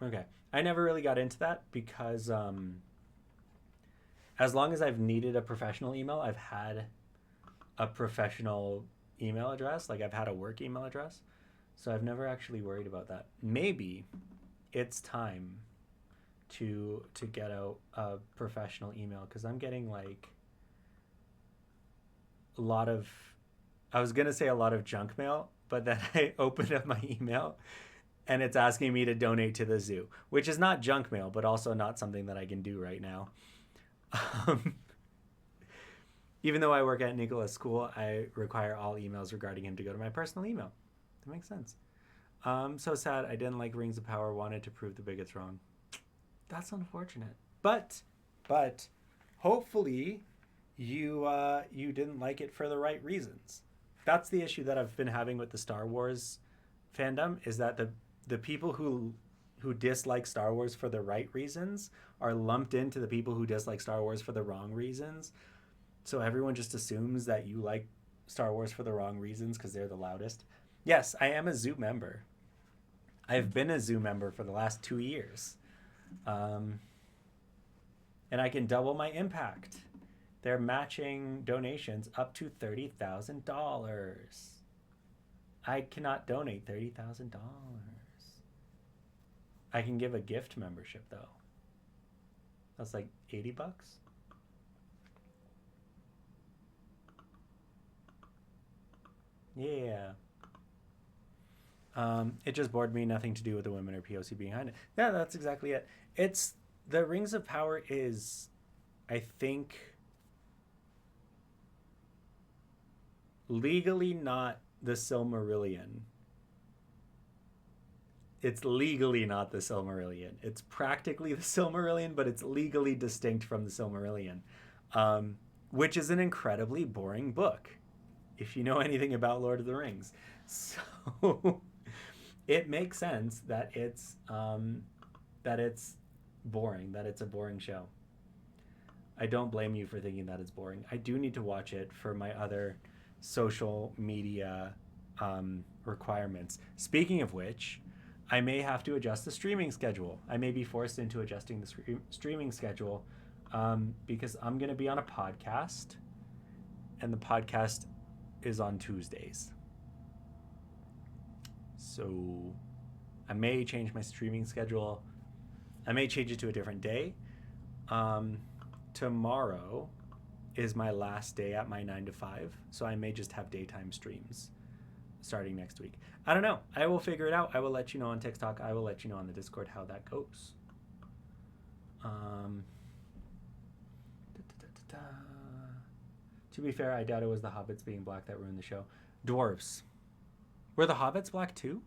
Okay. I never really got into that because as long as I've needed a professional email, I've had a professional email address. Like I've had a work email address. So I've never actually worried about that. Maybe it's time to get out a professional email because I'm getting like a lot of, I was going to say a lot of junk mail, but then I opened up my email and it's asking me to donate to the zoo, which is not junk mail, but also not something that I can do right now. Even though I work at Nicholas School, I require all emails regarding him to go to my personal email. That makes sense. So sad. I didn't like Rings of Power. Wanted to prove the bigots wrong. That's unfortunate. But hopefully you didn't like it for the right reasons. That's the issue that I've been having with the Star Wars fandom, is that the people who dislike Star Wars for the right reasons are lumped into the people who dislike Star Wars for the wrong reasons. So everyone just assumes that you like Star Wars for the wrong reasons because they're the loudest. Yes, I am a zoo member. I've been a zoo member for the last 2 years. And I can double my impact. They're matching donations up to $30,000. I cannot donate $30,000. I can give a gift membership though. That's like $80. Yeah. It just bored me. Nothing to do with the women or POC behind it. Yeah, that's exactly it. It's the Rings of Power is, I think, legally not the Silmarillion. It's legally not the Silmarillion. It's practically the Silmarillion, but it's legally distinct from the Silmarillion, which is an incredibly boring book, if you know anything about Lord of the Rings. So it makes sense that it's boring, that it's a boring show. I don't blame you for thinking that it's boring. I do need to watch it for my other social media requirements. Speaking of which, I may have to adjust the streaming schedule. I may be forced into adjusting the streaming schedule because I'm going to be on a podcast, and the podcast is on Tuesdays. So I may change my streaming schedule. I may change it to a different day. Tomorrow is my last day at my 9 to 5, so I may just have daytime streams starting next week. I don't know. I will figure it out. I will let you know on TikTok. I will let you know on the Discord how that goes. To be fair, I doubt it was the hobbits being black that ruined the show. Dwarves. Were the hobbits black too?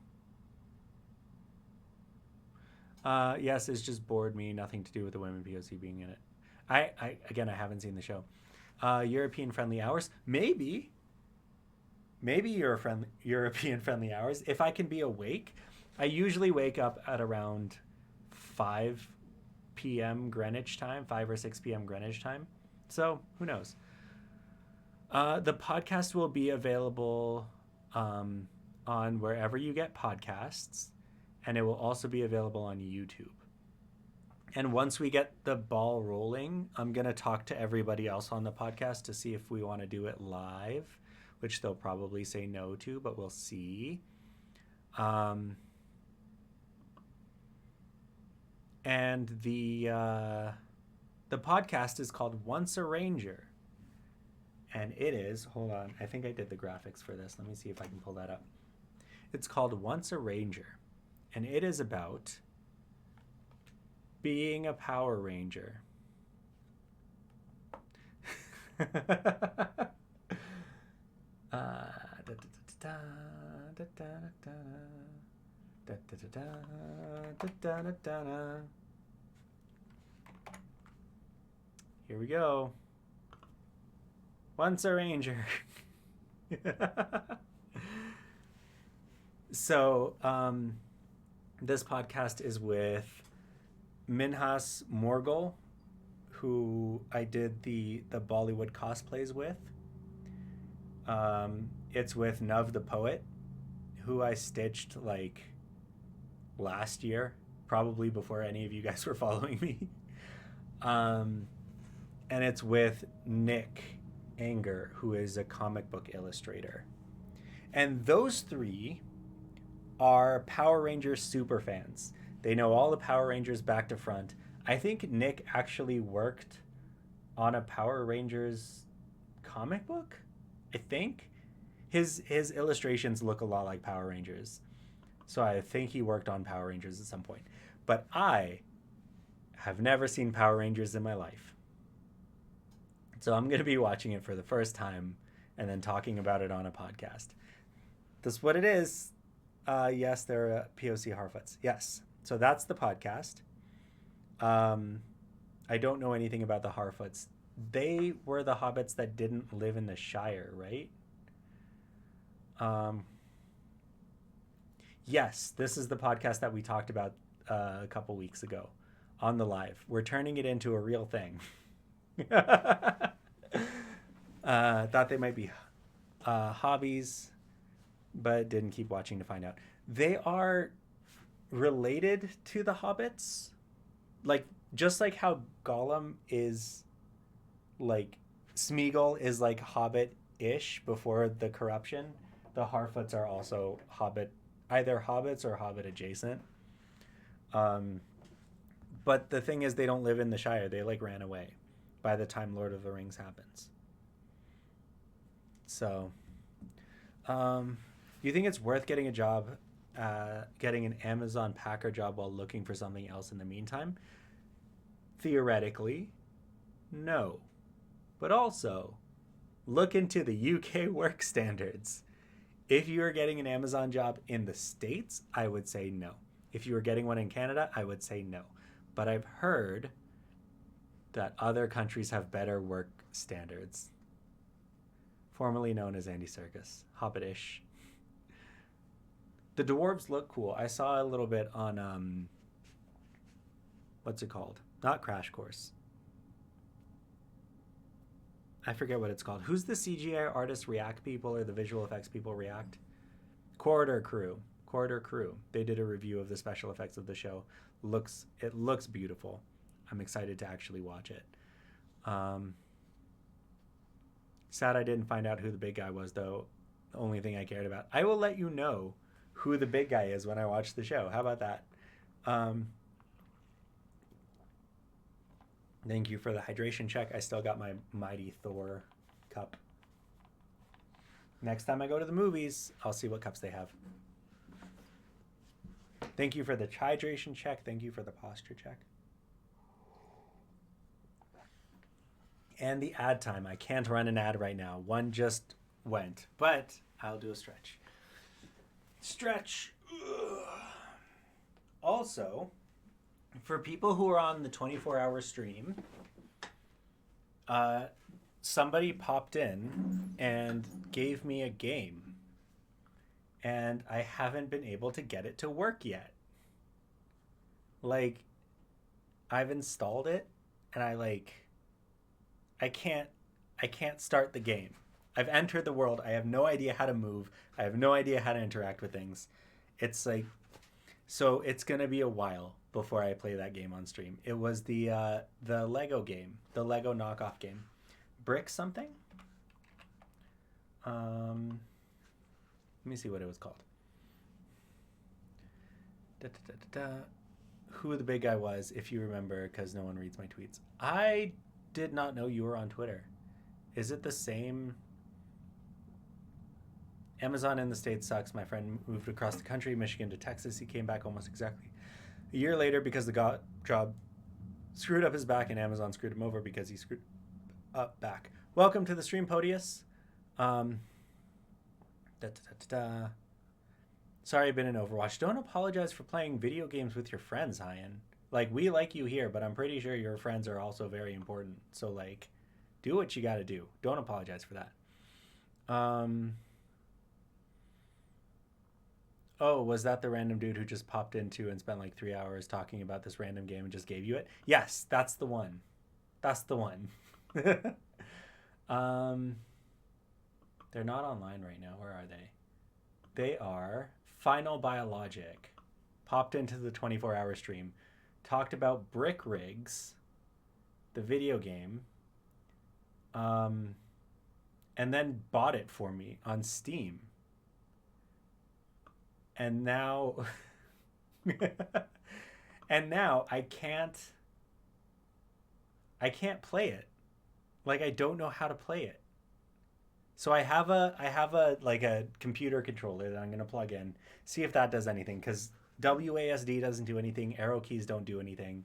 Yes, it's just bored me. Nothing to do with the women POC being in it. I again, I haven't seen the show. European friendly hours, maybe European friendly hours if I can be awake. I usually wake up at around 5 p.m. Greenwich time, 5 or 6 p.m. Greenwich time. So who knows? The podcast will be available on wherever you get podcasts, and it will also be available on YouTube. And once we get the ball rolling, I'm going to talk to everybody else on the podcast to see if we want to do it live, which they'll probably say no to, but we'll see. And the podcast is called Once a Ranger. And it is, hold on, I think I did the graphics for this. Let me see if I can pull that up. It's called Once a Ranger. And it is about being a Power Ranger. Here we go. Once a Ranger. So, this podcast is with Minhas Morgul, who I did the Bollywood cosplays with. It's with Nuv the Poet, who I stitched like last year, probably before any of you guys were following me. And it's with Nick Anger, who is a comic book illustrator. And those three are Power Rangers super fans. They know all the Power Rangers back to front. I think Nick actually worked on a Power Rangers comic book. I think his illustrations look a lot like Power Rangers. So I think he worked on Power Rangers at some point. But I have never seen Power Rangers in my life. So I'm going to be watching it for the first time and then talking about it on a podcast. That's what it is. Yes, they're POC Harfoots. Yes. So that's the podcast. I don't know anything about the Harfoots. They were the hobbits that didn't live in the Shire, right? Yes, this is the podcast that we talked about a couple weeks ago on the live. We're turning it into a real thing. Thought they might be hobbies, but didn't keep watching to find out. They are related to the hobbits, like just like how Gollum is like Smeagol is like hobbit-ish before the corruption. The Harfoots are also hobbit, either hobbits or hobbit adjacent. But the thing is, they don't live in the Shire. They like ran away by the time Lord of the Rings happens. So, you think it's worth getting a job, getting an Amazon Packer job while looking for something else in the meantime? Theoretically, no. But also, look into the UK work standards. If you are getting an Amazon job in the States, I would say no. If you are getting one in Canada, I would say no. But I've heard that other countries have better work standards. Formerly known as Andy Serkis. Hobbit-ish. The dwarves look cool. I saw a little bit on, what's it called? Not Crash Course. I forget what it's called. Who's the CGI artist React people or the visual effects people React? Corridor Crew. They did a review of the special effects of the show. It looks beautiful. I'm excited to actually watch it. Sad I didn't find out who the big guy was, though. The only thing I cared about. I will let you know who the big guy is when I watch the show. How about that? Thank you for the hydration check. I still got my Mighty Thor cup. Next time I go to the movies, I'll see what cups they have. Thank you for the hydration check. Thank you for the posture check. And the ad time. I can't run an ad right now. One just went, but I'll do a stretch. Stretch. Ugh. Also, For people who are on the 24-hour stream, somebody popped in and gave me a game, and I haven't been able to get it to work yet. Like, I've installed it, and I can't start the game. I've entered the world. I have no idea how to move. I have no idea how to interact with things. It's like, so it's gonna be a while before I play that game on stream. It was the Lego game, the Lego knockoff game, Brick something. Let me see what it was called. Da, da, da, da, da. Who the big guy was, if you remember, because no one reads my tweets. I did not know you were on Twitter. Is it the same? Amazon in the States sucks. My friend moved across the country, Michigan to Texas. He came back almost exactly a year later because the job screwed up his back, and Amazon screwed him over because he screwed up back. Welcome to the stream, Podius. Sorry I've been in Overwatch. Don't apologize for playing video games with your friends, Hyan. Like, we like you here, but I'm pretty sure your friends are also very important. So, like, do what you gotta do. Don't apologize for that. Oh, was that the random dude who just popped into and spent like 3 hours talking about this random game and just gave you it? Yes, that's the one. That's the one. They're not online right now. Where are they? They are Final Biologic. Popped into the 24-hour stream. Talked about Brick Rigs, the video game. And then bought it for me on Steam. And now I can't play it. Like, I don't know how to play it. So I have a like a computer controller that I'm going to plug in, see if that does anything, cuz WASD doesn't do anything, arrow keys don't do anything.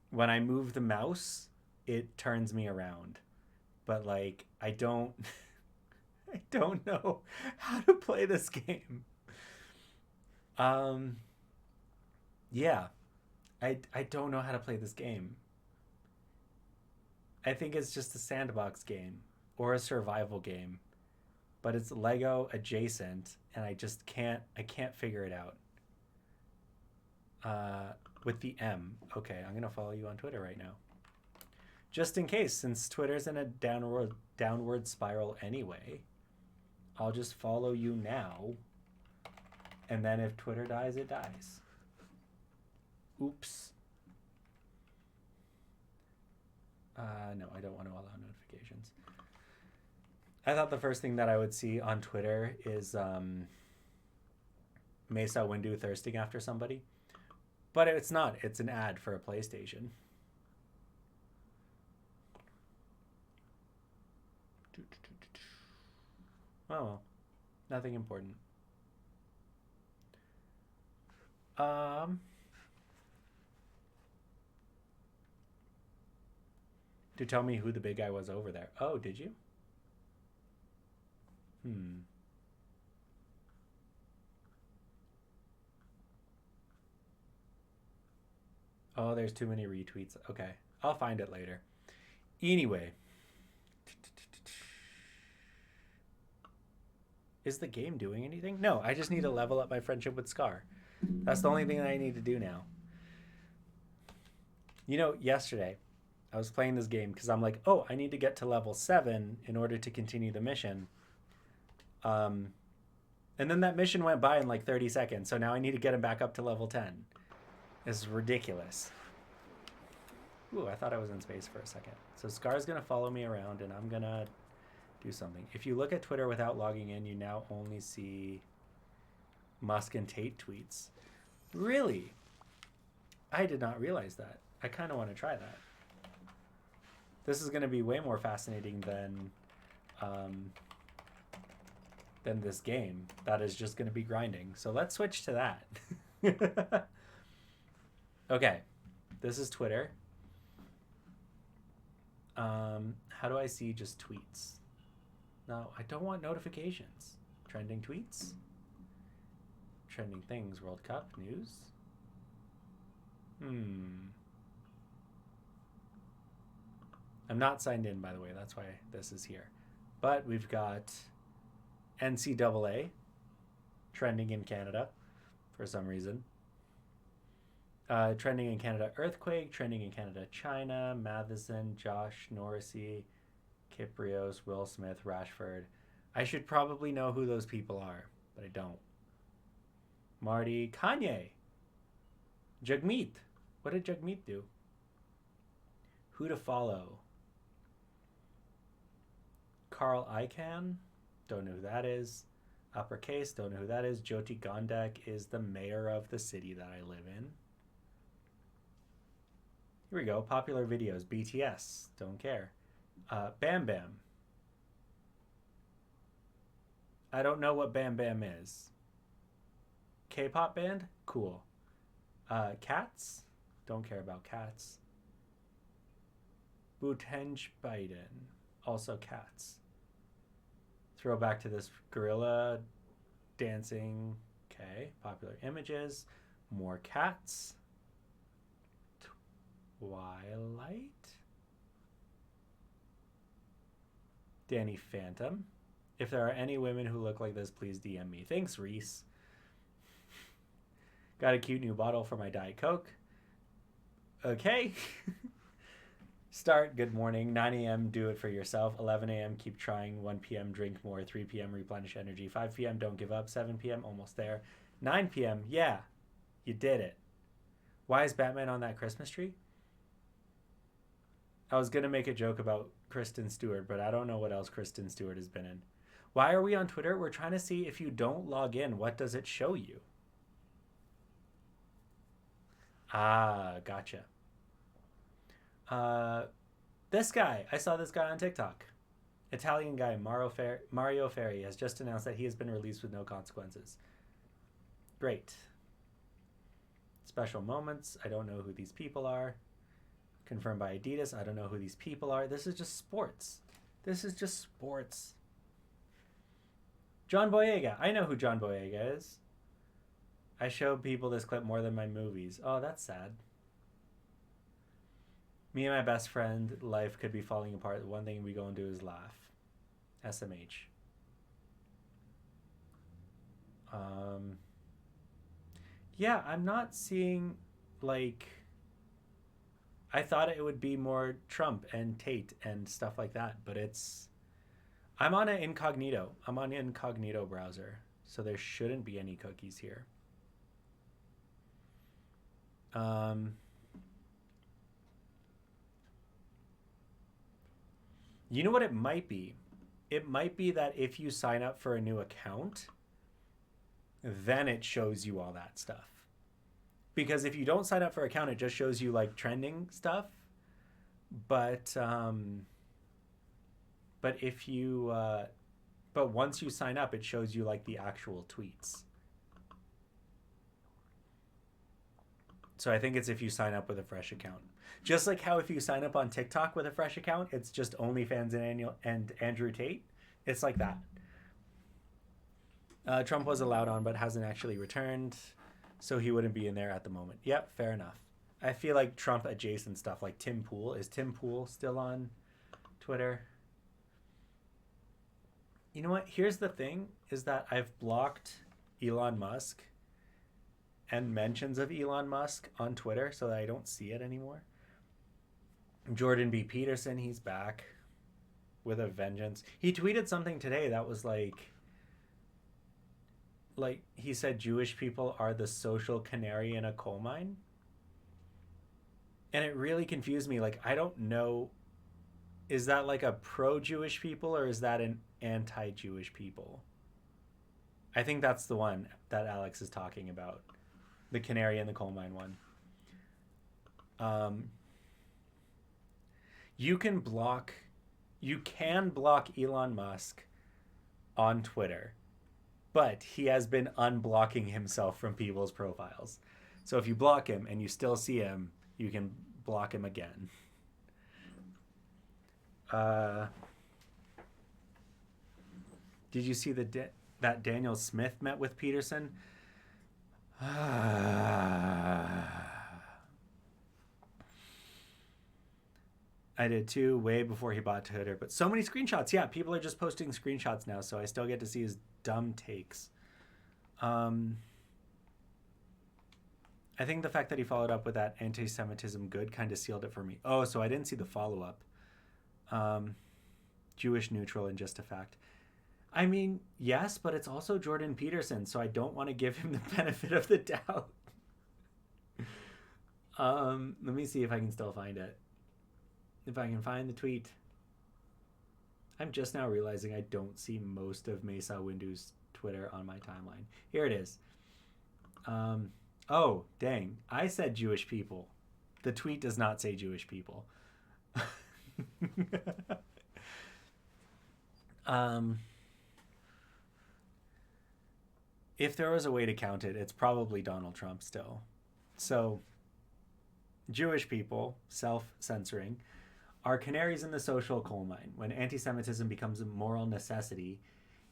When I move the mouse, it turns me around. But like, I don't know how to play this game. Yeah, I don't know how to play this game. I think it's just a sandbox game or a survival game, but it's Lego adjacent, and I can't figure it out. With the M. Okay, I'm gonna follow you on Twitter right now, just in case, since Twitter's in a downward spiral anyway. I'll just follow you now. And then if Twitter dies, it dies. Oops. No, I don't want to allow notifications. I thought the first thing that I would see on Twitter is Mesa Windu thirsting after somebody. But it's not. It's an ad for a PlayStation. Oh, well. Nothing important. To tell me who the big guy was over there. Oh, did you? Oh, there's too many retweets. Okay, I'll find it later. Anyway. Is the game doing anything? No, I just need to level up my friendship with Scar. That's the only thing that I need to do now. You know, yesterday, I was playing this game because I'm like, oh, I need to get to level 7 in order to continue the mission. And then that mission went by in like 30 seconds, so now I need to get him back up to level 10. This is ridiculous. Ooh, I thought I was in space for a second. So Scar's going to follow me around, and I'm going to do something. If you look at Twitter without logging in, you now only see Musk and Tate tweets. Really? I did not realize that. I kind of want to try that. This is going to be way more fascinating than this game. That is just going to be grinding. So let's switch to that. Okay. This is Twitter. How do I see just tweets? No, I don't want notifications. Trending tweets. Trending things. World Cup news. I'm not signed in, by the way. That's why this is here. But we've got NCAA trending in Canada for some reason. Trending in Canada, Earthquake. Trending in Canada, China. Matheson, Josh Norrisy, Kyprios, Will Smith, Rashford. I should probably know who those people are, but I don't. Marty, Kanye, Jagmeet. What did Jagmeet do? Who to follow? Carl Icahn. Don't know who that is. Uppercase. Don't know who that is. Jyoti Gondek is the mayor of the city that I live in. Here we go. Popular videos. BTS. Don't care. Bam Bam. I don't know what Bam Bam is. K-pop band? Cool. Cats? Don't care about cats. Bhutanj Biden. Also cats. Throwback to this gorilla dancing. Okay. Popular images. More cats. Twilight. Danny Phantom. If there are any women who look like this, please DM me. Thanks, Reese. Got a cute new bottle for my Diet Coke. Okay. Start, good morning. 9 a.m., do it for yourself. 11 a.m., keep trying. 1 p.m., drink more. 3 p.m., replenish energy. 5 p.m., don't give up. 7 p.m., almost there. 9 p.m., yeah, you did it. Why is Batman on that Christmas tree? I was going to make a joke about Kristen Stewart, but I don't know what else Kristen Stewart has been in. Why are we on Twitter? We're trying to see if you don't log in, what does it show you? Ah, gotcha. This guy, I saw this guy on TikTok. Italian guy, Mario Ferri, has just announced that he has been released with no consequences. Great. Special moments. I don't know who these people are. Confirmed by Adidas. I don't know who these people are. This is just sports. This is just sports. John Boyega. I know who John Boyega is. I show people this clip more than my movies. Oh, that's sad. Me and my best friend, life could be falling apart. The one thing we go and do is laugh. SMH. Yeah, I'm not seeing, like... I thought it would be more Trump and Tate and stuff like that, but it's... I'm on an incognito. I'm on an incognito browser, so there shouldn't be any cookies here. You know what it might be? It might be that if you sign up for a new account, then it shows you all that stuff. Because if you don't sign up for an account, it just shows you like trending stuff. But if you but once you sign up, it shows you like the actual tweets. So I think it's if you sign up with a fresh account. Just like how if you sign up on TikTok with a fresh account, it's just OnlyFans and Andrew Tate. It's like that. Trump was allowed on, but hasn't actually returned, so he wouldn't be in there at the moment. Yep, fair enough. I feel like Trump adjacent stuff, like Tim Pool. Is Tim Pool still on Twitter? You know what? Here's the thing, is that I've blocked Elon Musk and mentions of Elon Musk on Twitter so that I don't see it anymore. Jordan B. Peterson, he's back with a vengeance. He tweeted something today that was like he said Jewish people are the social canary in a coal mine. And it really confused me. Like, I don't know, is that like a pro-Jewish people or is that an anti-Jewish people? I think that's the one that Alex is talking about. The canary in the coal mine one. You can block Elon Musk on Twitter, but he has been unblocking himself from people's profiles. So if you block him and you still see him, you can block him again. Did you see that Daniel Smith met with Peterson? I did too, way before he bought Twitter. But so many screenshots. Yeah, people are just posting screenshots now, so I still get to see his dumb takes. I think the fact that he followed up with that anti-Semitism good kind of sealed it for me. Oh, so I didn't see the follow-up. Jewish neutral and just a fact. I mean, yes, but it's also Jordan Peterson, so I don't want to give him the benefit of the doubt. Let me see if I can still find it. If I can find the tweet. I'm just now realizing I don't see most of Mesa Windu's Twitter on my timeline. Here it is. Oh, dang. I said Jewish people. The tweet does not say Jewish people. If there was a way to count it, it's probably Donald Trump still. So, Jewish people, self-censoring, are canaries in the social coal mine. When anti-Semitism becomes a moral necessity,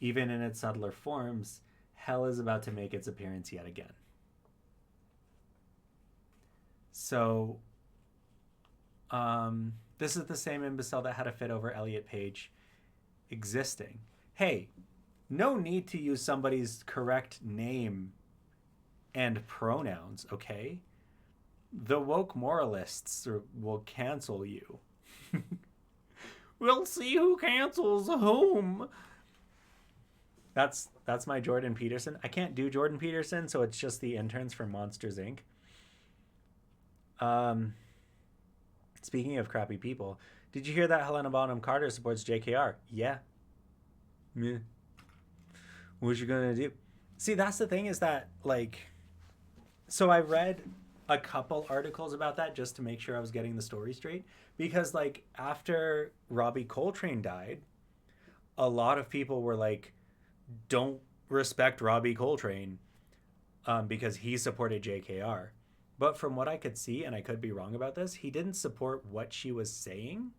even in its subtler forms, hell is about to make its appearance yet again. So, this is the same imbecile that had a fit over Elliot Page existing. Hey, no need to use somebody's correct name and pronouns, okay? The woke moralists will cancel you. We'll see who cancels whom. That's my Jordan Peterson. I can't do Jordan Peterson, so it's just the interns from Monsters, Inc. Speaking of crappy people, did you hear that Helena Bonham Carter supports JKR? Yeah. Meh. What you gonna do? See, that's the thing is that, like, so I read a couple articles about that just to make sure I was getting the story straight. Because, like, after Robbie Coltrane died, a lot of people were like, don't respect Robbie Coltrane because he supported JKR. But from what I could see, and I could be wrong about this, he didn't support what she was saying.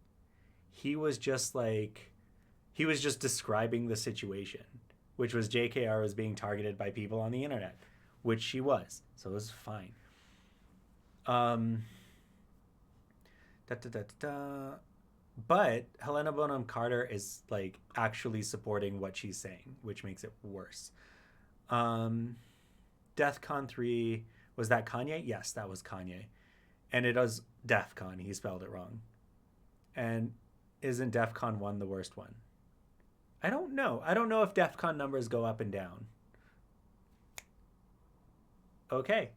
He was just describing the situation, which was JKR was being targeted by people on the internet, which she was. So it was fine. But Helena Bonham Carter is, like, actually supporting what she's saying, which makes it worse. DEFCON 3, was that Kanye? Yes, that was Kanye. And it was DEFCON. He spelled it wrong. And isn't DEFCON 1 the worst one? I don't know. I don't know if DEFCON numbers go up and down. Okay.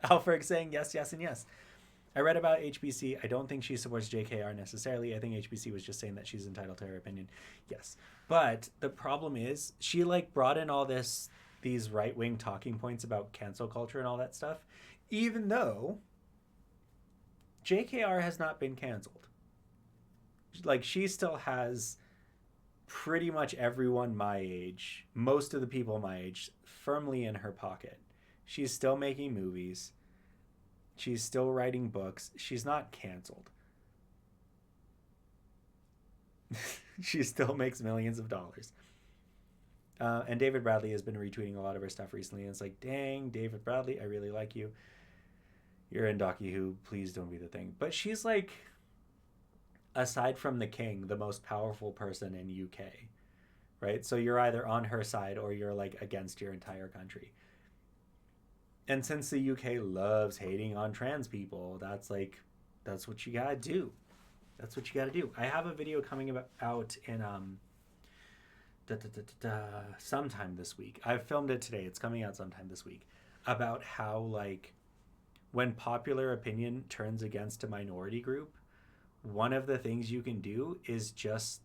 Alfred saying yes, yes, and yes. I read about HBC. I don't think she supports JKR necessarily. I think HBC was just saying that she's entitled to her opinion. Yes. But the problem is she, like, brought in all these right-wing talking points about cancel culture and all that stuff, even though JKR has not been canceled. Like, she still has pretty much everyone my age, most of the people my age, firmly in her pocket. She's still making movies. She's still writing books. She's not canceled. She still makes millions of dollars. And David Bradley has been retweeting a lot of her stuff recently. And it's like, dang, David Bradley, I really like you. You're in Docu Who. Please don't be the thing. But she's, like, aside from the king, the most powerful person in UK. Right? So you're either on her side or you're, like, against your entire country. And since the UK loves hating on trans people, that's what you gotta do. That's what you gotta do. I have a video coming out in sometime this week. I filmed it today. It's coming out sometime this week about how, like, when popular opinion turns against a minority group, one of the things you can do is just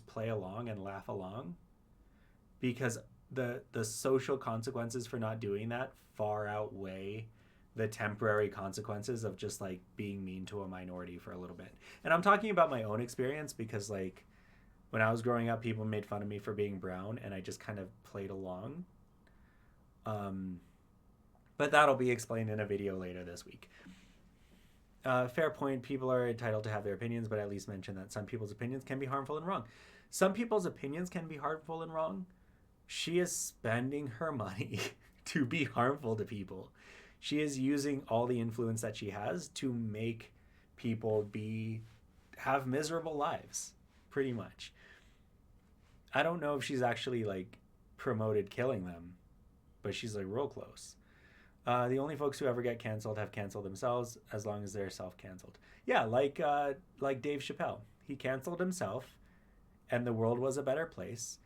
play along and laugh along, because the social consequences for not doing that far outweigh the temporary consequences of just, like, being mean to a minority for a little bit. And I'm talking about my own experience because, like, when I was growing up, people made fun of me for being brown, and I just kind of played along. But that'll be explained in a video later this week. Fair point. People are entitled to have their opinions, but at least mention that some people's opinions can be harmful and wrong. Some people's opinions can be harmful and wrong. She is spending her money to be harmful to people. She is using all the influence that she has to make people be have miserable lives, pretty much. I don't know if she's actually like promoted killing them, but she's like real close. The only folks who ever get canceled have canceled themselves as long as they're self-canceled. Yeah, like Dave Chappelle. He canceled himself, and the world was a better place.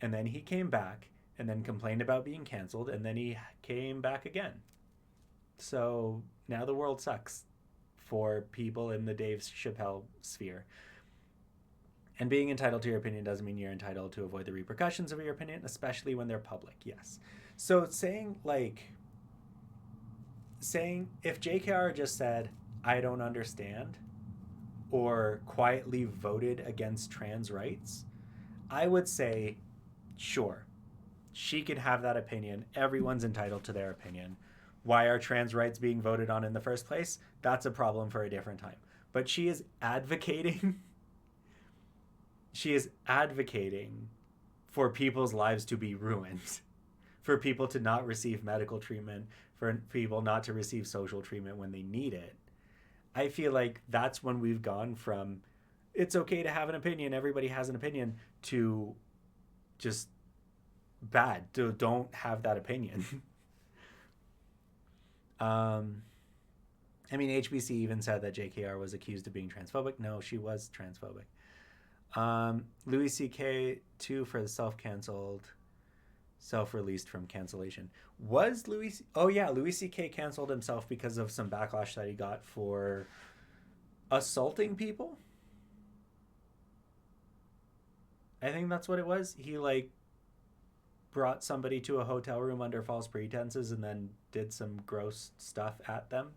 And then he came back, and then complained about being canceled, and then he came back again. So now the world sucks for people in the Dave Chappelle sphere. And being entitled to your opinion doesn't mean you're entitled to avoid the repercussions of your opinion, especially when they're public. Yes. So saying if JKR just said, I don't understand, or quietly voted against trans rights, I would say, sure, she can have that opinion. Everyone's entitled to their opinion. Why are trans rights being voted on in the first place? That's a problem for a different time. But she is advocating for people's lives to be ruined, for people to not receive medical treatment, for people not to receive social treatment when they need it. I feel like that's when we've gone from it's okay to have an opinion, everybody has an opinion, to just bad, to don't have that opinion. I mean, HBC even said that JKR was accused of being transphobic. No, she was transphobic. Louis C.K. too for the self-canceled, self-released from cancellation. Was Louis? Oh yeah, Louis C.K. canceled himself because of some backlash that he got for assaulting people. I think that's what it was. He like brought somebody to a hotel room under false pretenses and then did some gross stuff at them.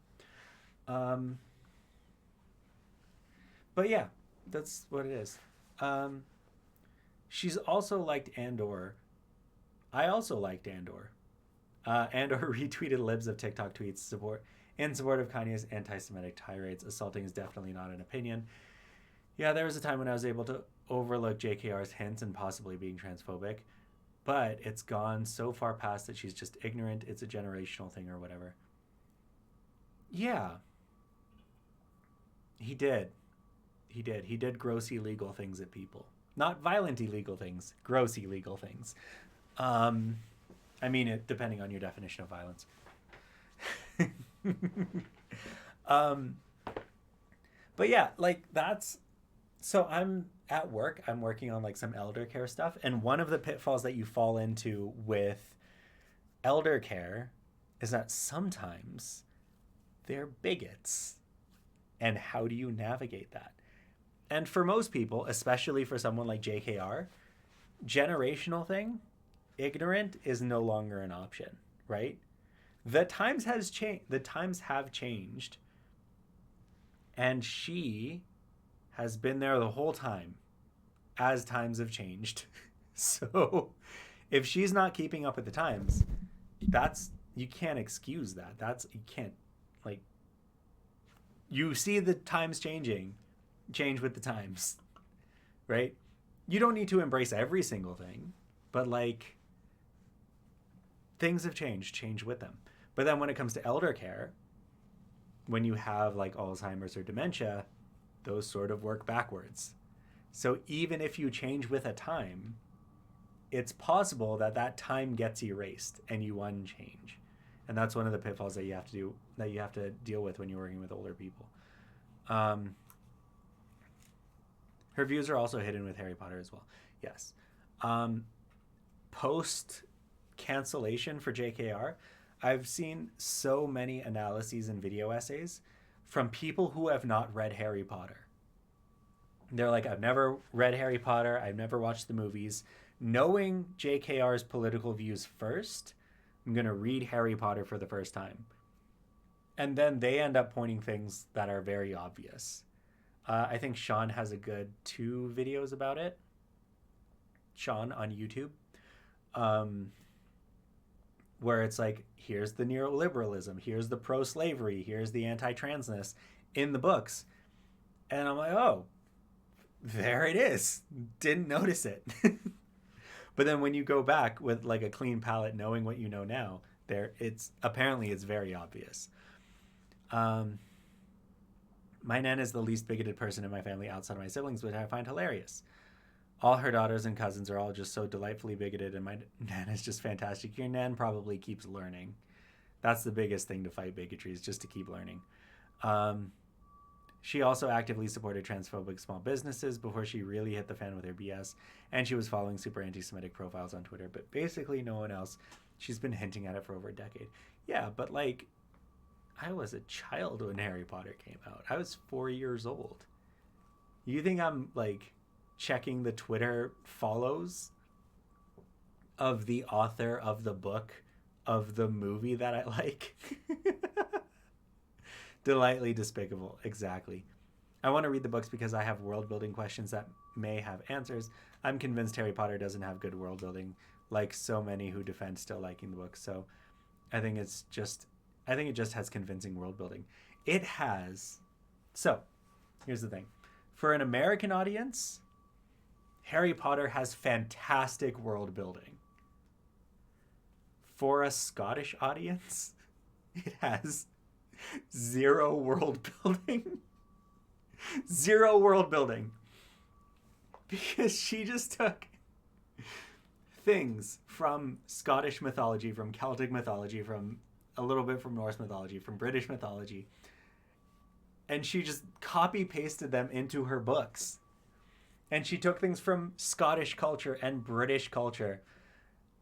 But yeah, that's what it is. She's also liked Andor. I also liked Andor. Andor retweeted libs of TikTok tweets in support of Kanye's anti-Semitic tirades. Assaulting is definitely not an opinion. Yeah, there was a time when I was able to overlook JKR's hints and possibly being transphobic, but it's gone so far past that she's just ignorant. It's a generational thing or whatever. Yeah. He did. He did gross illegal things at people. Not violent illegal things, gross illegal things. I mean, it depending on your definition of violence. But yeah, like that's, so I'm at work, I'm working on like some elder care stuff. And one of the pitfalls that you fall into with elder care is that sometimes they're bigots. And how do you navigate that? And for most people, especially for someone like JKR, generational thing, ignorant is no longer an option, right? The times have changed, and she has been there the whole time as times have changed. So if she's not keeping up with the times, you can't excuse that. You can't, like, you see the times change with the times, right? You don't need to embrace every single thing, but like things have change with them. But then when it comes to elder care, when you have like Alzheimer's or dementia, those sort of work backwards. So even if you change with a time, it's possible that that time gets erased and you unchange. And that's one of the pitfalls that you have to deal with when you're working with older people. Her views are also hidden with Harry Potter as well. Yes. Post cancellation for JKR, I've seen so many analyses and video essays from people who have not read Harry Potter. They're like, I've never read Harry Potter. I've never watched the movies. Knowing JKR's political views first, I'm going to read Harry Potter for the first time. And then they end up pointing things that are very obvious. I think Sean has a good 2 videos about it. Sean on YouTube. Where it's like, here's the neoliberalism, here's the pro-slavery, here's the anti-transness in the books. And I'm like, oh, there it is. Didn't notice it. But then when you go back with like a clean palette, knowing what you know now, it's very obvious. My nan is the least bigoted person in my family outside of my siblings, which I find hilarious. All her daughters and cousins are all just so delightfully bigoted, and my nan is just fantastic. Your nan probably keeps learning. That's the biggest thing to fight bigotry, is just to keep learning. She also actively supported transphobic small businesses before she really hit the fan with her BS, and she was following super anti-Semitic profiles on Twitter, but basically no one else. She's been hinting at it for over a decade. Yeah, but like, I was a child when Harry Potter came out. I was 4 years old. You think I'm like checking the Twitter follows of the author of the book of the movie that I like? Delightfully despicable. Exactly. I want to read the books because I have world building questions that may have answers. I'm convinced Harry Potter doesn't have good world building, like so many who defend still liking the book. So I think it just has convincing world building. It has. So here's the thing. For an American audience, Harry Potter has fantastic world building. For a Scottish audience, it has zero world building. Zero world building. Because she just took things from Scottish mythology, from Celtic mythology, from a little bit from Norse mythology, from British mythology, and she just copy pasted them into her books. And she took things from Scottish culture and British culture,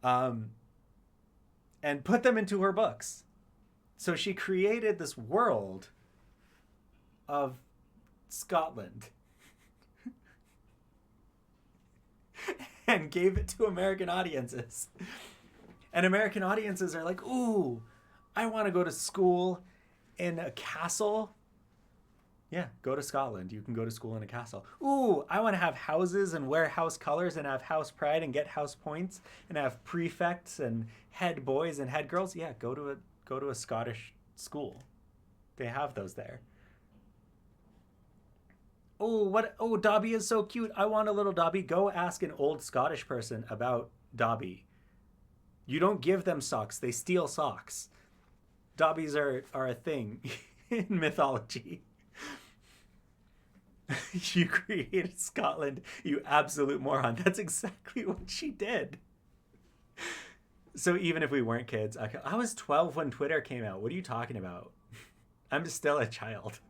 and put them into her books. So she created this world of Scotland and gave it to American audiences. And American audiences are like, ooh, I want to go to school in a castle. Yeah, go to Scotland. You can go to school in a castle. Ooh, I want to have houses and wear house colors and have house pride and get house points and have prefects and head boys and head girls. Yeah, go to a Scottish school. They have those there. Oh, Dobby is so cute. I want a little Dobby. Go ask an old Scottish person about Dobby. You don't give them socks. They steal socks. Dobbies are a thing in mythology. You created Scotland, you absolute moron. That's exactly what she did. So even if we weren't kids, I was 12 when Twitter came out. What are you talking about? I'm still a child.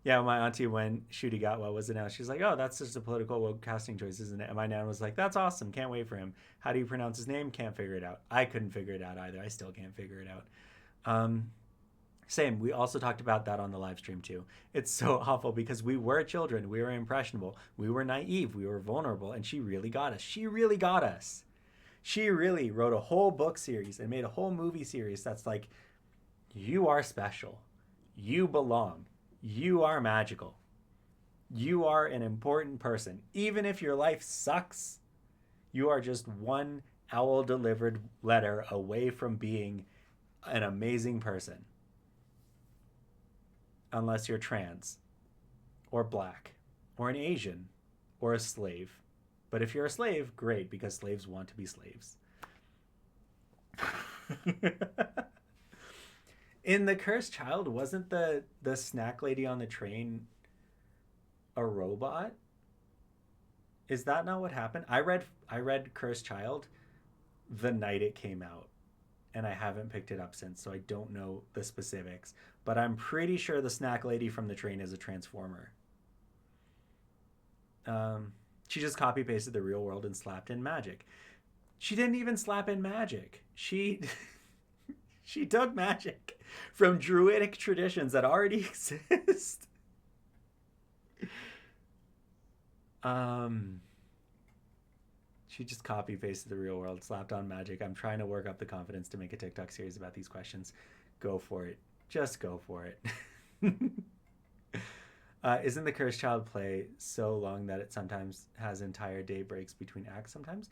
Yeah, my auntie, when Ncuti Gatwa was announced, she's like, oh, that's just a political woke casting choice, isn't it? And my nan was like, that's awesome. Can't wait for him. How do you pronounce his name? Can't figure it out. I couldn't figure it out either. I still can't figure it out. Same. We also talked about that on the live stream too. It's so awful because we were children. We were impressionable. We were naive. We were vulnerable. And she really got us. She really got us. She really wrote a whole book series and made a whole movie series that's like, you are special. You belong. You are magical. You are an important person. Even if your life sucks, you are just one owl-delivered letter away from being an amazing person. Unless you're trans, or black, or an Asian, or a slave. But if you're a slave, great, because slaves want to be slaves. In The Cursed Child, wasn't the snack lady on the train a robot? Is that not what happened? I read Cursed Child the night it came out, and I haven't picked it up since, so I don't know the specifics. But I'm pretty sure the snack lady from the train is a transformer. She just copy pasted the real world and slapped in magic. She didn't even slap in magic. She took magic from druidic traditions that already exist. She just copy pasted the real world, slapped on magic. I'm trying to work up the confidence to make a TikTok series about these questions. Go for it. Just go for it. Isn't the Cursed Child play so long that it sometimes has entire day breaks between acts sometimes?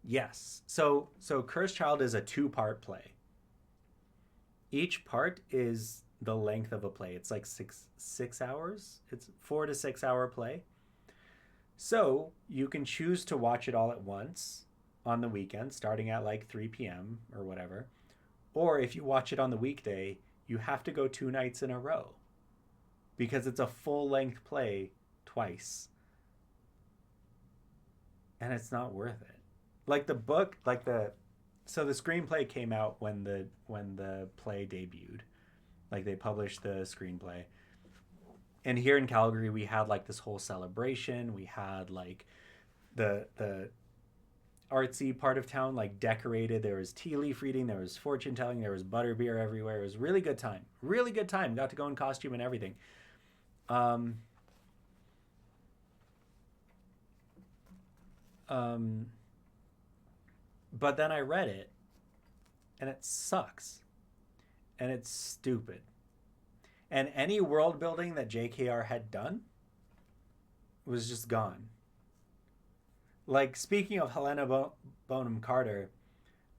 Yes. So Cursed Child is a 2-part play. Each part is the length of a play. It's like six hours. It's 4 to 6 hour play. So you can choose to watch it all at once on the weekend, starting at like 3 p.m. or whatever. Or if you watch it on the weekday, you have to go 2 nights in a row because it's a full-length play twice. And it's not worth it. Like the book, so the screenplay came out when the play debuted. Like they published the screenplay. And here in Calgary we had like this whole celebration. We had like the artsy part of town like decorated. There was tea leaf reading, there was fortune telling, there was butterbeer everywhere. It was really good time. Really good time. Got to go in costume and everything. But then I read it and it sucks. And it's stupid. And any world building that JKR had done was just gone. Like, speaking of Helena Bonham Carter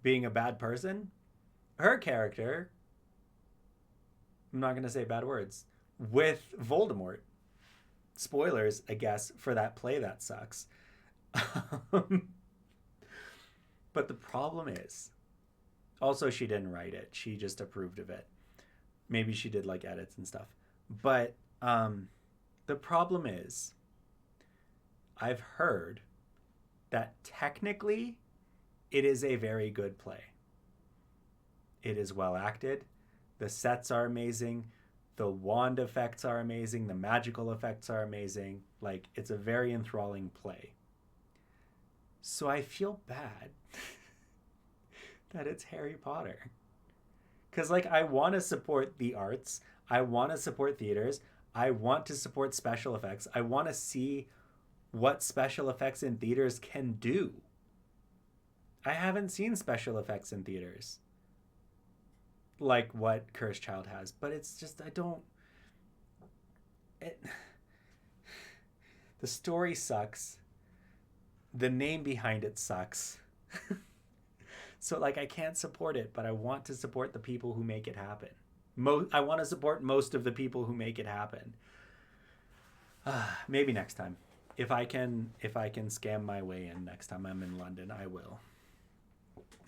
being a bad person, her character, I'm not going to say bad words, with Voldemort. Spoilers, I guess, for that play that sucks. But the problem is, also she didn't write it. She just approved of it. Maybe she did like edits and stuff. But the problem is, I've heard that technically it is a very good play. It is well acted. The sets are amazing. The wand effects are amazing. The magical effects are amazing. Like, it's a very enthralling play. So I feel bad that it's Harry Potter. Because, like, I want to support the arts. I want to support theaters. I want to support special effects. I want to see what special effects in theaters can do. I haven't seen special effects in theaters like what Cursed Child has, but it's just, the story sucks. The name behind it sucks. So, like, I can't support it, but I want to support the people who make it happen. I want to support most of the people who make it happen. Maybe next time. If I can scam my way in next time I'm in London, I will.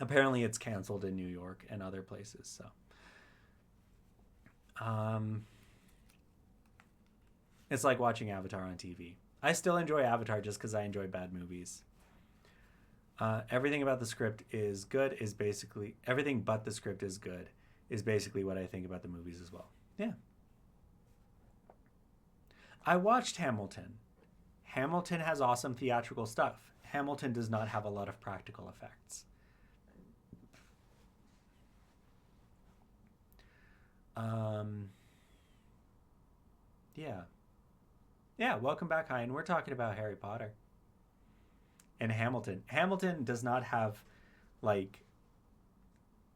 Apparently it's canceled in New York and other places, so. It's like watching Avatar on TV. I still enjoy Avatar just because I enjoy bad movies. Everything about the script is good, everything but the script is good, is basically what I think about the movies as well. Yeah. I watched Hamilton. Hamilton has awesome theatrical stuff. Hamilton does not have a lot of practical effects. Yeah, welcome back, Hein. We're talking about Harry Potter. And Hamilton. Hamilton does not have, like,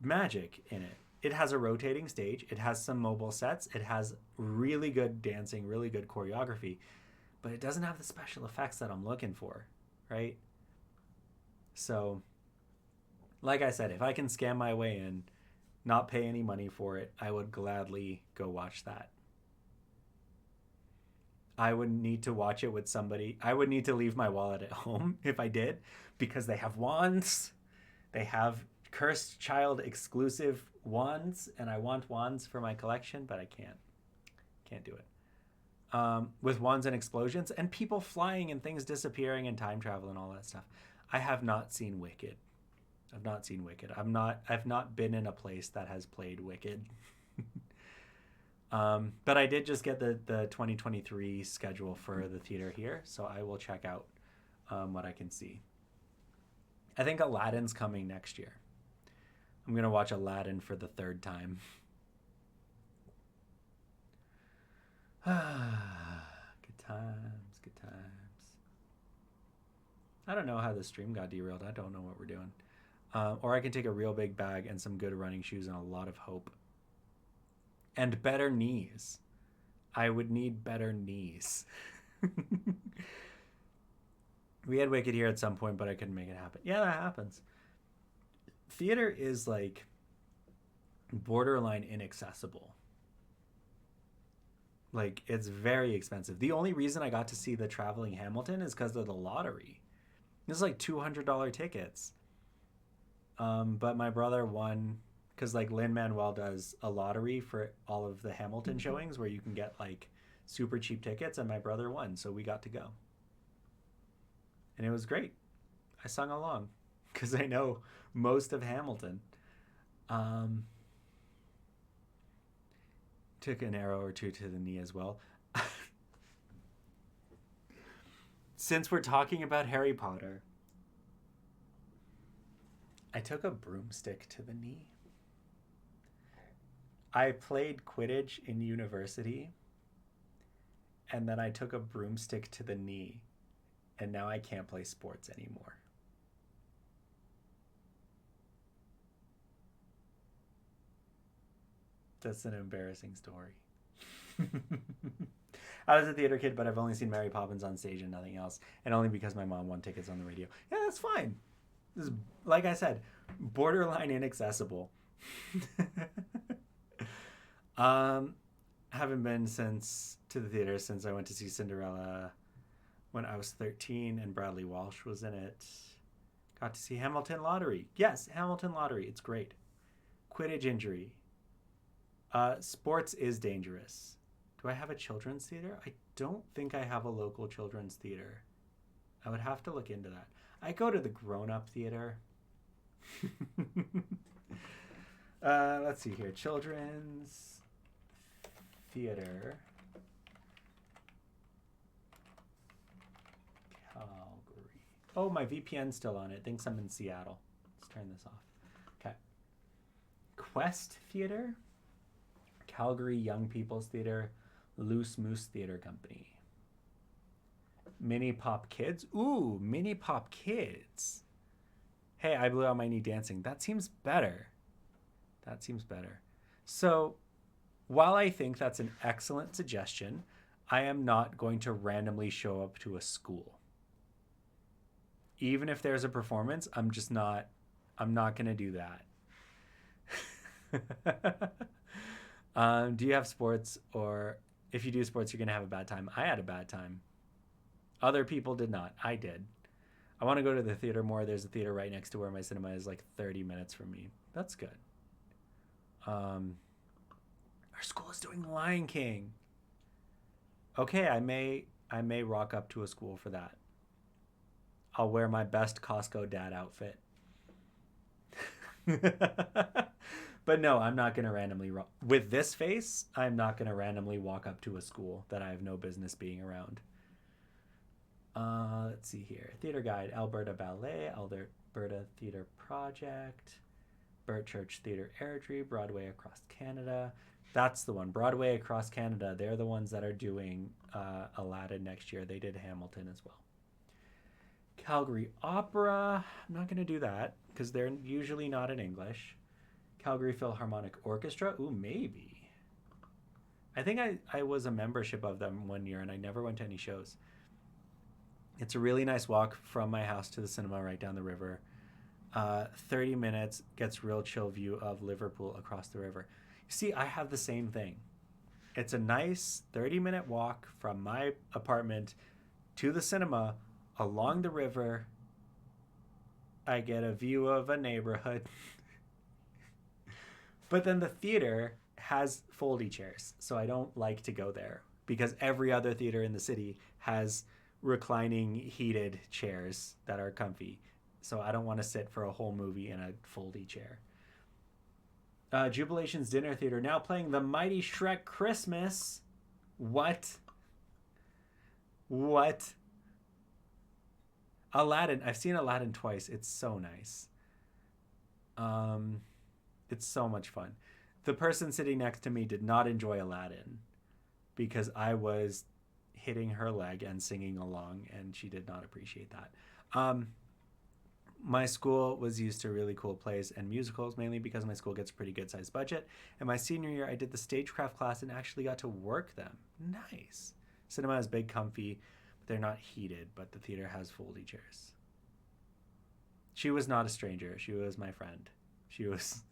magic in it. It has a rotating stage. It has some mobile sets. It has really good dancing, really good choreography. But it doesn't have the special effects that I'm looking for, right? So, like I said, if I can scam my way in, not pay any money for it, I would gladly go watch that. I would need to watch it with somebody. I would need to leave my wallet at home if I did, because they have wands. They have Cursed Child exclusive wands, and I want wands for my collection, but I can't. Can't do it. With wands and explosions and people flying and things disappearing and time travel and all that stuff. I have not seen Wicked. I've not been in a place that has played Wicked. But I did just get the 2023 schedule for the theater here, so I will check out what I can see. I think Aladdin's coming next year. I'm going to watch Aladdin for the third time. Good times, good times. I don't know how the stream got derailed. I don't know what we're doing. Or I can take a real big bag and some good running shoes and a lot of hope. And better knees. I would need better knees. We had Wicked here at some point, but I couldn't make it happen. Yeah, that happens. Theater is like borderline inaccessible. Like, it's very expensive. The only reason I got to see the Traveling Hamilton is because of the lottery. It was like $200 tickets. But my brother won, because like Lin-Manuel does a lottery for all of the Hamilton showings where you can get like super cheap tickets, and my brother won, so we got to go. And it was great. I sung along because I know most of Hamilton. Took an arrow or two to the knee as well. Since we're talking about Harry Potter, I took a broomstick to the knee. I played Quidditch in university, and then I took a broomstick to the knee, and now I can't play sports anymore. That's an embarrassing story. I was a theater kid, but I've only seen Mary Poppins on stage and nothing else, and only because my mom won tickets on the radio. Yeah, that's fine. This is, like I said, borderline inaccessible. Haven't been to the theater since I went to see Cinderella when I was 13 and Bradley Walsh was in it. Got to see Hamilton Lottery. Yes, Hamilton Lottery. It's great. Quidditch injury. Sports is dangerous. Do I have a children's theater? I don't think I have a local children's theater. I would have to look into that. I go to the grown-up theater. Let's see here. Children's theater. Calgary. Oh, my VPN's still on. It thinks I'm in Seattle. Let's turn this off. Okay. Quest Theater. Calgary Young People's Theater. Loose Moose Theater Company. Mini Pop Kids. Ooh, Mini Pop Kids. Hey, I blew out my knee dancing. That seems better. That seems better. So, while I think that's an excellent suggestion, I am not going to randomly show up to a school. Even if there's a performance, I'm not going to do that. Do you have sports, or if you do sports, you're going to have a bad time? I had a bad time. Other people did not. I did. I want to go to the theater more. There's a theater right next to where my cinema is, like 30 minutes from me. That's good. Our school is doing Lion King. Okay, I may rock up to a school for that. I'll wear my best Costco dad outfit. But no, I'm not going to randomly... With this face, I'm not going to randomly walk up to a school that I have no business being around. Let's see here. Theater Guide, Alberta Ballet, Alberta Theater Project, Burt Church Theater Airdrie, Broadway Across Canada. That's the one. Broadway Across Canada. They're the ones that are doing Aladdin next year. They did Hamilton as well. Calgary Opera. I'm not going to do that because they're usually not in English. Calgary Philharmonic Orchestra. Ooh, maybe. I think I was a membership of them one year and I never went to any shows. It's a really nice walk from my house to the cinema right down the river. 30 minutes, gets real chill view of Liverpool across the river. See, I have the same thing. It's a nice 30-minute walk from my apartment to the cinema along the river. I get a view of a neighborhood. But then the theater has foldy chairs, so I don't like to go there because every other theater in the city has reclining heated chairs that are comfy. So I don't want to sit for a whole movie in a foldy chair. Jubilation's Dinner Theater now playing The Mighty Shrek Christmas. What? Aladdin. I've seen Aladdin twice. It's so nice. It's so much fun. The person sitting next to me did not enjoy Aladdin because I was hitting her leg and singing along, and she did not appreciate that. My school was used to really cool plays and musicals, mainly because my school gets a pretty good sized budget. And my senior year, I did the stagecraft class and actually got to work them. Nice. Cinema is big, comfy, but they're not heated, but the theater has foldy chairs. She was not a stranger. She was my friend. She was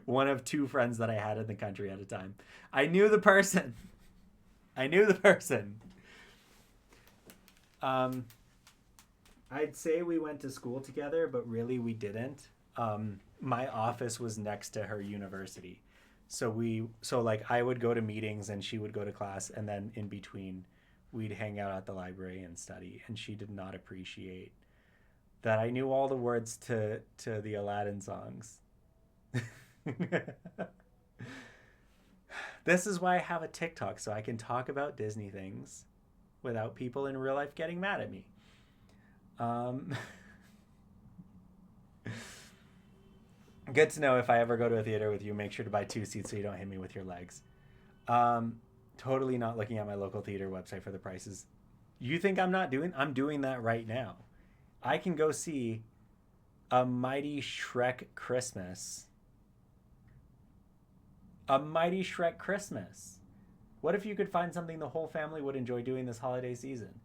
one of two friends that I had in the country at a time. I knew the person. I'd say we went to school together, but really we didn't. my office was next to her university. So like I would go to meetings and she would go to class, and then in between we'd hang out at the library and study, and she did not appreciate that I knew all the words to the Aladdin songs. This is why I have a TikTok, so I can talk about Disney things without people in real life getting mad at me. Um, Good to know. If I ever go to a theater with you, make sure to buy 2 seats so you don't hit me with your legs. Um, Totally not looking at my local theater website for the prices. You think I'm not doing? I'm doing that right now. I can go see A Mighty Shrek Christmas. A Mighty Shrek Christmas. What if you could find something the whole family would enjoy doing this holiday season?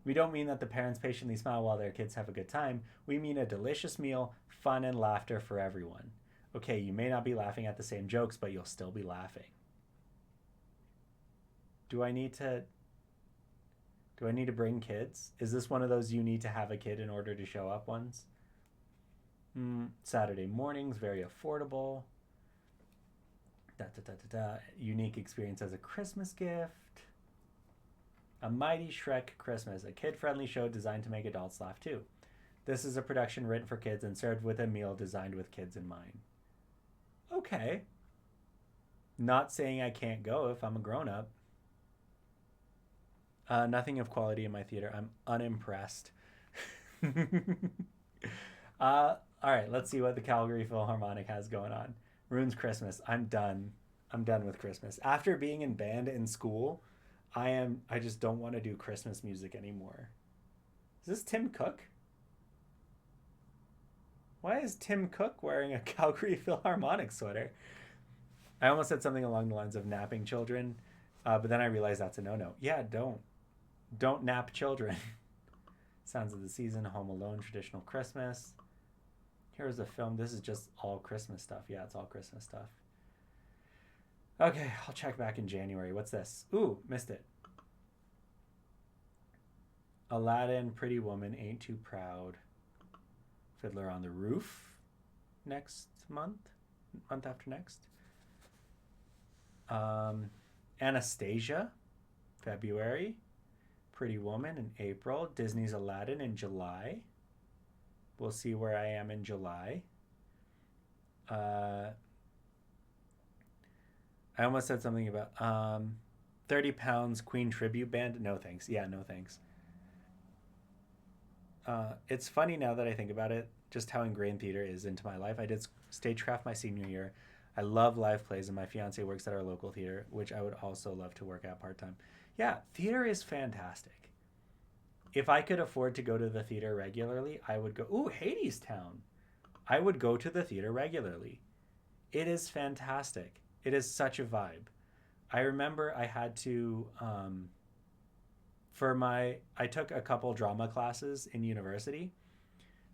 We don't mean that the parents patiently smile while their kids have a good time. We mean a delicious meal, fun, and laughter for everyone. Okay, you may not be laughing at the same jokes, but you'll still be laughing. Do I need to bring kids? Is this one of those you need to have a kid in order to show up ones? Saturday mornings, very affordable. Unique experience as a Christmas gift. A Mighty Shrek Christmas, a kid-friendly show designed to make adults laugh too. This is a production written for kids and served with a meal designed with kids in mind. Okay. Not saying I can't go if I'm a grown-up. Nothing of quality in my theater. I'm unimpressed. All right, let's see what the Calgary Philharmonic has going on. Ruins Christmas. I'm done. I'm done with Christmas. After being in band in school, I just don't want to do Christmas music anymore. Is this Tim Cook? Why is Tim Cook wearing a Calgary Philharmonic sweater? I almost said something along the lines of napping children, but then I realized that's a no-no. Yeah, don't nap children. Sounds of the Season, Home Alone, Traditional Christmas. Here's a film. This is just all Christmas stuff. Yeah, it's all Christmas stuff. Okay, I'll check back in January. What's this? Ooh, missed it. Aladdin, Pretty Woman, Ain't Too Proud. Fiddler on the Roof next month after next. Anastasia, February. Pretty Woman in April. Disney's Aladdin in July. We'll see where I am in July. I almost said something about 30 Pounds Queen Tribute Band. No thanks. Yeah, no thanks. It's funny now that I think about it, just how ingrained theater is into my life. I did stagecraft my senior year. I love live plays, and my fiance works at our local theater, which I would also love to work at part-time. Yeah, theater is fantastic. If I could afford to go to the theater regularly, I would go. Ooh, Hadestown. I would go to the theater regularly. It is fantastic. It is such a vibe. I remember I had to, I took a couple drama classes in university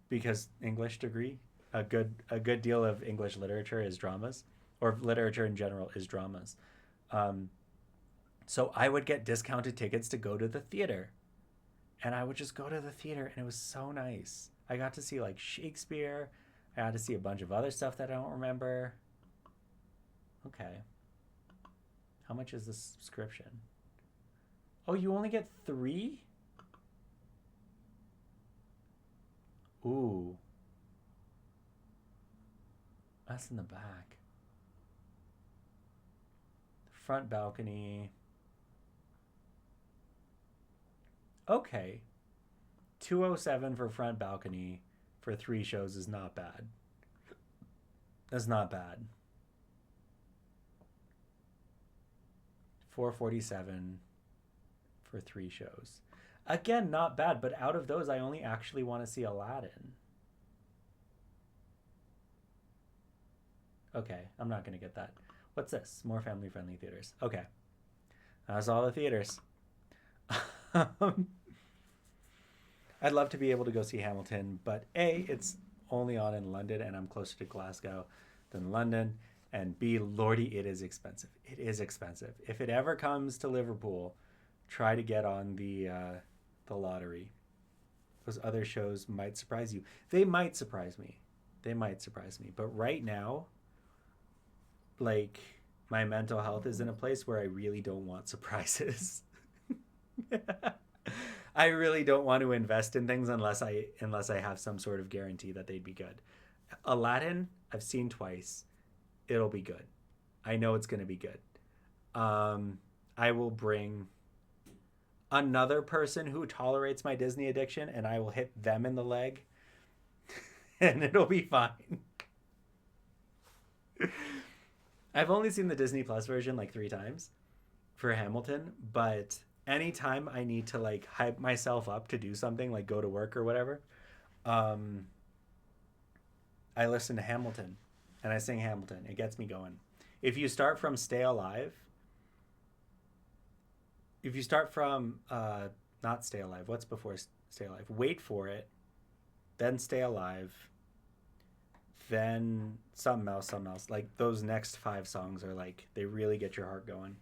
because English degree, a good deal of English literature is dramas, or literature in general is dramas. So I would get discounted tickets to go to the theater. And I would just go to the theater, and it was so nice. I got to see like Shakespeare. I got to see a bunch of other stuff that I don't remember. Okay. How much is this subscription? Oh, you only get 3? Ooh. That's in the back. Front balcony. Okay. $207 for front balcony for 3 shows is not bad. That's not bad. $447 for 3 shows. Again, not bad, but out of those, I only actually want to see Aladdin. Okay, I'm not going to get that. What's this? More family-friendly theaters. Okay. That's all the theaters. I'd love to be able to go see Hamilton, but A, it's only on in London, and I'm closer to Glasgow than London, and B, lordy, it is expensive. It is expensive. If it ever comes to Liverpool, try to get on the lottery. Those other shows might surprise you. They might surprise me. They might surprise me. But right now, like, my mental health is in a place where I really don't want surprises. I really don't want to invest in things unless I have some sort of guarantee that they'd be good. Aladdin, I've seen twice. It'll be good. I know it's going to be good. I will bring another person who tolerates my Disney addiction, and I will hit them in the leg, and it'll be fine. I've only seen the Disney Plus version like 3 times for Hamilton, but anytime I need to like hype myself up to do something, like go to work or whatever, um, I listen to Hamilton and I sing Hamilton. It gets me going. If you start from Stay Alive, if you start from not Stay Alive, what's before Stay Alive? Wait for It, then Stay Alive, then something else. Like those next 5 songs are like they really get your heart going.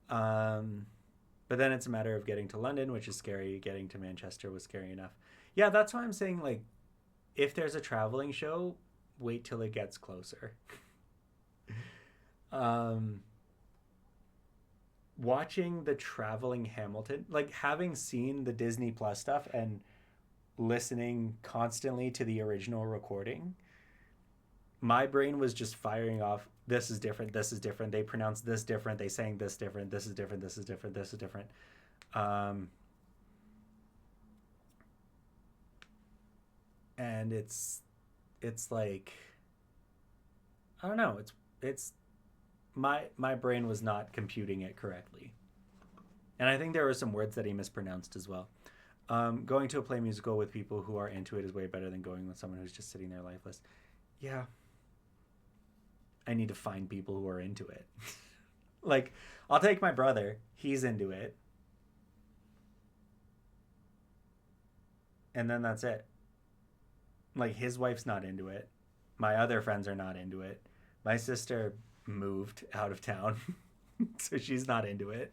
But then it's a matter of getting to London, which is scary. Getting to Manchester was scary enough. Yeah, that's why I'm saying like if there's a traveling show, wait till it gets closer. Watching the traveling Hamilton, like having seen the Disney Plus stuff and listening constantly to the original recording, my brain was just firing off, this is different, this is different, they pronounced this different, they sang this different, this is different, this is different, this is different. And it's like, I don't know, it's my brain was not computing it correctly. And I think there were some words that he mispronounced as well. Going to a play musical with people who are into it is way better than going with someone who's just sitting there lifeless. Yeah. I need to find people who are into it. Like, I'll take my brother. He's into it. And then that's it. Like, his wife's not into it. My other friends are not into it. My sister moved out of town. So she's not into it.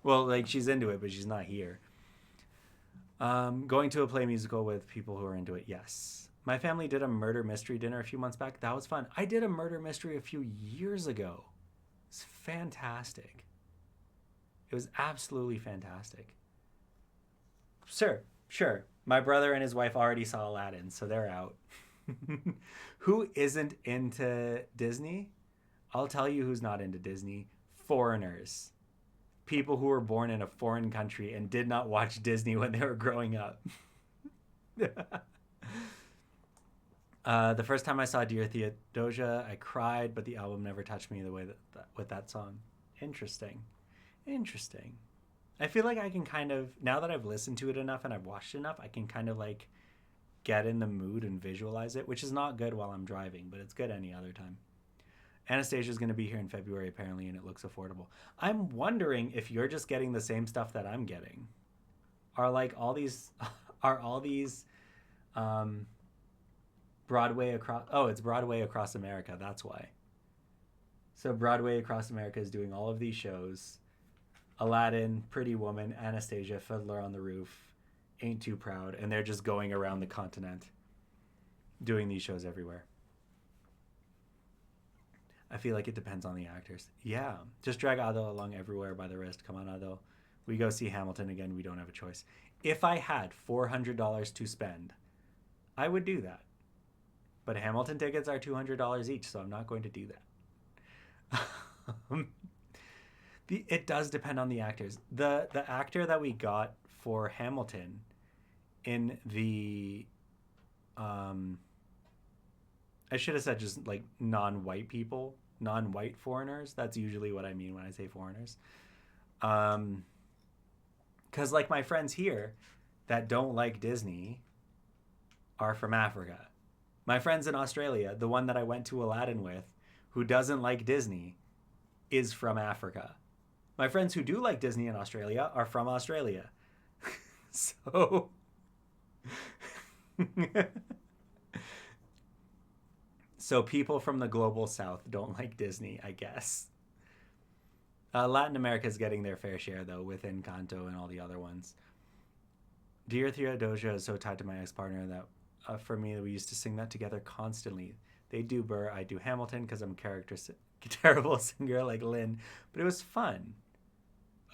Well, like, she's into it, but she's not here. Going to a play musical with people who are into it, yes. My family did a murder mystery dinner a few months back. That was fun. I did a murder mystery a few years ago. It's fantastic. It was absolutely fantastic. Sure. My brother and his wife already saw Aladdin, so they're out. Who isn't into Disney? I'll tell you who's not into Disney. Foreigners. People who were born in a foreign country and did not watch Disney when they were growing up. The first time I saw Dear Theodosia, I cried, but the album never touched me the way that with that song. Interesting. I feel like I can kind of, now that I've listened to it enough and I've watched it enough, I can kind of like get in the mood and visualize it, which is not good while I'm driving, but it's good any other time. Anastasia is going to be here in February, apparently, and it looks affordable. I'm wondering if you're just getting the same stuff that I'm getting. Are all these Broadway across... Oh, it's Broadway Across America. That's why. So Broadway Across America is doing all of these shows. Aladdin, Pretty Woman, Anastasia, Fiddler on the Roof, Ain't Too Proud. And they're just going around the continent doing these shows everywhere. I feel like it depends on the actors. Yeah. Just drag Adil along everywhere by the wrist. Come on, Adil. We go see Hamilton again. We don't have a choice. If I had $400 to spend, I would do that. But Hamilton tickets are $200 each, so I'm not going to do that. It does depend on the actors. The actor that we got for Hamilton in the... I should have said just like non-white people, non-white foreigners. That's usually what I mean when I say foreigners. Because like my friends here that don't like Disney are from Africa. My friends in Australia, the one that I went to Aladdin with, who doesn't like Disney, is from Africa. My friends who do like Disney in Australia are from Australia. So... So people from the global south don't like Disney, I guess. Latin America is getting their fair share, though, with Encanto and all the other ones. Dear Theodosia is so tied to my ex-partner that for me, we used to sing that together constantly. They do Burr, I do Hamilton because I'm a terrible singer like Lynn, but it was fun.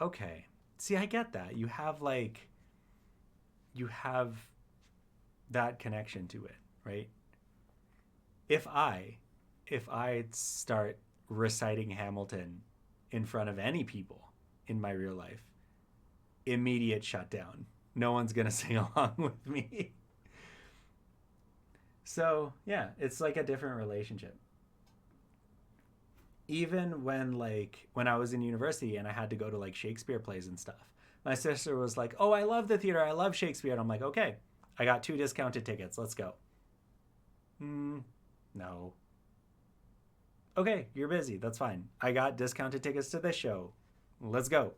Okay. See, I get that. You have that connection to it, right? If I if I start reciting Hamilton in front of any people in my real life, immediate shutdown. No one's going to sing along with me. So, yeah, it's like a different relationship. Even when I was in university and I had to go to like Shakespeare plays and stuff. My sister was like, "Oh, I love the theater. I love Shakespeare." And I'm like, "Okay, I got 2 discounted tickets. Let's go." No. Okay, you're busy. That's fine. I got discounted tickets to this show. Let's go.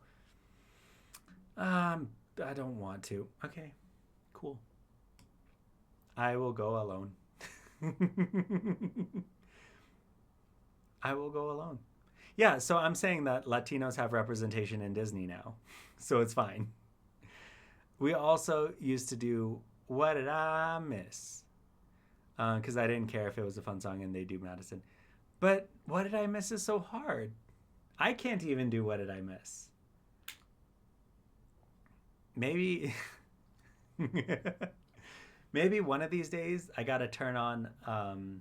I don't want to. Okay, cool. I will go alone. I will go alone. Yeah, so I'm saying that Latinos have representation in Disney now. So it's fine. We also used to do What Did I Miss? Because I didn't care if it was a fun song and they do Madison. But What Did I Miss is so hard. I can't even do What Did I Miss. Maybe maybe one of these days I gotta turn on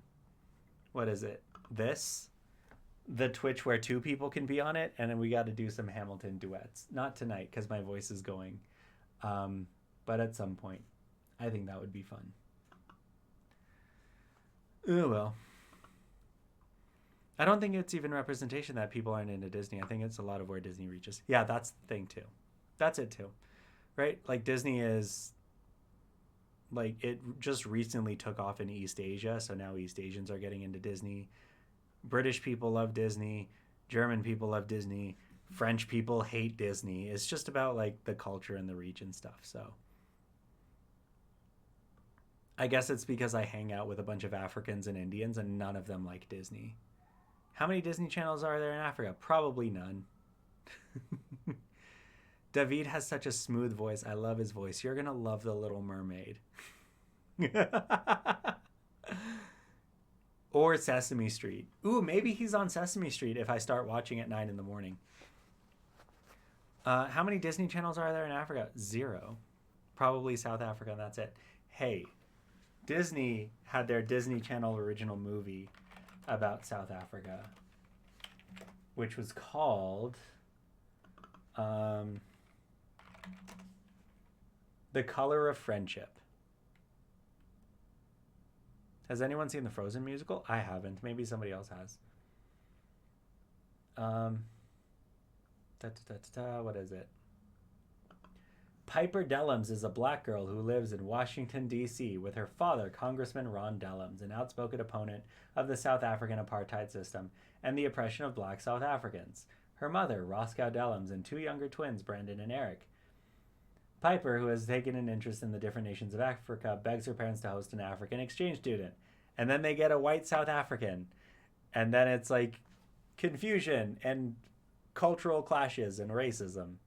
what is it? This? The Twitch where 2 people can be on it, and then we gotta do some Hamilton duets. Not tonight because my voice is going. But at some point. I think that would be fun. Oh well. I don't think it's even representation that people aren't into Disney. I think it's a lot of where Disney reaches. Yeah, that's the thing too. That's it too. Right? Like Disney is like it just recently took off in East Asia, so now East Asians are getting into Disney. British people love Disney, German people love Disney, French people hate Disney. It's just about like the culture and the reach and stuff. So I guess it's because I hang out with a bunch of Africans and Indians and none of them like Disney. How many Disney channels are there in Africa? Probably none. David has such a smooth voice. I love his voice. You're going to love The Little Mermaid. Or Sesame Street. Ooh, maybe he's on Sesame Street if I start watching at 9 in the morning. How many Disney channels are there in Africa? 0. Probably South Africa, and that's it. Hey, Disney had their Disney Channel original movie about South Africa, which was called The Color of Friendship. Has anyone seen the Frozen musical? I haven't. Maybe somebody else has. What is it? Piper Dellums is a black girl who lives in Washington, D.C. with her father, Congressman Ron Dellums, an outspoken opponent of the South African apartheid system and the oppression of black South Africans. Her mother, Roscoe Dellums, and 2 younger twins, Brendan and Eric. Piper, who has taken an interest in the different nations of Africa, begs her parents to host an African exchange student. And then they get a white South African. And then it's like confusion and cultural clashes and racism.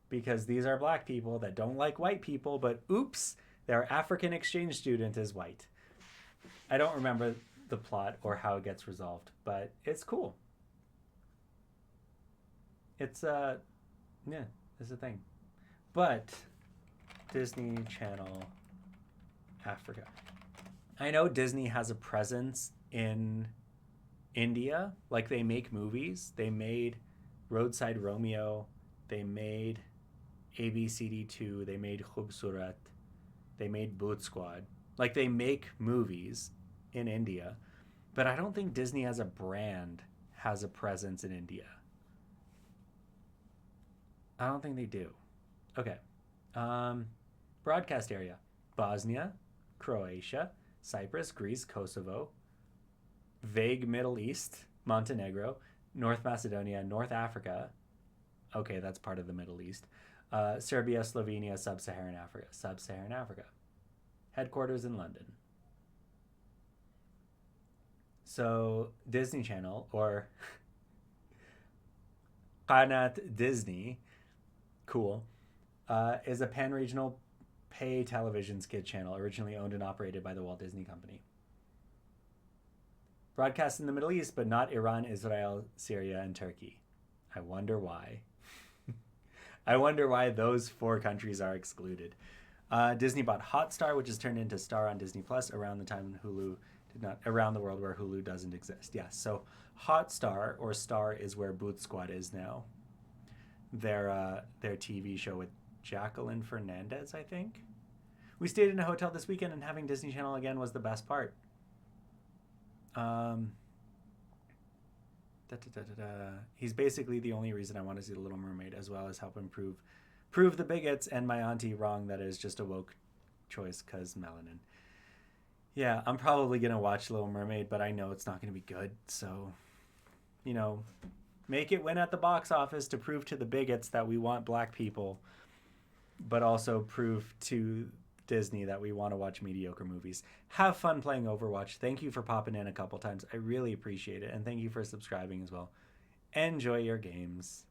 Because these are black people that don't like white people, but oops, their African exchange student is white. I don't remember the plot or how it gets resolved, but it's cool. It's a thing. But Disney Channel Africa. I know Disney has a presence in India. Like they make movies. They made Roadside Romeo. They made ABCD2. They made Khubsurat. They made Boot Squad. Like they make movies in India. But I don't think Disney as a brand has a presence in India. I don't think they do. Okay. Broadcast area. Bosnia, Croatia, Cyprus, Greece, Kosovo, vague Middle East, Montenegro, North Macedonia, North Africa. Okay, that's part of the Middle East. Serbia, Slovenia, Sub-Saharan Africa. Sub-Saharan Africa. Headquarters in London. So Disney Channel, or Qanat Disney, cool, is a pan-regional pay television's kid channel, originally owned and operated by the Walt Disney Company. Broadcast in the Middle East, but not Iran, Israel, Syria, and Turkey. I wonder why. I wonder why those 4 countries are excluded. Disney bought Hotstar, which is turned into Star on Disney Plus around the time Hulu did not, around the world where Hulu doesn't exist. Yes, so Hotstar or Star is where Boot Squad is now. Their TV show with Jacqueline Fernandez, I think. We stayed in a hotel this weekend, and having Disney Channel again was the best part. He's basically the only reason I want to see The Little Mermaid, as well as help prove the bigots and my auntie wrong that is just a woke choice because melanin. Yeah, I'm probably going to watch Little Mermaid, but I know it's not going to be good. So, make it win at the box office to prove to the bigots that we want black people, but also prove to Disney that we want to watch mediocre movies. Have fun playing Overwatch. Thank you for popping in a couple times. I really appreciate it. And thank you for subscribing as well. Enjoy your games.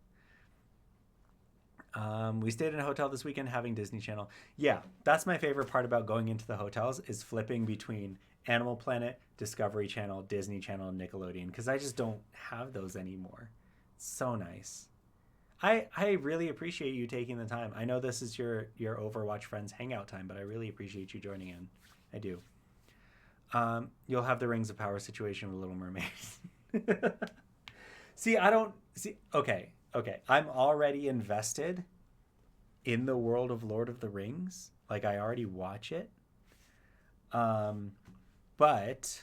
We stayed in a hotel this weekend having Disney Channel. Yeah, that's my favorite part about going into the hotels is flipping between Animal Planet, Discovery Channel, Disney Channel, and Nickelodeon, because I just don't have those anymore. It's so nice. I really appreciate you taking the time. I know this is your Overwatch friends hangout time, but I really appreciate you joining in. I do. You'll have the Rings of Power situation with Little Mermaid. Okay. I'm already invested in the world of Lord of the Rings. Like, I already watch it. But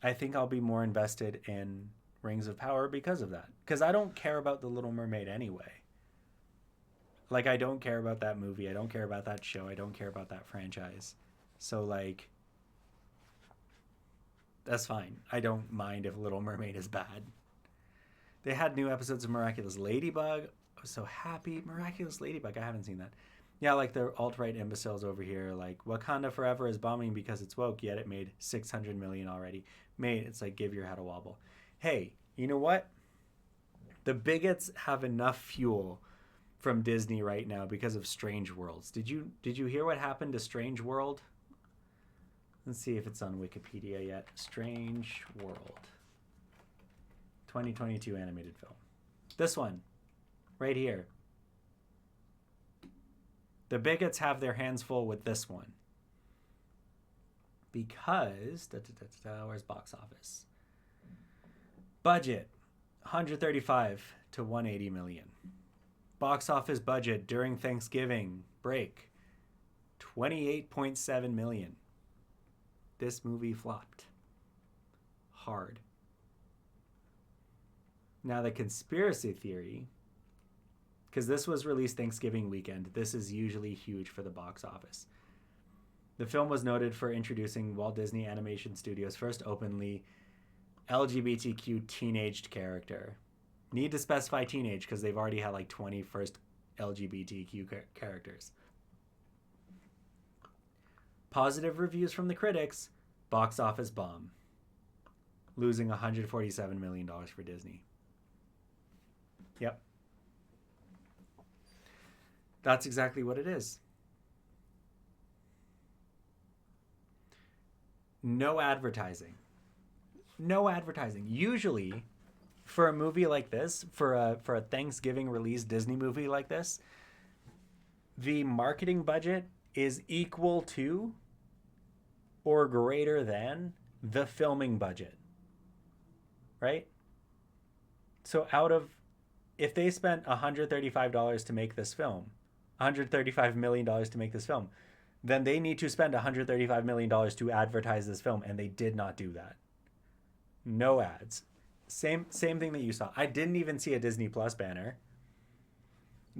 I think I'll be more invested in Rings of Power because of that. Because I don't care about The Little Mermaid anyway. Like, I don't care about that movie. I don't care about that show. I don't care about that franchise. So, like, that's fine. I don't mind if Little Mermaid is bad. They had new episodes of Miraculous Ladybug. I was so happy. Miraculous Ladybug. I haven't seen that. Yeah, like the alt-right imbeciles over here. Like, Wakanda Forever is bombing because it's woke, yet it made $600 million already. Mate, it's like, give your head a wobble. Hey, you know what? The bigots have enough fuel from Disney right now because of Strange Worlds. Did you hear what happened to Strange World? Let's see if it's on Wikipedia yet. Strange World. 2022 animated film. This one. Right here. The bigots have their hands full with this one. Because... where's box office? Budget. 135 to 180 million. Box office budget during Thanksgiving break. 28.7 million. This movie flopped. Hard. Now the conspiracy theory, because this was released Thanksgiving weekend, this is usually huge for the box office. The film was noted for introducing Walt Disney Animation Studios' first openly LGBTQ teenaged character. Need to specify teenage because they've already had like 20 first LGBTQ characters. Positive reviews from the critics, box office bomb. Losing $147 million for Disney. Yep. That's exactly what it is. No advertising. No advertising. Usually, for a movie like this, for a Thanksgiving release Disney movie like this, the marketing budget is equal to or greater than the filming budget. Right? So if they spent $135 to make this film, $135 million to make this film, then they need to spend $135 million to advertise this film, and they did not do that. No ads. Same thing that you saw. I didn't even see a Disney Plus banner.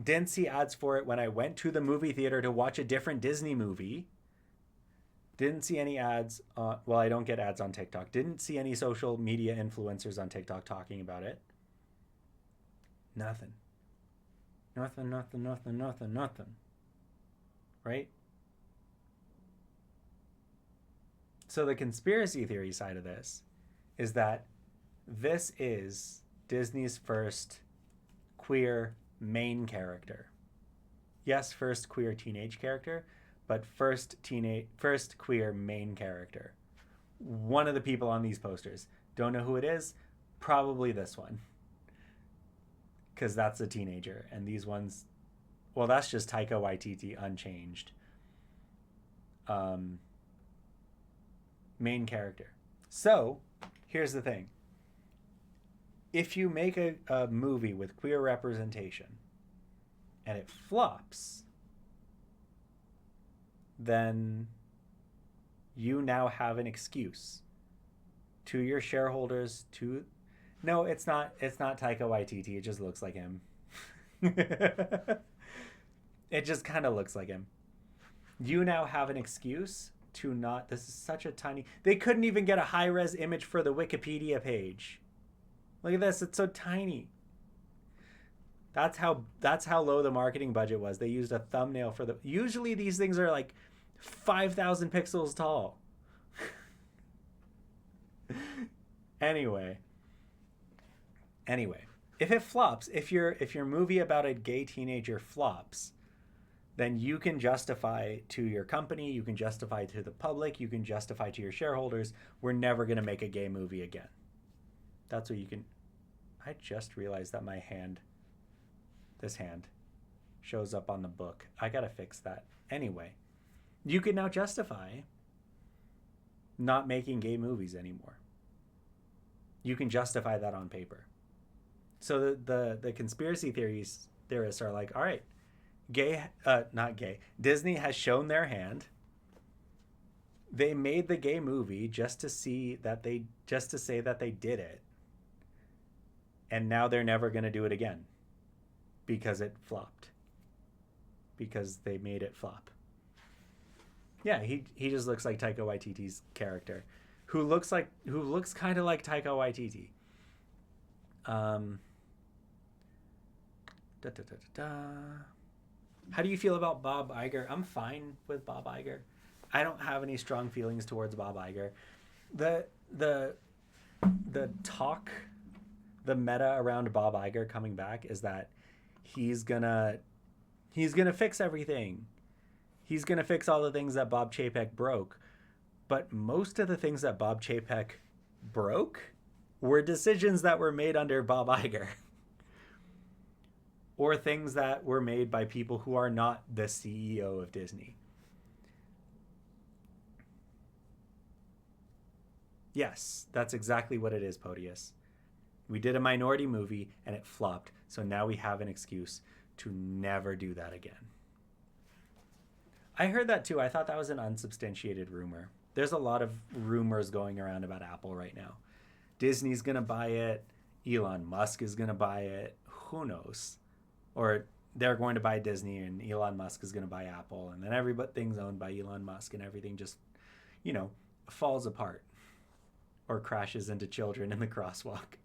Didn't see ads for it when I went to the movie theater to watch a different Disney movie. Didn't see any ads. Well, I don't get ads on TikTok. Didn't see any social media influencers on TikTok talking about it. Nothing. Nothing. Right? So the conspiracy theory side of this is that this is Disney's first queer main character Yes, first queer teenage character, but first queer main character. One of the people on these posters. Don't know who it is. Probably this one, because that's a teenager, and these ones, well, that's just Taika Waititi unchanged. Main character. So here's the thing: if you make a movie with queer representation and it flops, then you now have an excuse to your shareholders to no, it's not Taika Waititi, it just looks like him. It just kind of looks like him. You now have an excuse to not, this is such a tiny, they couldn't even get a high res image for the Wikipedia page. Look at this, it's so tiny. That's how low the marketing budget was. They used a thumbnail for the, usually these things are like 5,000 pixels tall. Anyway, if it flops, if your movie about a gay teenager flops, then you can justify to your company, you can justify to the public, you can justify to your shareholders, we're never going to make a gay movie again. That's what you can. I just realized that my hand, this hand, shows up on the book. I got to fix that. Anyway, you can now justify not making gay movies anymore. You can justify that on paper. So the conspiracy theorists are like, all right, not gay. Disney has shown their hand. They made the gay movie just to say that they did it. And now they're never going to do it again because it flopped. Because they made it flop. Yeah, he just looks like Taika Waititi's character, who looks kind of like Taika Waititi. How do you feel about Bob Iger? I'm fine with Bob Iger. I don't have any strong feelings towards Bob Iger. The talk, the meta around Bob Iger coming back is that he's gonna fix everything. He's gonna fix all the things that Bob Chapek broke. But most of the things that Bob Chapek broke were decisions that were made under Bob Iger. Or things that were made by people who are not the CEO of Disney. Yes, that's exactly what it is, Podius. We did a minority movie and it flopped, so now we have an excuse to never do that again. I heard that too. I thought that was an unsubstantiated rumor. There's a lot of rumors going around about Apple right now. Disney's going to buy it. Elon Musk is going to buy it. Who knows? Or they're going to buy Disney and Elon Musk is going to buy Apple. And then everything's owned by Elon Musk and everything just, falls apart. Or crashes into children in the crosswalk.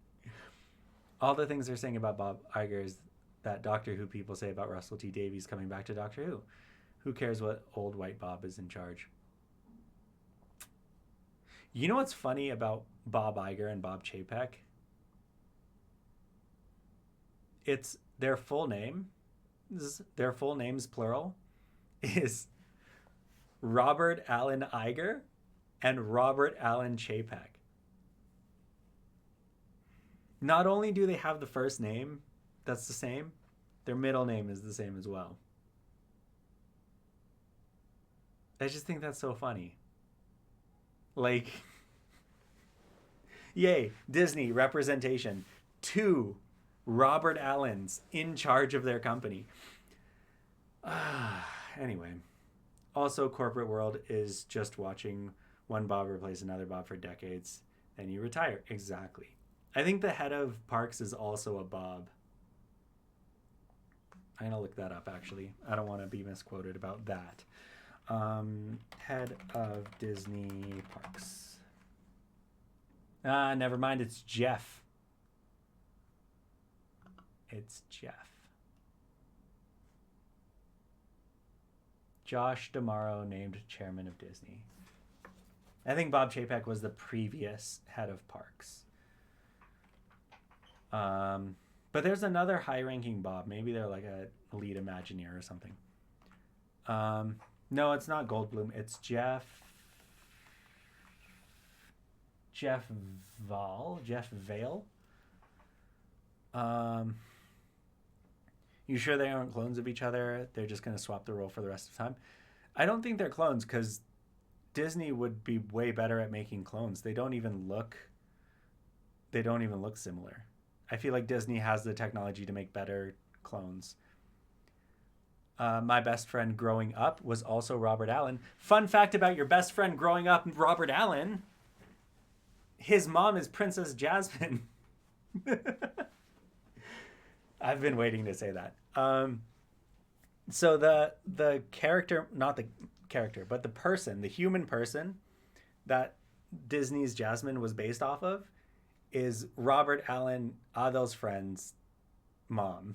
All the things they're saying about Bob Iger is that Doctor Who people say about Russell T Davies coming back to Doctor Who. Who cares what old white Bob is in charge? You know what's funny about Bob Iger and Bob Chapek? It's their full name. Their full names, plural, is Robert Allen Iger and Robert Allen Chapek. Not only do they have the first name that's the same, their middle name is the same as well. I just think that's so funny. Like, yay, Disney representation. 2 Robert Allens in charge of their company. Anyway, also corporate world is just watching one Bob replace another Bob for decades, and you retire. Exactly. I think the head of Parks is also a Bob. I'm going to look that up, actually. I don't want to be misquoted about that. Head of Disney Parks. Never mind. It's Jeff. It's Jeff. Josh D'Amaro named chairman of Disney. I think Bob Chapek was the previous head of Parks. But there's another high-ranking Bob. Maybe they're like a lead Imagineer or something. No, it's not Goldblum. It's Jeff Vale. You sure they aren't clones of each other? They're just going to swap the role for the rest of the time? I don't think they're clones because Disney would be way better at making clones. They don't even look similar. I feel like Disney has the technology to make better clones. My best friend growing up was also Robert Allen. Fun fact about your best friend growing up, Robert Allen. His mom is Princess Jasmine. I've been waiting to say that. So the character, not the character, but the person, the human person that Disney's Jasmine was based off of is Robert Allen, Adele's friend's mom.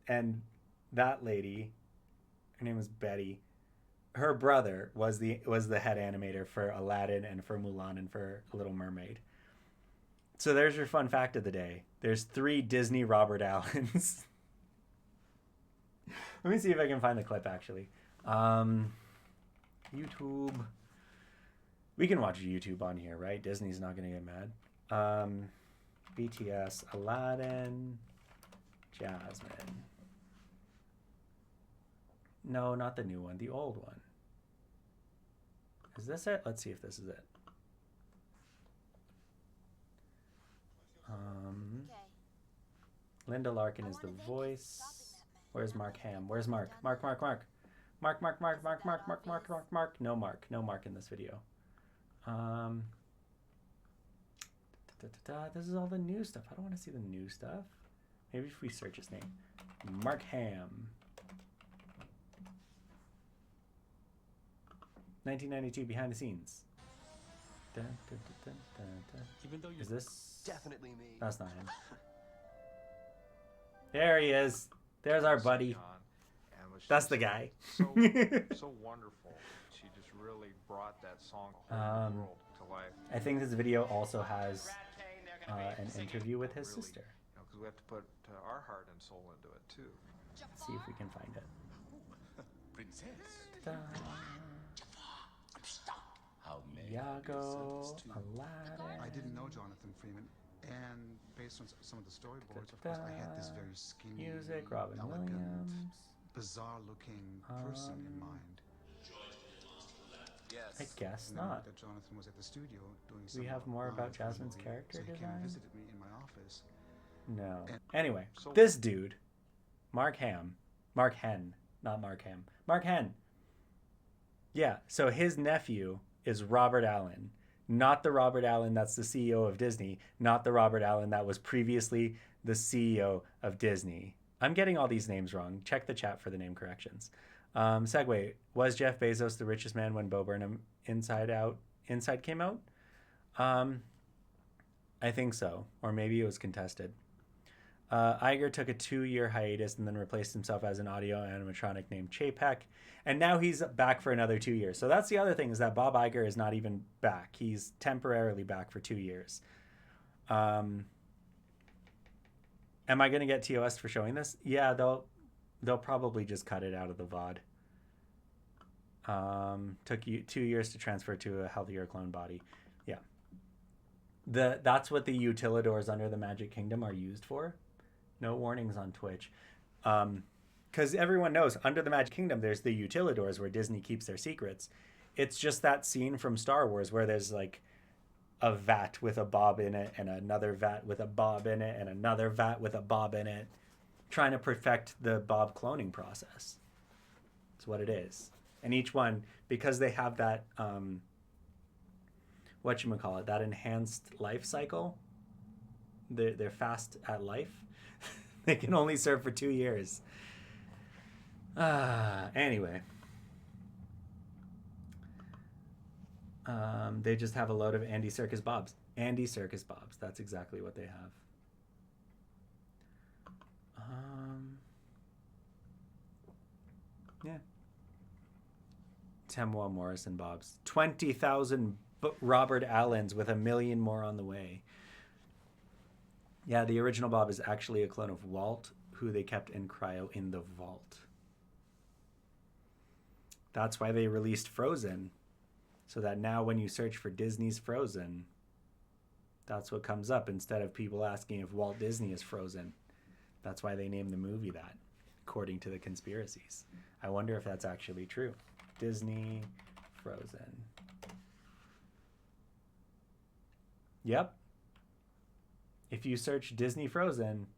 And that lady, her name was Betty. Her brother was the head animator for Aladdin and for Mulan and for Little Mermaid. So there's your fun fact of the day. There's 3 Disney Robert Allens. Let me see if I can find the clip actually. YouTube. We can watch YouTube on here, right? Disney's not going to get mad. BTS, Aladdin, Jasmine. No, not the new one. The old one. Is this it? Let's see if this is it. Linda Larkin is the voice. Where's Mark Ham? Where's Mark? Mark. No Mark. No Mark in this video. This is all the new stuff. I don't want to see the new stuff. Maybe if we search his name. Mark Ham. 1992 behind the scenes. Even though you're Is this definitely me. That's not him. There he is. There's our buddy. That's the guy. So wonderful. She just really brought that song world to life. I think this video also has an interview with his sister. Because we have to put our heart and soul into it too. Let's see if we can find it. Princess. Iago, Aladdin. I didn't know Jonathan Freeman, and based on some of the storyboards, of course, I had this very skinny, Music, Robin elegant, Williams. bizarre-looking person in mind. Yes. I guess And then not. that Jonathan was at the studio doing We have more lines about for the Jasmine's movie, character so he came design? and visited me in my office. No. Anyway, So- this dude, Mark Hen. Mark Hen. Yeah, so his nephew is Robert Allen. Not the Robert Allen that's the CEO of Disney. Not the Robert Allen that was previously the CEO of Disney. I'm getting all these names wrong. Check the chat for the name corrections. Segue. Was Jeff Bezos the richest man when Bo Burnham Inside came out? I think so. Or maybe it was contested. Iger took a 2-year hiatus and then replaced himself as an audio animatronic named Chapek. And now he's back for another 2 years. So that's the other thing, is that Bob Iger is not even back. He's temporarily back for 2 years. Am I going to get TOS for showing this? Yeah, they'll probably just cut it out of the VOD. Took you 2 years to transfer to a healthier clone body. Yeah. That's what the utilidors under the Magic Kingdom are used for. No warnings on Twitch. Because everyone knows under the Magic Kingdom, there's the utilidors where Disney keeps their secrets. It's just that scene from Star Wars where there's like a vat with a bob in it and another vat with a bob in it and another vat with a bob in it, trying to perfect the bob cloning process. That's what it is. And each one, because they have that, that enhanced life cycle, they're fast at life. They can only serve for 2 years. Anyway. They just have a load of Andy Serkis Bobs. Andy Serkis Bobs. That's exactly what they have. Yeah. Temuel Morrison Bobs. 20,000 Robert Allens with 1 million more on the way. Yeah, the original Bob is actually a clone of Walt who they kept in cryo in the vault. That's why they released Frozen, so that now when you search for Disney's Frozen, that's what comes up instead of people asking if Walt Disney is frozen. That's why they named the movie that, according to the conspiracies. I wonder if that's actually true. Disney Frozen. Yep. If you search Disney Frozen,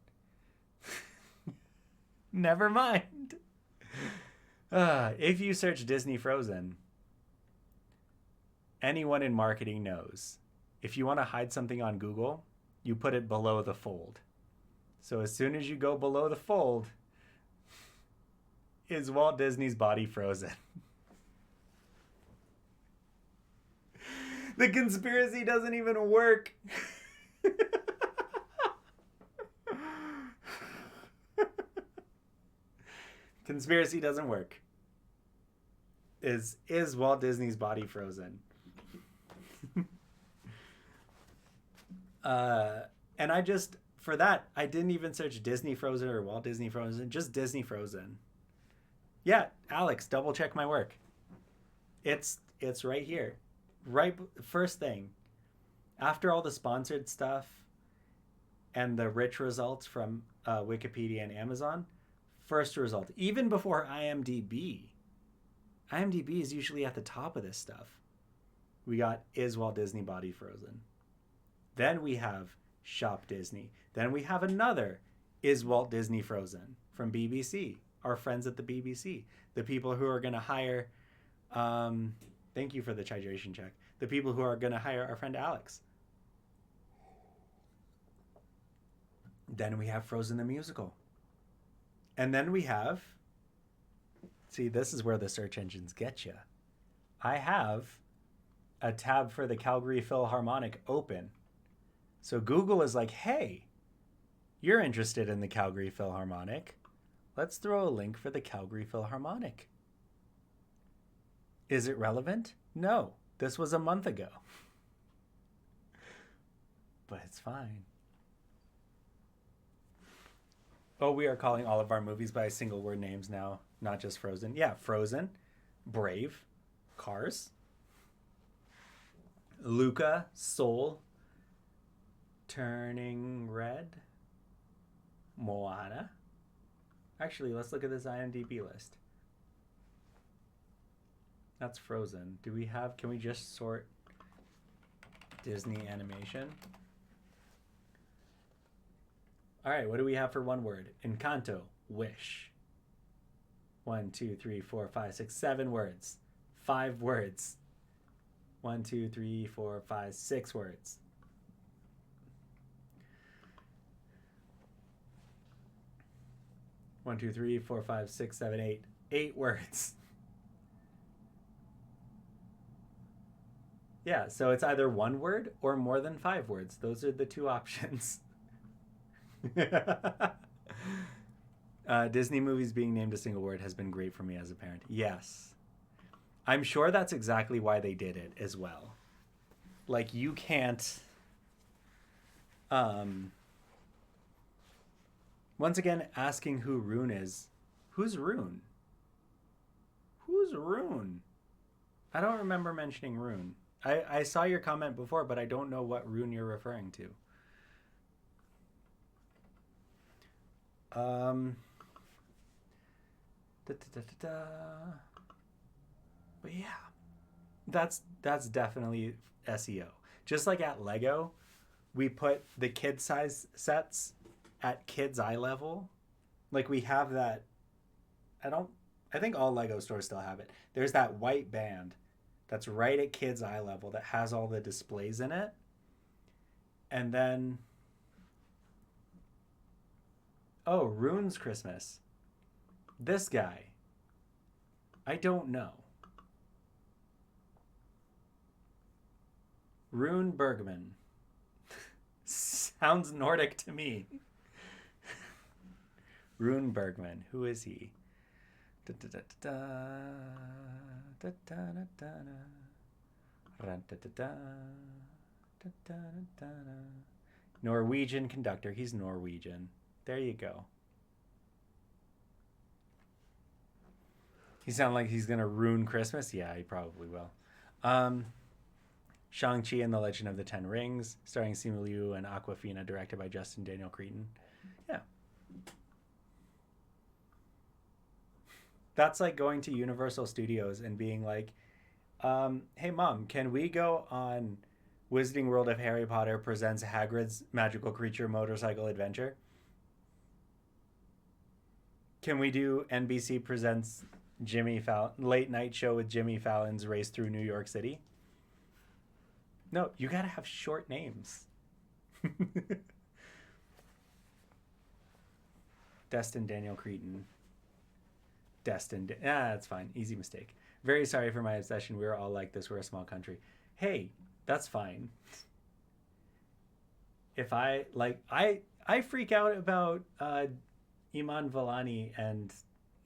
never mind. If you search Disney Frozen, anyone in marketing knows. If you want to hide something on Google, you put it below the fold. So as soon as you go below the fold, is Walt Disney's body frozen? The conspiracy doesn't even work. Conspiracy doesn't work. Is Walt Disney's body frozen? And I just, for that, I didn't even search Disney Frozen or Walt Disney Frozen, just Disney Frozen. Yeah, Alex, double check my work. It's right here. Right, first thing. After all the sponsored stuff and the rich results from Wikipedia and Amazon, first result, even before IMDb. IMDb is usually at the top of this stuff. We got, is Walt Disney body frozen? Then we have Shop Disney. Then we have another, is Walt Disney frozen? From BBC, our friends at the BBC. The people who are going to hire, thank you for the hydration check. The people who are going to hire our friend Alex. Then we have Frozen the Musical. And then we have, see, this is where the search engines get you. I have a tab for the Calgary Philharmonic open. So Google is like, hey, you're interested in the Calgary Philharmonic. Let's throw a link for the Calgary Philharmonic. Is it relevant? No, this was a month ago. But it's fine. Oh, we are calling all of our movies by single word names now, not just Frozen. Yeah, Frozen, Brave, Cars, Luca, Soul, Turning Red, Moana. Actually, let's look at this IMDb list. That's Frozen. Do we have, can we just sort Disney animation? All right, what do we have for one word? Encanto, Wish. 1, 2, 3, 4, 5, 6, 7 words. 5 words. 1, 2, 3, 4, 5, 6 words. One, two, three, four, five, six, seven, eight. 8 words. Yeah, so it's either one word or more than 5 words. Those are the 2 options. Disney movies being named a single word has been great for me as a parent. Yes. I'm sure that's exactly why they did it as well. Like, you can't... Once again, asking who Rune is. Who's Rune? Who's Rune? I don't remember mentioning Rune. I saw your comment before, but I don't know what Rune you're referring to. But yeah, that's definitely SEO. Just like at Lego, we put the kid size sets at kids eye level. Like, we have that. I think all Lego stores still have it. There's that white band that's right at kids eye level that has all the displays in it. And then, oh, Rune's Christmas. This guy, I don't know. Rune Bergman. Sounds Nordic to me. Rune Bergman. Who is he? Norwegian conductor. He's Norwegian. There you go. He sounds like he's gonna ruin Christmas. Yeah, he probably will. Shang-Chi and the Legend of the Ten Rings, starring Simu Liu and Aquafina, directed by Justin Daniel Cretton. Yeah. That's like going to Universal Studios and being like, hey, Mom, can we go on Wizarding World of Harry Potter presents Hagrid's Magical Creature Motorcycle Adventure? Can we do NBC presents Jimmy Fallon, late night show with Jimmy Fallon's Race Through New York City? No, you gotta have short names. Destin Daniel Cretton. That's fine. Easy mistake. Very sorry for my obsession. We're all like this. We're a small country. Hey, that's fine. If I freak out about Iman Vellani and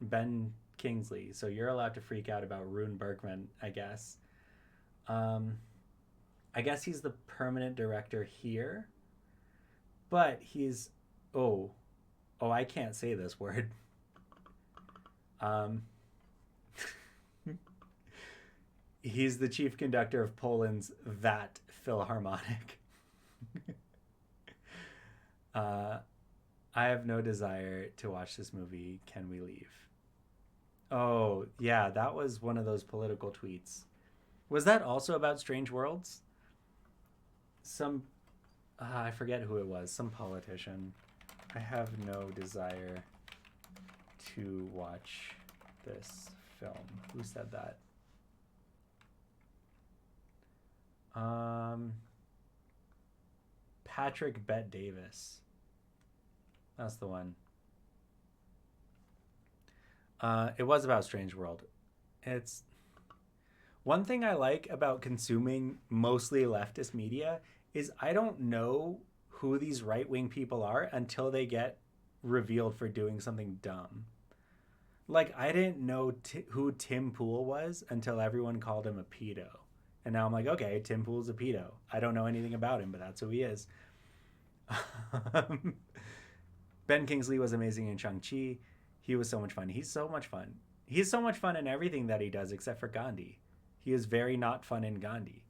Ben Kingsley, so you're allowed to freak out about Rune Bergman, I guess. I guess he's the permanent director here, but he's I can't say this word. He's the chief conductor of Poland's VAT Philharmonic. I have no desire to watch this movie. Can we leave? Oh, yeah, that was one of those political tweets. Was that also about Strange Worlds? I forget who it was. Some politician. I have no desire to watch this film. Who said that? Patrick Bet Davis. That's the one. It was about Strange World. It's one thing I like about consuming mostly leftist media is I don't know who these right-wing people are until they get revealed for doing something dumb. Like, I didn't know who Tim Pool was until everyone called him a pedo. And now I'm like, okay, Tim Pool's a pedo. I don't know anything about him, but that's who he is. Ben Kingsley was amazing in Shang-Chi. He was so much fun. He's so much fun. He's so much fun in everything that he does except for Gandhi. He is very not fun in Gandhi.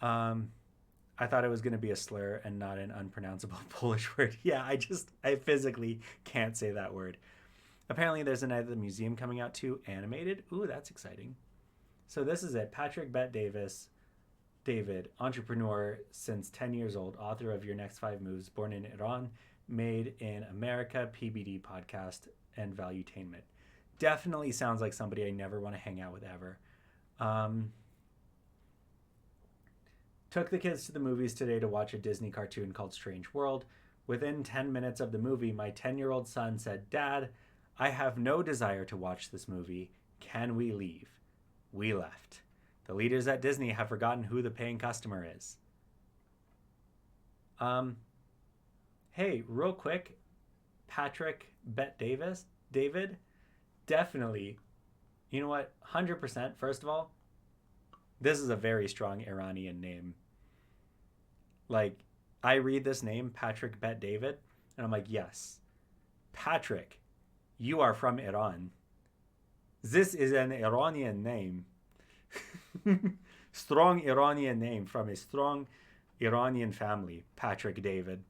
I thought it was going to be a slur and not an unpronounceable Polish word. Yeah, I physically can't say that word. Apparently there's a Night at the Museum coming out too, animated. Ooh, that's exciting. So this is it. Patrick Bet David, entrepreneur since 10 years old, author of Your Next 5 Moves, born in Iran, made in America, PBD podcast, and Valuetainment. Definitely sounds like somebody I never want to hang out with ever. Took the kids to the movies today to watch a Disney cartoon called Strange World. Within 10 minutes of the movie, my 10-year-old son said, "Dad, I have no desire to watch this movie. Can we leave?" We left. The leaders at Disney have forgotten who the paying customer is. Hey, real quick, Patrick Bet David, definitely, you know what, 100%, first of all, this is a very strong Iranian name. Like, I read this name, Patrick Bet David, and I'm like, yes, Patrick, you are from Iran. This is an Iranian name. Strong Iranian name from a strong Iranian family, Patrick David.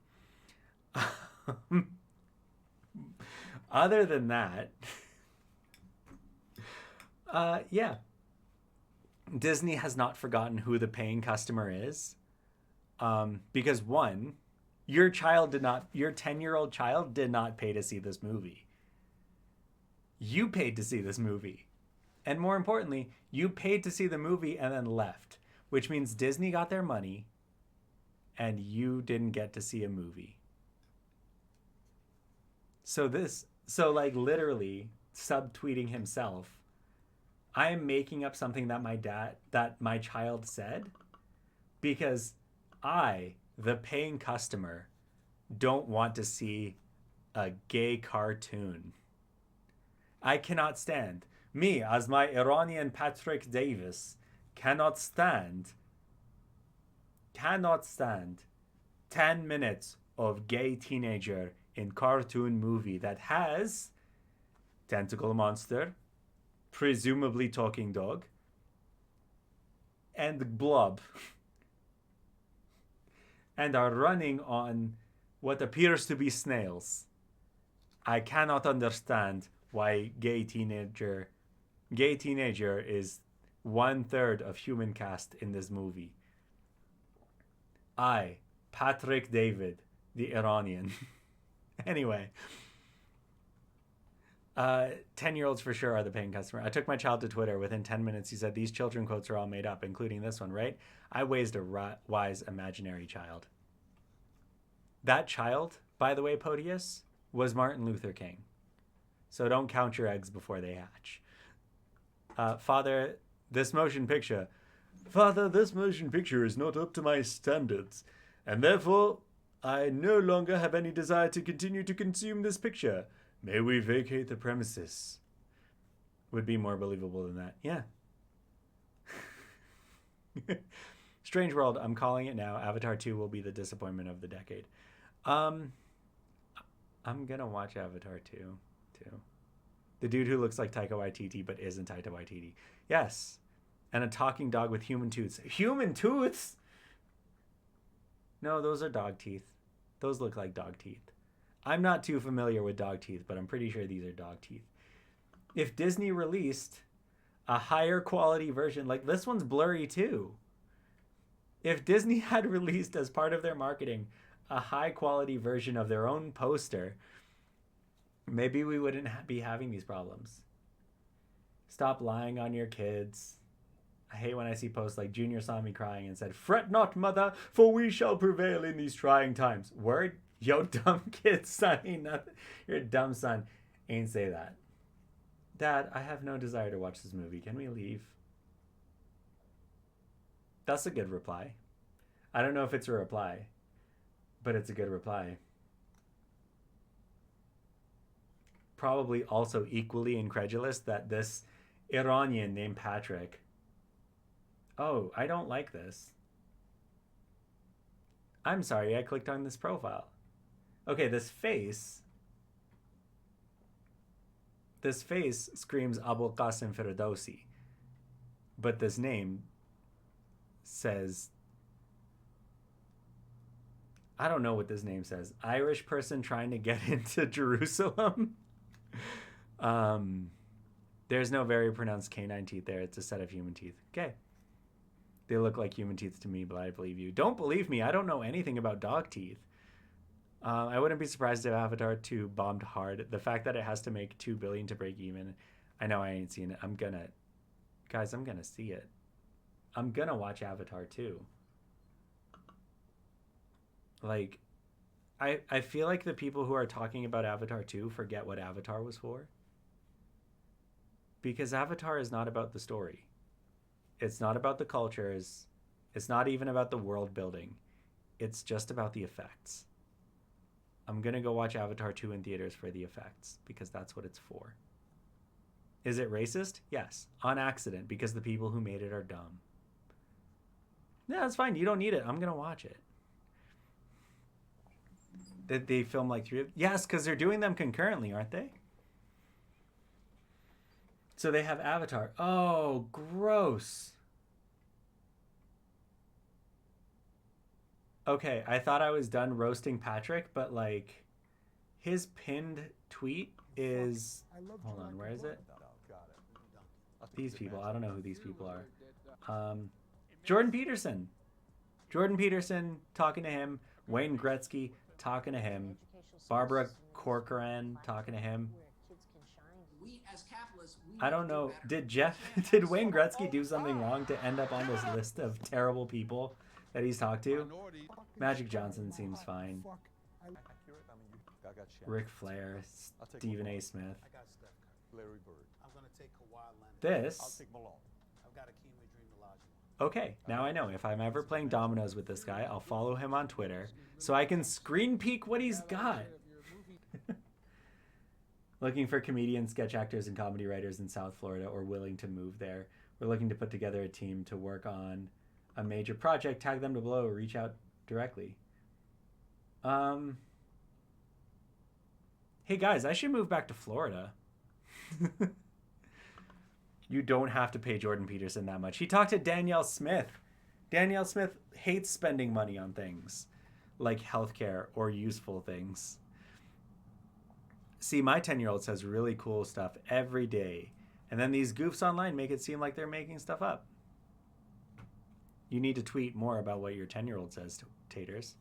Other than that, yeah. Disney has not forgotten who the paying customer is. Because one, your 10-year-old child did not pay to see this movie. You paid to see this movie. And more importantly, you paid to see the movie and then left, which means Disney got their money and you didn't get to see a movie. So like literally subtweeting himself, I am making up something that my child said because I, the paying customer, don't want to see a gay cartoon. I cannot stand. Me, as my Iranian Patrick Davis, cannot stand 10 minutes of gay teenager in cartoon movie that has tentacle monster, presumably talking dog, and Blob, and are running on what appears to be snails. I cannot understand why gay teenager is 1/3 of human cast in this movie. I, Patrick David, the Iranian. Anyway, 10-year-olds for sure are the paying customer. I took my child to Twitter. Within 10 minutes, he said, these children quotes are all made up, including this one, right? I raised a wise imaginary child. That child, by the way, Podius, was Martin Luther King. So don't count your eggs before they hatch. Father, this motion picture is not up to my standards, and therefore I no longer have any desire to continue to consume this picture. May we vacate the premises. Would be more believable than that. Yeah. Strange World, I'm calling it now. Avatar 2 will be the disappointment of the decade. I'm gonna watch Avatar 2 too. The dude who looks like Taika Waititi but isn't Taika Waititi. Yes. And a talking dog with human tooths. Human tooths? No, those are dog teeth. Those look like dog teeth. I'm not too familiar with dog teeth, but I'm pretty sure these are dog teeth. If Disney released a higher quality version, like this one's blurry too. If Disney had released as part of their marketing a high quality version of their own poster, maybe we wouldn't be having these problems. Stop lying on your kids. I hate when I see posts like Junior saw me crying and said, "Fret not, mother, for we shall prevail in these trying times." Word? Yo, dumb kid, son, ain't nothing. You're a dumb son. Ain't say that. Dad, I have no desire to watch this movie. Can we leave? That's a good reply. I don't know if it's a reply, but it's a good reply. Probably also equally incredulous that this Iranian named Patrick... Oh, I don't like this. I'm sorry, I clicked on this profile. Okay, this face screams Abul Qasim Firdausi. But this name says... I don't know what this name says. Irish person trying to get into Jerusalem. There's no very pronounced canine teeth there. It's a set of human teeth. Okay. They look like human teeth to me, but I believe you. Don't believe me. I don't know anything about dog teeth. I wouldn't be surprised if Avatar 2 bombed hard. The fact that it has to make $2 billion to break even. I know I ain't seen it. I'm gonna see it. I'm gonna watch Avatar 2. Like, I feel like the people who are talking about Avatar 2 forget what Avatar was for. Because Avatar is not about the story. It's not about the cultures. It's not even about the world building. It's just about the effects. I'm going to go watch Avatar 2 in theaters for the effects, because that's what it's for. Is it racist? Yes. On accident, because the people who made it are dumb. Yeah, that's fine. You don't need it. I'm going to watch it. Did they film like 3 of them? Yes, because they're doing them concurrently, aren't they? So they have Avatar. Oh, gross. Okay, I thought I was done roasting Patrick, but like his pinned tweet is... Hold on, where is it? These people. I don't know who these people are. Jordan Peterson. Jordan Peterson talking to him. Wayne Gretzky talking to him. Barbara Corcoran talking to him. I don't know. Did Wayne Gretzky do something wrong to end up on this list of terrible people that he's talked to? Magic Johnson seems fine. Ric Flair, Stephen A. Smith. This. Okay, now I know. If I'm ever playing dominoes with this guy, I'll follow him on Twitter so I can screen peek what he's got. Looking for comedians, sketch actors, and comedy writers in South Florida or willing to move there. We're looking to put together a team to work on a major project. Tag them below or reach out directly. Hey guys, I should move back to Florida. You don't have to pay Jordan Peterson that much. He talked to Danielle Smith. Danielle Smith hates spending money on things like healthcare or useful things. See, my 10-year-old says really cool stuff every day. And then these goofs online make it seem like they're making stuff up. You need to tweet more about what your 10-year-old says, taters.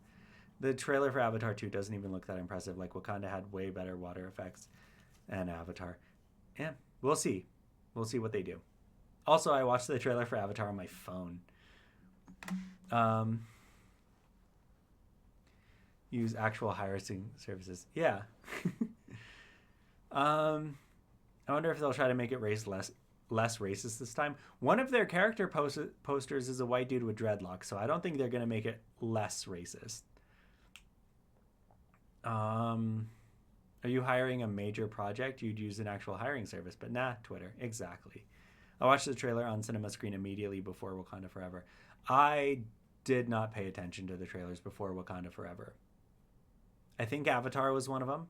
The trailer for Avatar 2 doesn't even look that impressive. Like, Wakanda had way better water effects than Avatar. Yeah, we'll see. We'll see what they do. Also, I watched the trailer for Avatar on my phone. Use actual hiring services. Yeah. I wonder if they'll try to make it less racist this time. One of their character posters is a white dude with dreadlocks, so I don't think they're going to make it less racist. Are you hiring a major project? You'd use an actual hiring service, but nah, Twitter. Exactly. I watched the trailer on cinema screen immediately before Wakanda Forever. I did not pay attention to the trailers before Wakanda Forever. I think Avatar was one of them.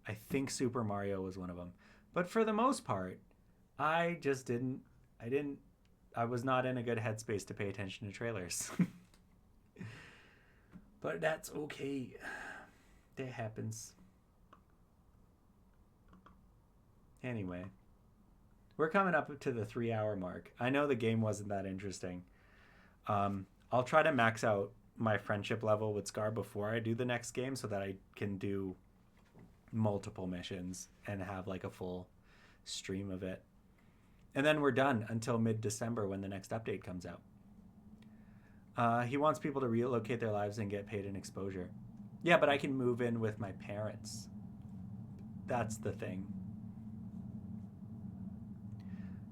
I think Super Mario was one of them. But for the most part, I was not in a good headspace to pay attention to trailers. But that's okay. That happens. Anyway, we're coming up to the 3-hour mark. I know the game wasn't that interesting. I'll try to max out my friendship level with Scar before I do the next game so that I can do multiple missions and have like a full stream of it. And then we're done until mid-December when the next update comes out. He wants people to relocate their lives and get paid in exposure. Yeah, but I can move in with my parents. That's the thing.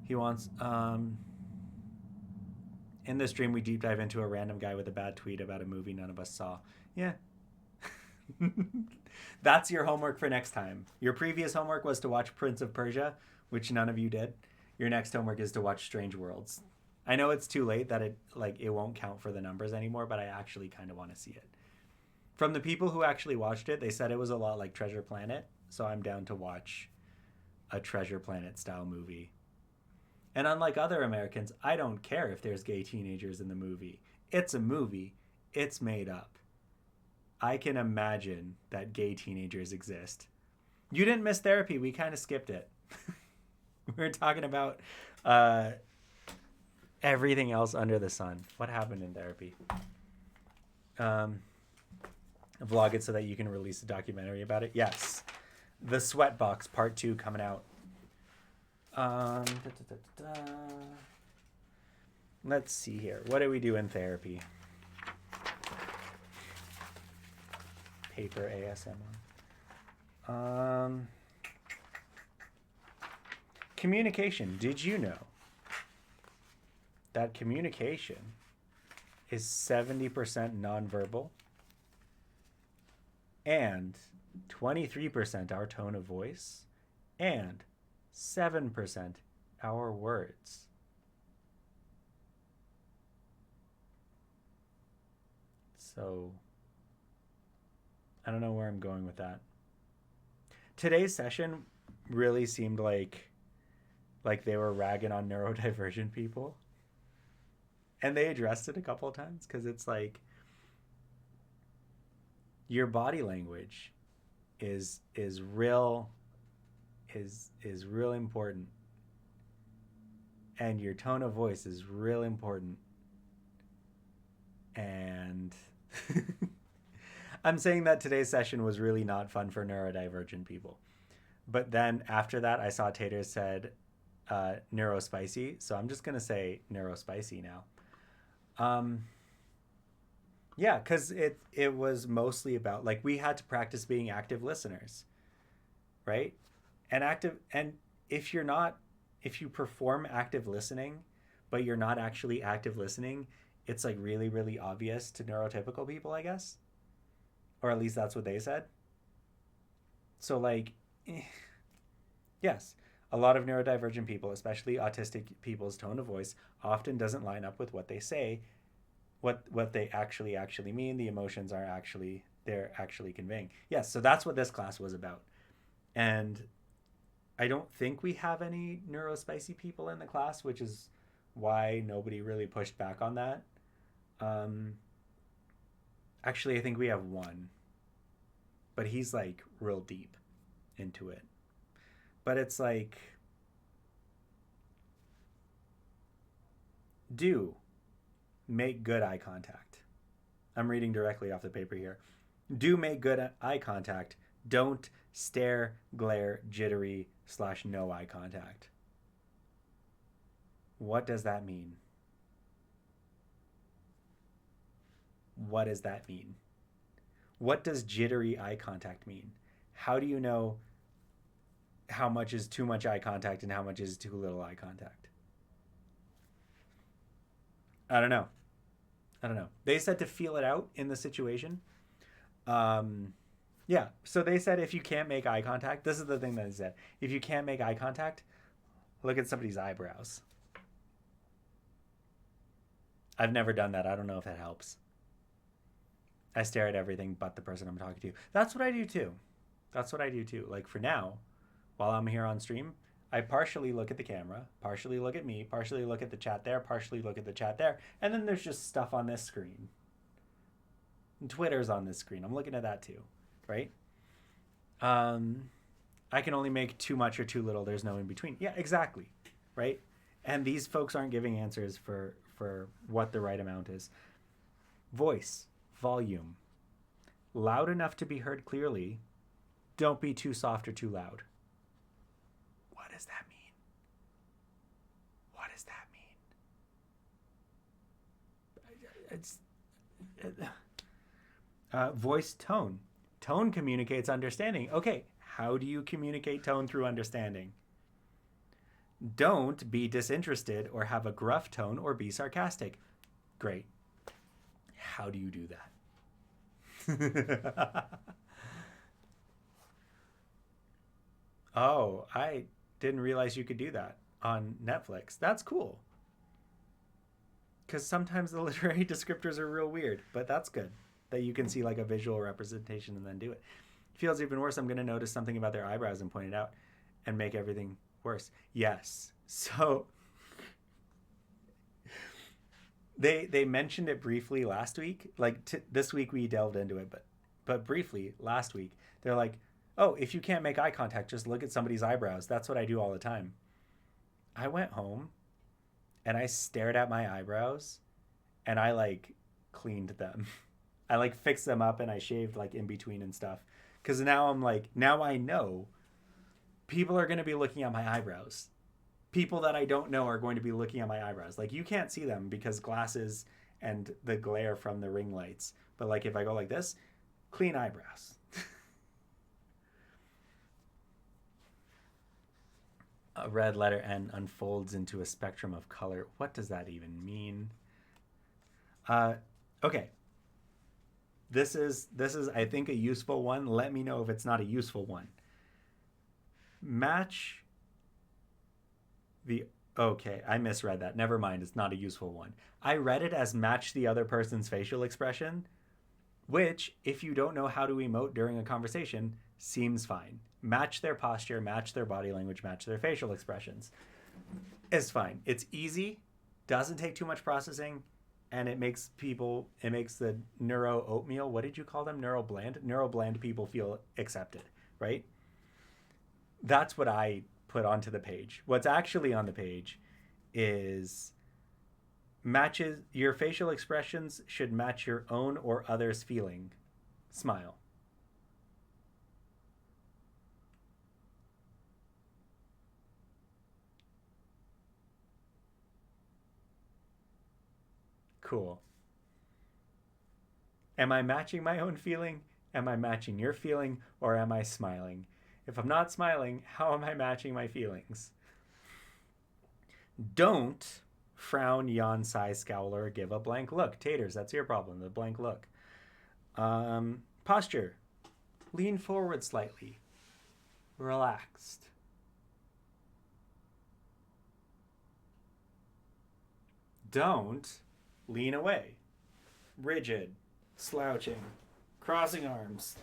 He wants... in this stream, we deep dive into a random guy with a bad tweet about a movie none of us saw. Yeah. That's your homework for next time. Your previous homework was to watch Prince of Persia, which none of you did. Your next homework is to watch Strange Worlds. I know it's too late that it won't count for the numbers anymore, but I actually kind of want to see it. From the people who actually watched it, they said it was a lot like Treasure Planet, so I'm down to watch a Treasure Planet style movie. And unlike other Americans, I don't care if there's gay teenagers in the movie. It's a movie. It's made up. I can imagine that gay teenagers exist. You didn't miss Therapy. We kind of skipped it. We were talking about everything else under the sun. What happened in Therapy? Vlog it so that you can release a documentary about it. Yes. The Sweatbox Part 2 coming out. Let's see here. What do we do in Therapy? Paper ASMR. Communication. Did you know that communication is 70% nonverbal and 23% our tone of voice and 7% our words? So I don't know where I'm going with that. Today's session really seemed like they were ragging on neurodivergent people. And they addressed it a couple of times because it's like your body language is real important. And your tone of voice is real important. And I'm saying that today's session was really not fun for neurodivergent people. But then after that, I saw Tater said neurospicy. So I'm just going to say neurospicy now. Yeah, because it was mostly about, like, we had to practice being active listeners, right? And if you perform active listening, but you're not actually active listening, it's like really, really obvious to neurotypical people, I guess. Or at least that's what they said. So like, yes, a lot of neurodivergent people, especially autistic people's tone of voice often doesn't line up with what they say, what they actually mean, the emotions they're actually conveying. Yes, so that's what this class was about. And I don't think we have any neurospicy people in the class, which is why nobody really pushed back on that. Actually, I think we have one, but he's like real deep into it. But it's like, do make good eye contact. I'm reading directly off the paper here. Do make good eye contact. Don't stare, glare, jittery / no eye contact. What does that mean? What does that mean? What does jittery eye contact mean? How do you know how much is too much eye contact and how much is too little eye contact? I don't know. They said to feel it out in the situation. Yeah, so they said if you can't make eye contact, this is the thing that they said. If you can't make eye contact, look at somebody's eyebrows. I've never done that. I don't know if that helps. I stare at everything but the person I'm talking to. That's what I do too. Like for now, while I'm here on stream, I partially look at the camera, partially look at me, partially look at the chat there, partially look at the chat there, and then there's just stuff on this screen. And Twitter's on this screen. I'm looking at that too, right? I can only make too much or too little. There's no in between. Yeah, exactly, right? And these folks aren't giving answers for what the right amount is. Voice, volume, loud enough to be heard clearly. Don't be too soft or too loud. What does that mean? What does that mean? Voice tone. Tone communicates understanding. Okay, how do you communicate tone through understanding? Don't be disinterested or have a gruff tone or be sarcastic. Great. How do you do that? Oh, I didn't realize you could do that on Netflix. That's cool. Because sometimes the literary descriptors are real weird, but that's good that you can see like a visual representation and then do it. Feels even worse. I'm going to notice something about their eyebrows and point it out and make everything worse. Yes. So they mentioned it briefly last week. Like this week we delved into it, but briefly last week they're like, oh, if you can't make eye contact, just look at somebody's eyebrows. That's what I do all the time. I went home and I stared at my eyebrows and I like cleaned them. I like fixed them up and I shaved like in between and stuff. Because now I'm like, now I know people are going to be looking at my eyebrows. People that I don't know are going to be looking at my eyebrows. Like you can't see them because glasses and the glare from the ring lights. But like if I go like this, clean eyebrows. A red letter N unfolds into a spectrum of color. What does that even mean? Okay. This is I think a useful one. Let me know if it's not a useful one. Match the okay, I misread that. Never mind, it's not a useful one. I read it as match the other person's facial expression, which if you don't know how to emote during a conversation, seems fine. Match their posture, match their body language, match their facial expressions. It's fine. It's easy, doesn't take too much processing, and it makes the neuro oatmeal, what did you call them? Neuro bland people feel accepted, right? That's what I put onto the page. What's actually on the page is matches your facial expressions should match your own or others' feeling. Smile. Cool. Am I matching my own feeling? Am I matching your feeling? Or am I smiling? If I'm not smiling, how am I matching my feelings? Don't frown, yawn, sigh, scowl, or give a blank look. Taters, that's your problem, the blank look. Posture. Lean forward slightly. Relaxed. Don't lean away. Rigid. Slouching. Crossing arms.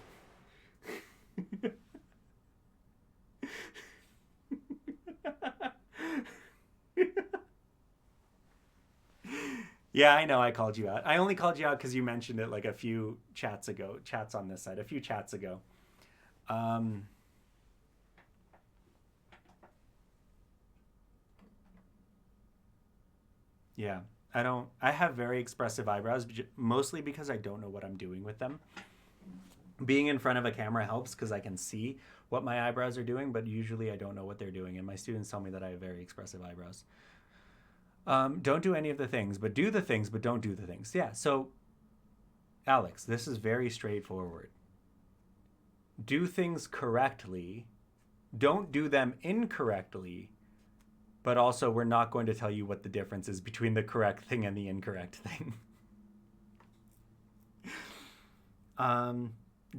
Yeah, I know I called you out. I only called you out because you mentioned it like a few chats on this side, a few chats ago. Yeah, I have very expressive eyebrows, mostly because I don't know what I'm doing with them. Being in front of a camera helps because I can see what my eyebrows are doing, but usually I don't know what they're doing. And my students tell me that I have very expressive eyebrows. Don't do any of the things, but do the things, but don't do the things. Yeah, so Alex, this is very straightforward. Do things correctly. Don't do them incorrectly. But also, we're not going to tell you what the difference is between the correct thing and the incorrect thing.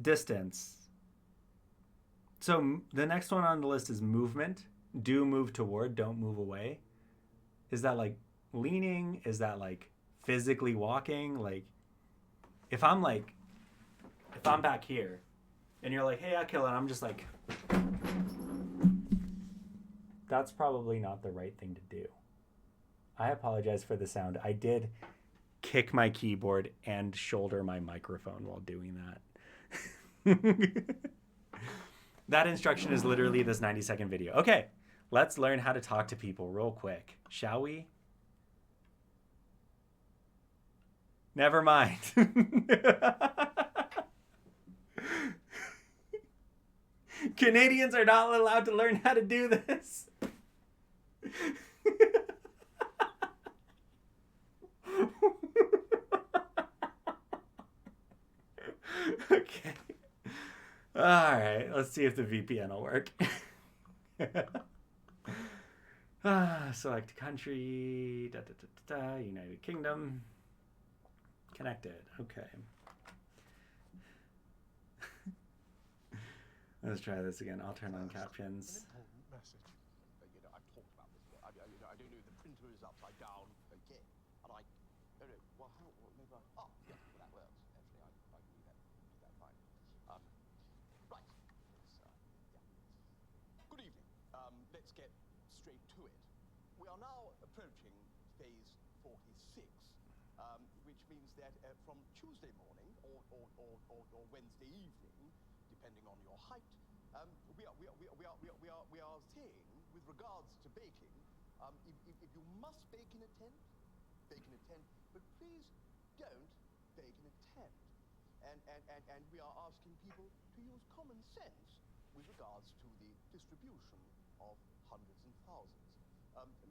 Distance. So the next one on the list is movement. Do move toward, don't move away. Is that like leaning? Is that like physically walking? Like, if I'm back here and you're like, hey, Akil, and I'm just like, that's probably not the right thing to do. I apologize for the sound. I did kick my keyboard and shoulder my microphone while doing that. That instruction is literally this 90-second video. Okay, let's learn how to talk to people real quick, shall we? Never mind. Canadians are not allowed to learn how to do this. Okay. All right. Let's see if the VPN will work. Select country. United Kingdom. Connected. Okay. Let's try this again. I'll turn on captions. An important message. I've talked about this. I don't know if the printer is upside down. Okay. And I don't know. Well, maybe yeah, well, that works. Actually, I can do that fine. Right. Yeah. Good evening. Let's get straight to it. We are now approaching phase 46, which means that from Tuesday morning or Wednesday evening, depending on your height, we are saying, with regards to baking, if you must bake in a tent, bake in a tent, but please don't bake in a tent. And we are asking people to use common sense with regards to the distribution of hundreds and thousands.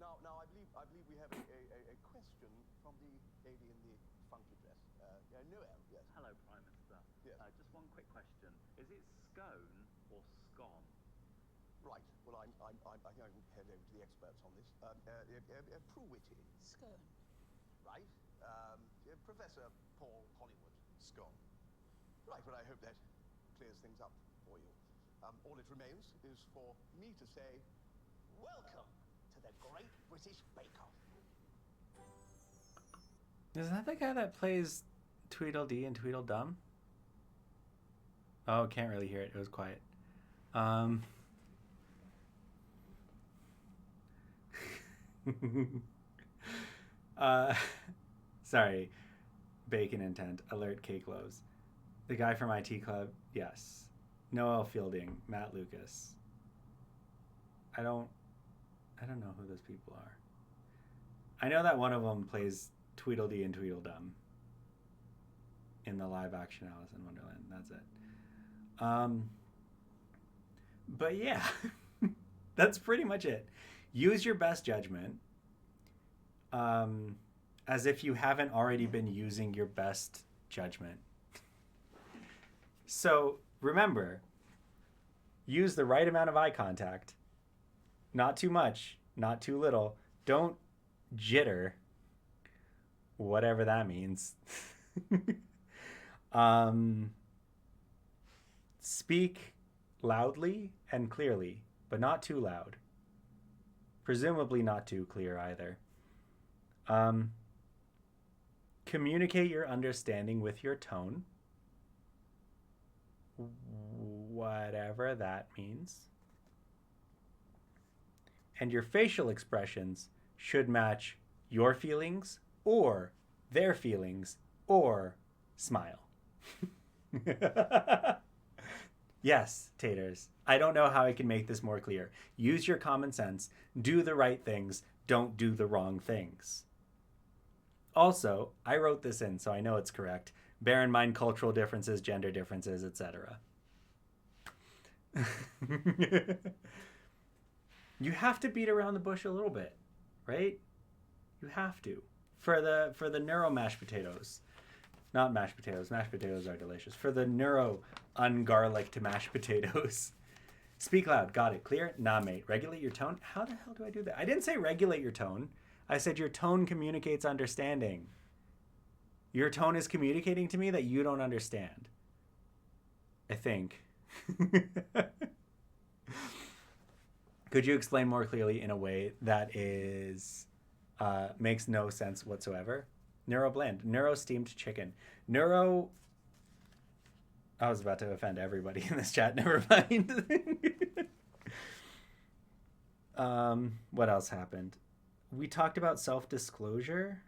Now I believe we have a question from the lady in the funky dress. Noel, yes. Hello, Prime Minister. Yes. Just one quick question. Is it scone or scone? Right. Well, I think I can head over to the experts on this. Prue Whitty. Scone. Right. Professor Paul Hollywood. Scone. Right. Well, I hope that clears things up for you. All it remains is for me to say, welcome to the Great British Bake Off. Is that the guy that plays Tweedledee and Tweedledum? Oh, can't really hear it. It was quiet. Sorry. Bacon intent. Alert cake loaves. The guy from IT Club. Yes. Noel Fielding. Matt Lucas. I don't know who those people are. I know that one of them plays Tweedledee and Tweedledum in the live action Alice in Wonderland. That's it. But yeah, that's pretty much it. Use your best judgment, as if you haven't already been using your best judgment. So remember, use the right amount of eye contact. Not too much, not too little. Don't jitter, whatever that means. Speak loudly and clearly, but not too loud. Presumably not too clear either. Communicate your understanding with your tone, whatever that means. And your facial expressions should match your feelings or their feelings, or smile. Yes, taters. I don't know how I can make this more clear. Use your common sense. Do the right things. Don't do the wrong things. Also, I wrote this in, so I know it's correct. Bear in mind cultural differences, gender differences, etc. You have to beat around the bush a little bit, right? You have to. For the neuro mashed potatoes. Not mashed potatoes. Mashed potatoes are delicious. For the neuro ungarlicked mashed potatoes. Speak loud. Got it. Clear? Nah, mate. Regulate your tone? How the hell do I do that? I didn't say regulate your tone. I said your tone communicates understanding. Your tone is communicating to me that you don't understand. I think. Could you explain more clearly in a way that is makes no sense whatsoever? Neuro bland. Neuro steamed chicken. Neuro... I was about to offend everybody in this chat. Never mind. What else happened? We talked about self-disclosure,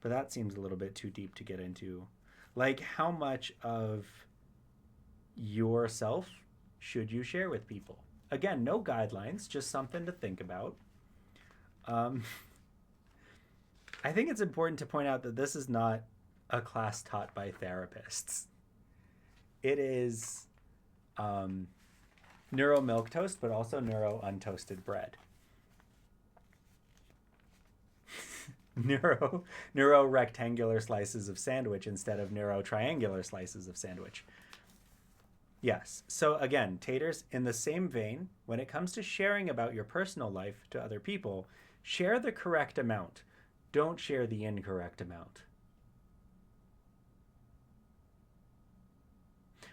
but that seems a little bit too deep to get into. Like, how much of yourself should you share with people? Again, no guidelines, just something to think about. I think it's important to point out that this is not a class taught by therapists. It is neuro milk toast, but also neuro untoasted bread. neuro rectangular slices of sandwich instead of neuro triangular slices of sandwich. Yes. So again, taters, in the same vein, when it comes to sharing about your personal life to other people, share the correct amount. Don't share the incorrect amount.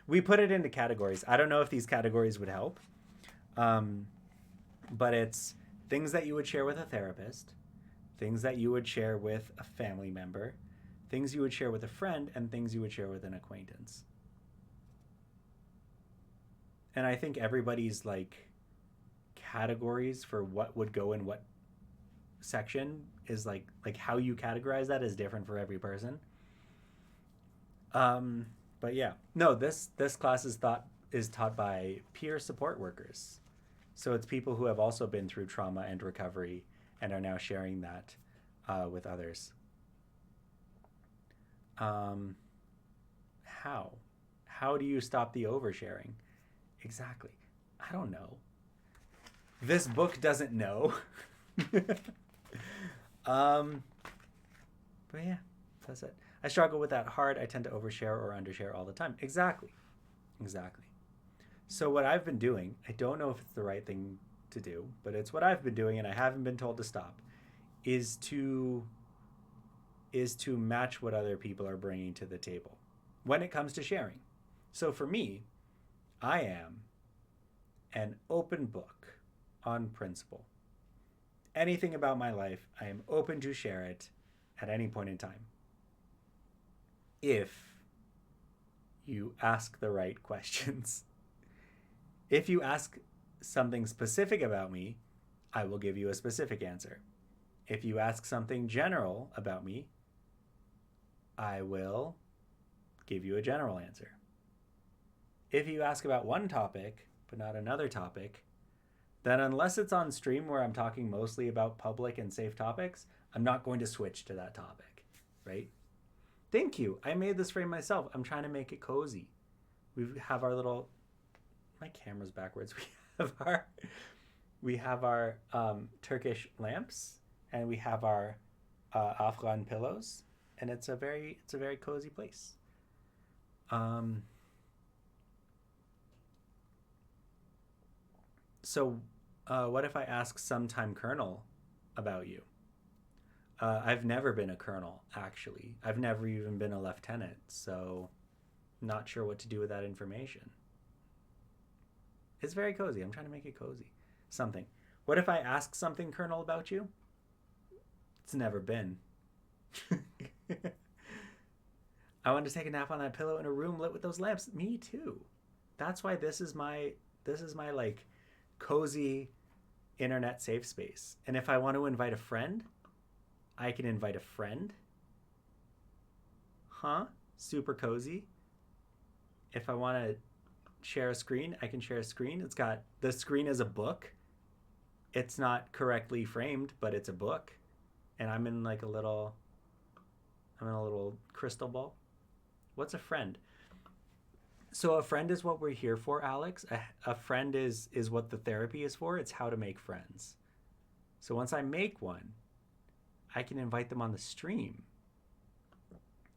We put it into categories. I don't know if these categories would help, but it's things that you would share with a therapist, things that you would share with a family member, things you would share with a friend, and things you would share with an acquaintance. And I think everybody's like categories for what would go in what section is like how you categorize that is different for every person. But yeah, no, this class is taught by peer support workers. So it's people who have also been through trauma and recovery and are now sharing that with others. How do you stop the oversharing? Exactly. I don't know. This book doesn't know. But yeah, that's it. I struggle with that hard. I tend to overshare or undershare all the time. Exactly. So what I've been doing, I don't know if it's the right thing to do, but it's what I've been doing and I haven't been told to stop, is to match what other people are bringing to the table when it comes to sharing. So for me, I am an open book on principle. Anything about my life, I am open to share it at any point in time. If you ask the right questions. If you ask something specific about me, I will give you a specific answer. If you ask something general about me, I will give you a general answer. If you ask about one topic, but not another topic, then unless it's on stream where I'm talking mostly about public and safe topics, I'm not going to switch to that topic, right? Thank you. I made this frame myself. I'm trying to make it cozy. We have our little... My camera's backwards. We have our Turkish lamps, and we have our Afghan pillows, and it's a very cozy place. So what if I ask sometime Colonel about you? I've never been a colonel, actually. I've never even been a lieutenant, so not sure what to do with that information. It's very cozy. I'm trying to make it cozy. Something. What if I ask something Colonel about you? It's never been. I want to take a nap on that pillow in a room lit with those lamps. Me too. That's why this is my like cozy internet safe space. And if I want to invite a friend, I can invite a friend super cozy. If I want to share a screen, I can share a screen. It's got, the screen is a book. It's not correctly framed, but it's a book. And I'm in like a little crystal ball. What's a friend? So a friend is what we're here for, Alex. A friend is what the therapy is for. It's how to make friends. So once I make one, I can invite them on the stream.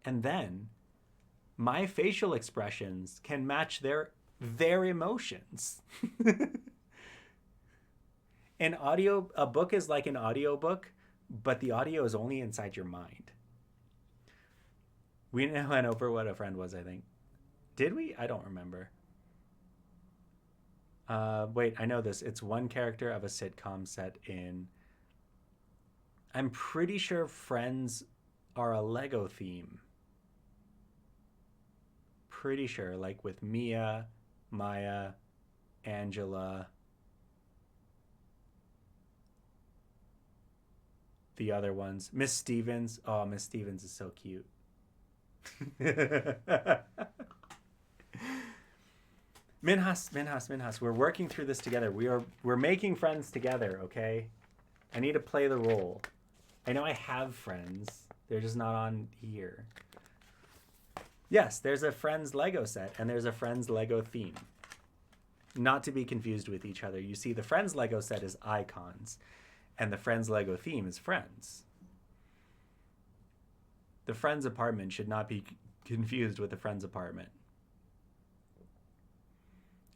And then my facial expressions can match their emotions. A book is like an audio book, but the audio is only inside your mind. We went over what a friend was, I think. Did we? I don't remember. Wait, I know this. It's one character of a sitcom set in... I'm pretty sure Friends are a Lego theme. Pretty sure, like with Mia, Maya, Angela, the other ones. Miss Stevens. Oh, Miss Stevens is so cute. Minhas, we're working through this together. We're making friends together, okay? I need to play the role. I know I have friends. They're just not on here. Yes, there's a Friends Lego set and there's a Friends Lego theme. Not to be confused with each other. You see, the Friends Lego set is icons and the Friends Lego theme is friends. The Friends apartment should not be confused with the Friends apartment.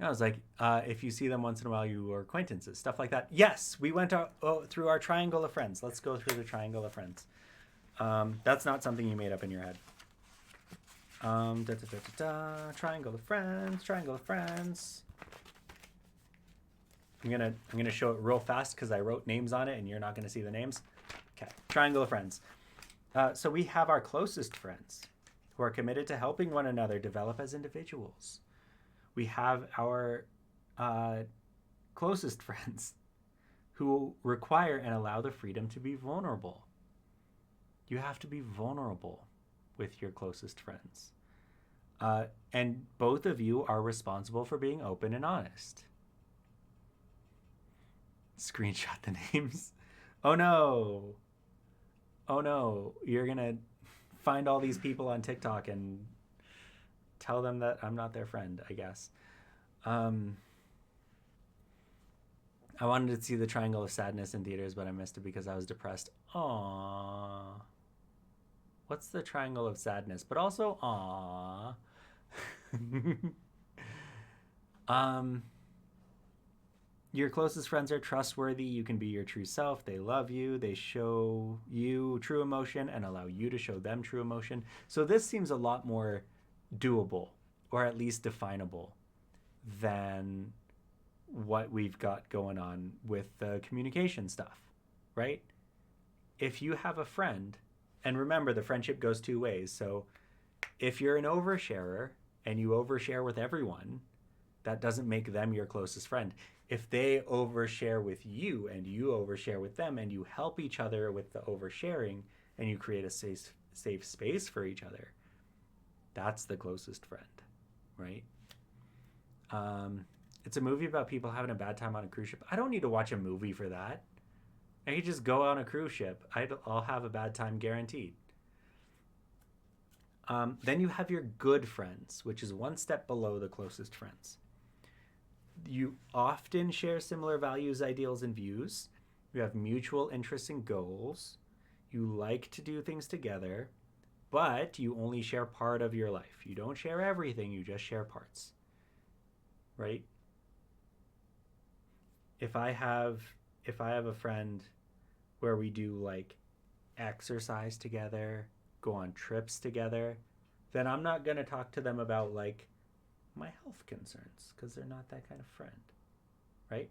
I was like, if you see them once in a while, you are acquaintances, stuff like that. Yes, we went through our triangle of friends. Let's go through the triangle of friends. That's not something you made up in your head. Triangle of friends, triangle of friends. I'm gonna show it real fast because I wrote names on it and you're not gonna see the names. Okay, triangle of friends. So we have our closest friends who are committed to helping one another develop as individuals. We have our closest friends who require and allow the freedom to be vulnerable. You have to be vulnerable with your closest friends. And both of you are responsible for being open and honest. Screenshot the names. Oh no. Oh no. You're going to find all these people on TikTok and tell them that I'm not their friend, I guess. I wanted to see the Triangle of Sadness in theaters, but I missed it because I was depressed. Aww. What's the Triangle of Sadness? But also, aww. Your closest friends are trustworthy. You can be your true self. They love you. They show you true emotion and allow you to show them true emotion. So this seems a lot more doable, or at least definable, than what we've got going on with the communication stuff, right? If you have a friend, and remember, the friendship goes two ways. So if you're an oversharer and you overshare with everyone, that doesn't make them your closest friend. If they overshare with you and you overshare with them and you help each other with the oversharing and you create a safe space for each other, that's the closest friend, right? It's a movie about people having a bad time on a cruise ship. I don't need to watch a movie for that. I could just go on a cruise ship. I'll have a bad time guaranteed. Then you have your good friends, which is one step below the closest friends. You often share similar values, ideals, and views. You have mutual interests and goals. You like to do things together, but you only share part of your life. You don't share everything, you just share parts, right? If I have a friend where we do like exercise together, go on trips together, then I'm not going to talk to them about like my health concerns because they're not that kind of friend, right?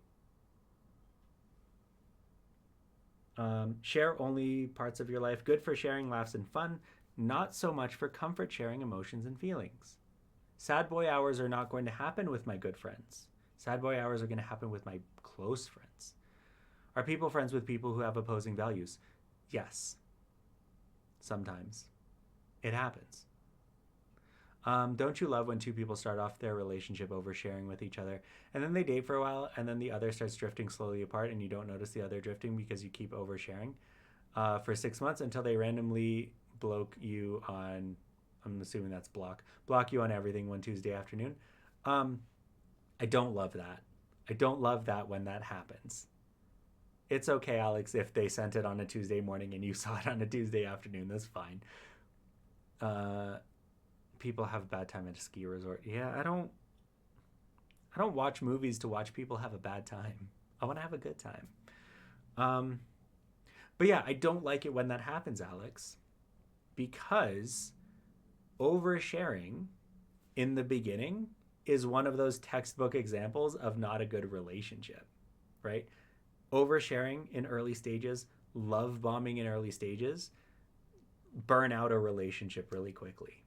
Share only parts of your life. Good for sharing laughs and fun, not so much for comfort sharing emotions and feelings. Sad boy hours are not going to happen with my good friends. Sad boy hours are going to happen with my close friends. Are people friends with people who have opposing values? Yes. Sometimes. It happens. Don't you love when two people start off their relationship oversharing with each other, and then they date for a while, and then the other starts drifting slowly apart, and you don't notice the other drifting because you keep oversharing for 6 months until they randomly block you on, I'm assuming that's block you on everything one Tuesday afternoon. I don't love that. I don't love that when that happens. It's okay, Alex, if they sent it on a Tuesday morning and you saw it on a Tuesday afternoon. That's fine. People have a bad time at a ski resort. Yeah, I don't watch movies to watch people have a bad time. I want to have a good time. But yeah, I don't like it when that happens, Alex, because oversharing in the beginning is one of those textbook examples of not a good relationship, right? Oversharing in early stages, love bombing in early stages, burn out a relationship really quickly.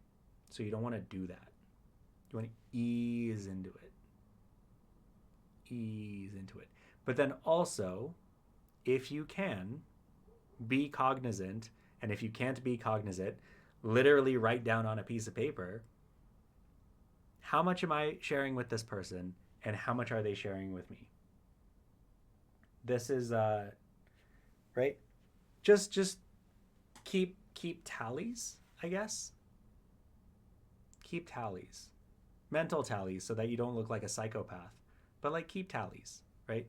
So you don't want to do that. You want to ease into it. Ease into it. But then also, if you can, be cognizant, and if you can't be cognizant, literally write down on a piece of paper, how much am I sharing with this person and how much are they sharing with me? This is right? Just keep tallies, I guess. Keep tallies. Mental tallies so that you don't look like a psychopath. But like keep tallies, right?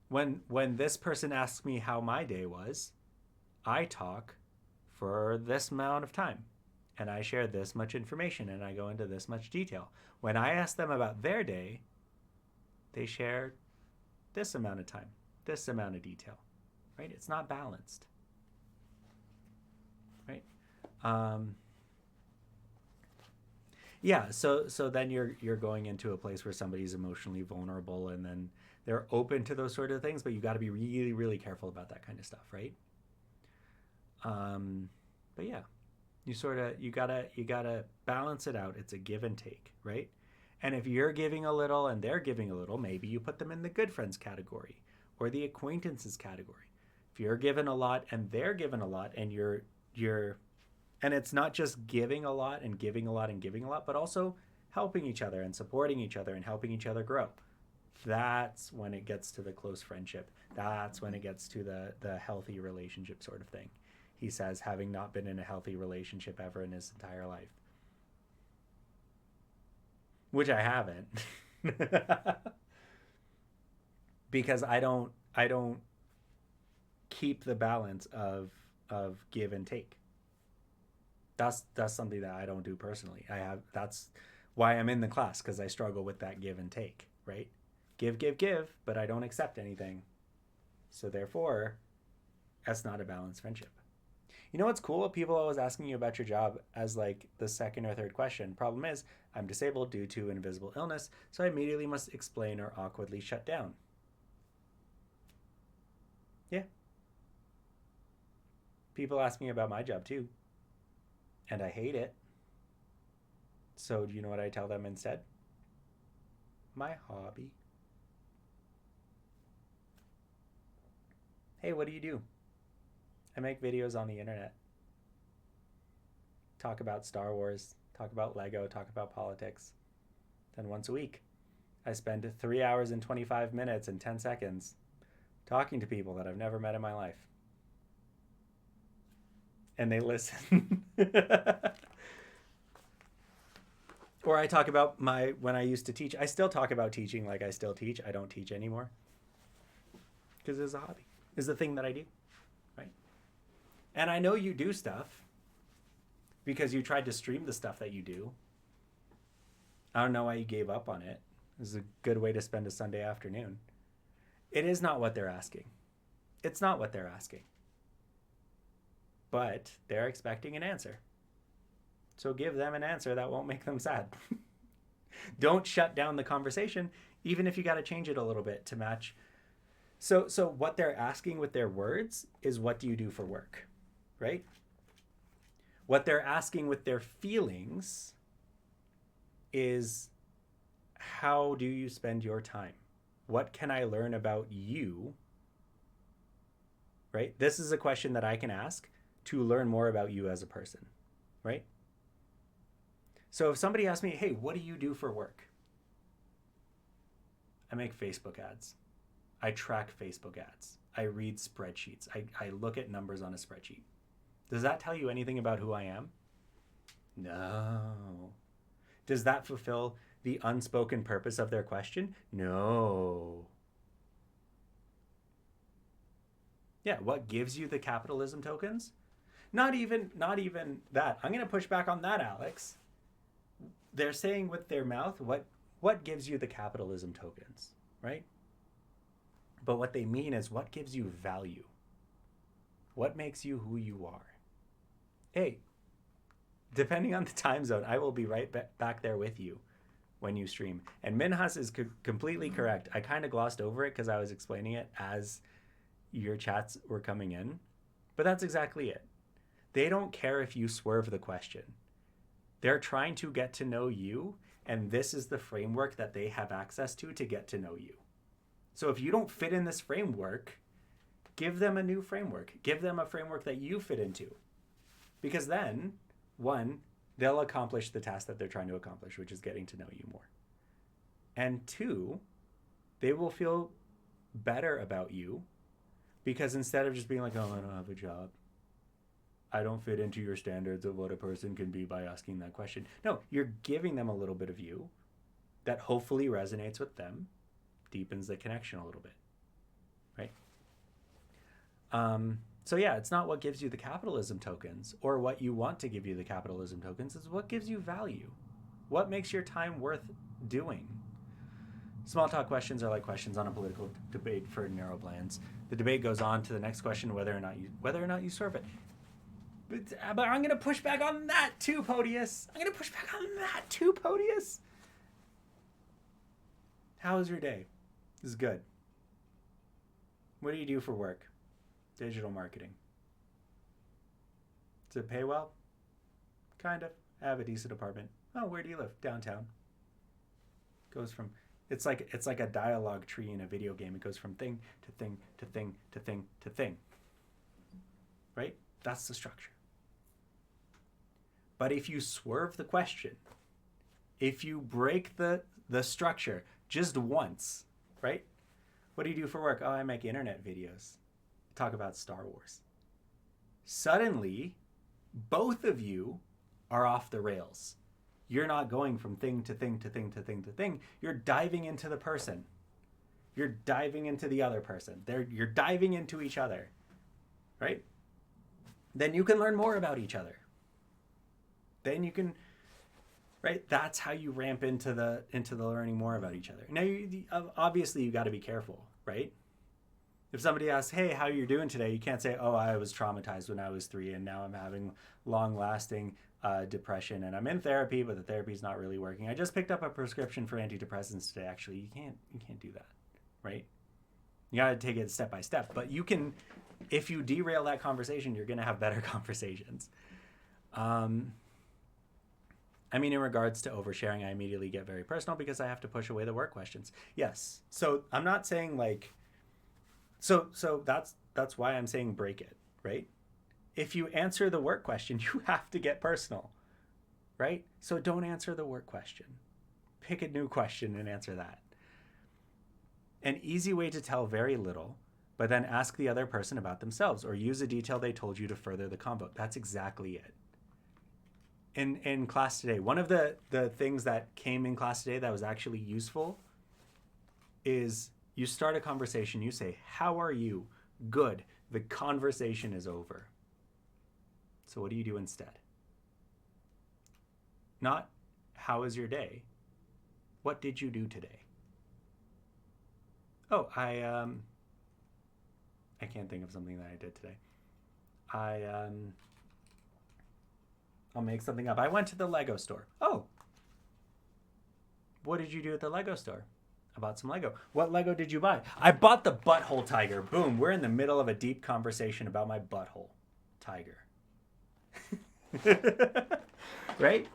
When this person asks me how my day was, I talk for this amount of time and I share this much information and I go into this much detail. When I ask them about their day, they share this amount of time, this amount of detail, right? It's not balanced, right? Yeah, so then you're going into a place where somebody's emotionally vulnerable and then they're open to those sort of things, but you got to be really, really careful about that kind of stuff, right? But yeah, you gotta balance it out. It's a give and take, right? And if you're giving a little and they're giving a little, maybe you put them in the good friends category or the acquaintances category. If you're giving a lot and they're giving a lot and you're and it's not just giving a lot and giving a lot and giving a lot, but also helping each other and supporting each other and helping each other grow. That's when it gets to the close friendship. That's when it gets to the healthy relationship sort of thing. He says, having not been in a healthy relationship ever in his entire life. Which I haven't. Because I don't keep the balance of give and take. That's something that I don't do personally. That's why I'm in the class, because I struggle with that give and take, right? Give, but I don't accept anything. So therefore, that's not a balanced friendship. You know what's cool? People always asking you about your job as like the second or third question. Problem is, I'm disabled due to invisible illness, so I immediately must explain or awkwardly shut down. Yeah. People ask me about my job too. And I hate it. So do you know what I tell them instead? My hobby. Hey, what do you do? I make videos on the internet. Talk about Star Wars, talk about Lego, talk about politics. Then once a week, I spend 3 hours and 25 minutes and 10 seconds talking to people that I've never met in my life. And they listen. Or I talk about when I used to teach. I still talk about teaching like I still teach. I don't teach anymore. Because it's a hobby. It's the thing that I do. Right? And I know you do stuff because you tried to stream the stuff that you do. I don't know why you gave up on it. This is a good way to spend a Sunday afternoon. It is not what they're asking. It's not what they're asking. But they're expecting an answer. So give them an answer that won't make them sad. Don't shut down the conversation, even if you got to change it a little bit to match. So what they're asking with their words is, what do you do for work? Right? What they're asking with their feelings is, how do you spend your time? What can I learn about you? Right? This is a question that I can ask to learn more about you as a person, right? So if somebody asks me, hey, what do you do for work? I make Facebook ads. I track Facebook ads. I read spreadsheets. I look at numbers on a spreadsheet. Does that tell you anything about who I am? No. Does that fulfill the unspoken purpose of their question? No. Yeah, what gives you the capitalism tokens? Not even that. I'm going to push back on that, Alex. They're saying with their mouth, what gives you the capitalism tokens, right? But what they mean is what gives you value? What makes you who you are? Hey, depending on the time zone, I will be right back there with you when you stream. And Minhas is completely correct. I kind of glossed over it because I was explaining it as your chats were coming in. But that's exactly it. They don't care if you swerve the question. They're trying to get to know you, and this is the framework that they have access to get to know you. So if you don't fit in this framework, give them a new framework. Give them a framework that you fit into. Because then, one, they'll accomplish the task that they're trying to accomplish, which is getting to know you more. And two, they will feel better about you because instead of just being like, oh, I don't have a job, I don't fit into your standards of what a person can be by asking that question. No, you're giving them a little bit of you that hopefully resonates with them, deepens the connection a little bit, right? So yeah, it's not what gives you the capitalism tokens or what you want to give you the capitalism tokens. It's what gives you value. What makes your time worth doing? Small talk questions are like questions on a political debate for neuroblends. The debate goes on to the next question, whether or not you serve it. But I'm going to push back on that too, Podius. How was your day? This is good. What do you do for work? Digital marketing. Does it pay well? Kind of. I have a decent apartment. Oh, where do you live? Downtown. Goes from it's like a dialogue tree in a video game. It goes from thing to thing to thing to thing to thing. Right? That's the structure. But if you swerve the question, if you break the structure just once, right? What do you do for work? Oh, I make internet videos. Talk about Star Wars. Suddenly, both of you are off the rails. You're not going from thing to thing to thing to thing to thing. You're diving into the person. You're diving into the other person. You're diving into each other, right? Then you can learn more about each other. Then you can, right? That's how you ramp into the learning more about each other. Now, obviously, you got to be careful, right? If somebody asks, hey, how are you doing today? You can't say, oh, I was traumatized when I was 3 and now I'm having long-lasting depression and I'm in therapy, but the therapy's not really working. I just picked up a prescription for antidepressants today. Actually, you can't do that, right? You got to take it step by step. But you can, if you derail that conversation, you're going to have better conversations. I mean, in regards to oversharing, I immediately get very personal because I have to push away the work questions. Yes. So I'm not saying like, so that's why I'm saying break it, right? If you answer the work question, you have to get personal, right? So don't answer the work question. Pick a new question and answer that. An easy way to tell very little, but then ask the other person about themselves or use a detail they told you to further the combo. That's exactly it. In class today, one of the things that came in class today that was actually useful is you start a conversation, you say, how are you? Good. The conversation is over. So what do you do instead? Not, how is your day? What did you do today? Oh, I can't think of something that I did today. I'll make something up. I went to the Lego store. Oh. What did you do at the Lego store? I bought some Lego. What Lego did you buy? I bought the butthole tiger. Boom. We're in the middle of a deep conversation about my butthole tiger. Right?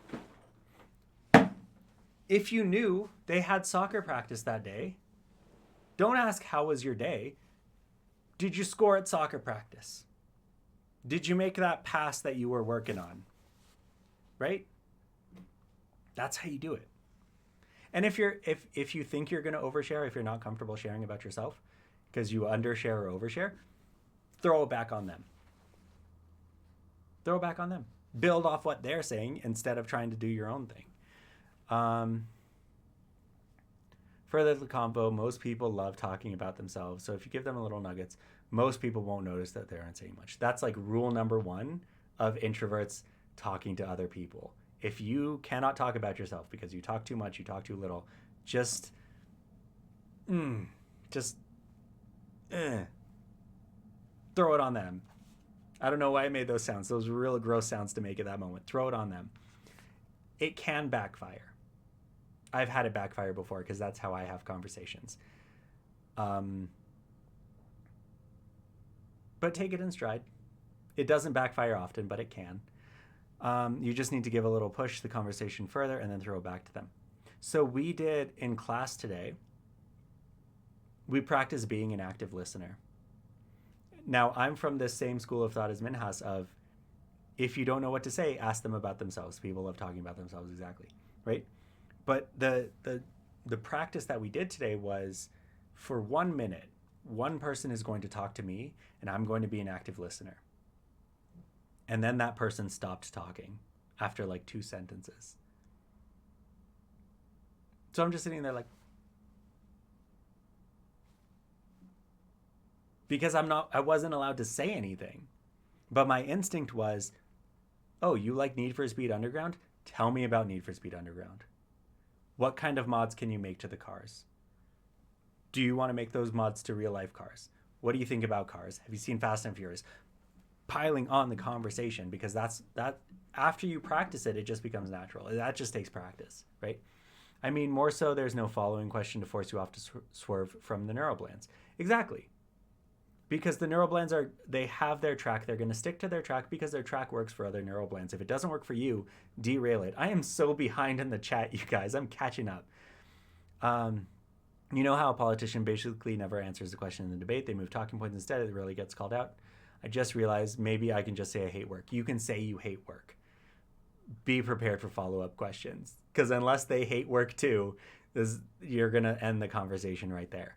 If you knew they had soccer practice that day, don't ask how was your day. Did you score at soccer practice? Did you make that pass that you were working on? Right? That's how you do it. And if you think you're going to overshare, if you're not comfortable sharing about yourself because you undershare or overshare, throw it back on them. Throw it back on them. Build off what they're saying instead of trying to do your own thing. Further to the combo, most people love talking about themselves. So if you give them a little nuggets, most people won't notice that they aren't saying much. That's like rule number 1 of introverts talking to other people. If you cannot talk about yourself because you talk too much, you talk too little, just throw it on them. I don't know why I made those sounds. Those were real gross sounds to make at that moment. Throw it on them. It can backfire. I've had it backfire before because that's how I have conversations. But take it in stride. It doesn't backfire often, but it can. You just need to give a little push the conversation further and then throw it back to them. So we did in class today, we practiced being an active listener. Now, I'm from this same school of thought as Minhas of, if you don't know what to say, ask them about themselves. People love talking about themselves, exactly, right? But the practice that we did today was, for 1 minute, one person is going to talk to me, and I'm going to be an active listener. And then that person stopped talking after like 2 sentences. So I'm just sitting there like, because I wasn't allowed to say anything. But my instinct was, oh, you like Need for Speed Underground? Tell me about Need for Speed Underground. What kind of mods can you make to the cars? Do you want to make those mods to real life cars? What do you think about cars? Have you seen Fast and Furious? Piling on the conversation, because that after you practice it, it just becomes natural. That just takes practice, right? I mean, more so there's no following question to force you off to swerve from the neuroblends. Exactly. Because the neuroblends they have their track. They're going to stick to their track because their track works for other neuroblends. If it doesn't work for you, derail it. I am so behind in the chat, you guys. I'm catching up. You know how a politician basically never answers the question in the debate. They move talking points instead. It really gets called out. I just realized maybe I can just say I hate work. You can say you hate work. Be prepared for follow-up questions. Because unless they hate work too, you're going to end the conversation right there.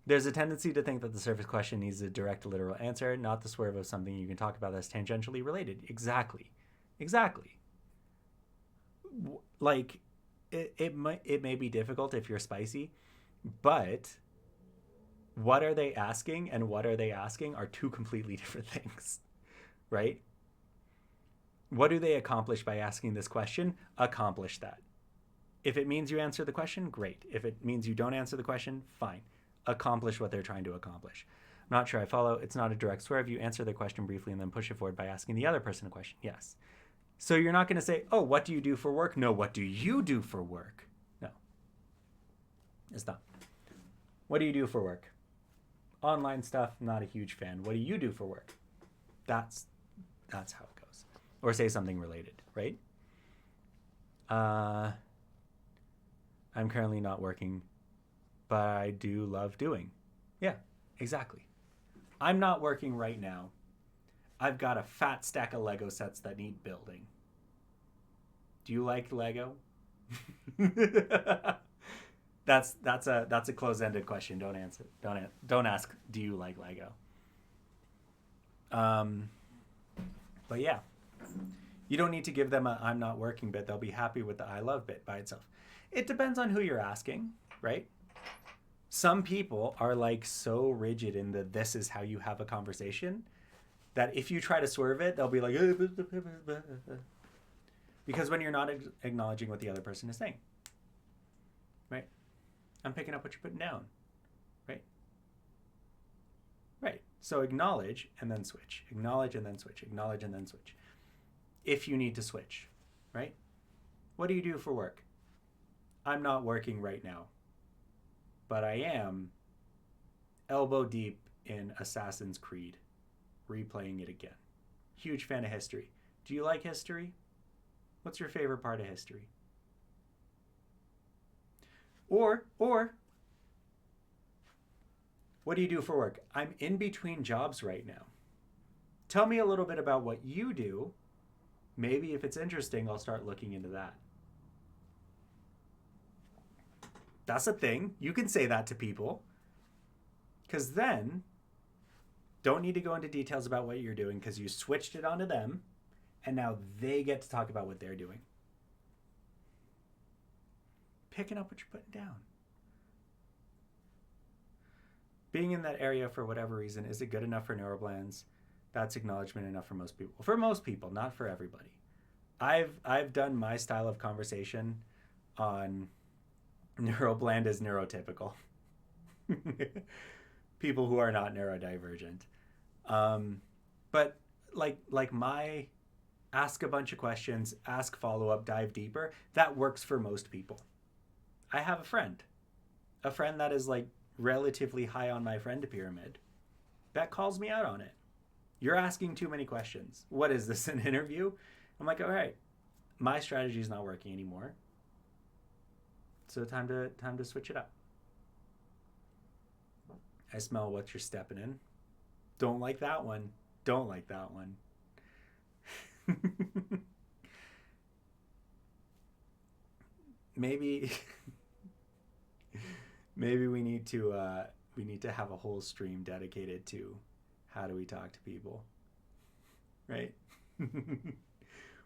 There's a tendency to think that the surface question needs a direct, literal answer, not the swerve of something you can talk about that's tangentially related. Exactly. Like, it may be difficult if you're spicy, but what are they asking and what are they asking are 2 completely different things, right? What do they accomplish by asking this question? Accomplish that. If it means you answer the question, great. If it means you don't answer the question, fine. Accomplish what they're trying to accomplish. I'm not sure I follow. It's not a direct swerve. You answer the question briefly and then push it forward by asking the other person a question. Yes. So you're not going to say, oh, what do you do for work? No, what do you do for work? No. It's not. What do you do for work? Online stuff, not a huge fan. What do you do for work? That's how it goes. Or say something related, right? I'm currently not working, but I do love doing. Yeah, exactly. I'm not working right now. I've got a fat stack of Lego sets that need building. Do you like Lego? That's a closed-ended question. Don't answer. Don't ask. Do you like Lego? But yeah, you don't need to give them a "I'm not working" bit. They'll be happy with the "I love" bit by itself. It depends on who you're asking, right? Some people are like so rigid in the "this is how you have a conversation" that if you try to swerve it, they'll be like, because when you're not acknowledging what the other person is saying, right? I'm picking up what you're putting down, right? Right. So acknowledge and then switch. Acknowledge and then switch. Acknowledge and then switch. If you need to switch, right? What do you do for work? I'm not working right now, but I am elbow deep in Assassin's Creed, replaying it again. Huge fan of history. Do you like history? What's your favorite part of history? Or, what do you do for work? I'm in between jobs right now. Tell me a little bit about what you do. Maybe if it's interesting, I'll start looking into that. That's a thing. You can say that to people. Because then, don't need to go into details about what you're doing because you switched it onto them, and now they get to talk about what they're doing. Picking up what you're putting down. Being in that area for whatever reason, is it good enough for neuroblends? That's acknowledgement enough for most people. For most people, not for everybody. I've done my style of conversation on neuroblend as neurotypical. People who are not neurodivergent. But like my ask a bunch of questions, ask follow-up, dive deeper, that works for most people. I have a friend that is like relatively high on my friend pyramid that calls me out on it. You're asking too many questions. What is this, an interview? I'm like, all right, my strategy is not working anymore. So time to switch it up. I smell what you're stepping in. Don't like that one. Don't like that one. Maybe we need to have a whole stream dedicated to how do we talk to people, right?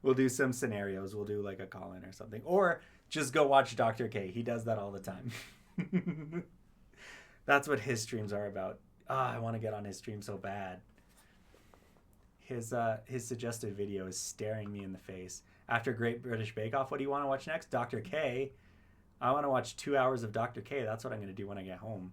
We'll do some scenarios. We'll do like a call-in or something, or just go watch Dr. K. He does that all the time. That's what his streams are about. I want to get on his stream so bad. His suggested video is staring me in the face. After Great British Bake Off, what do you want to watch next? Dr. K. I want to watch 2 hours of Dr. K. That's what I'm going to do when I get home.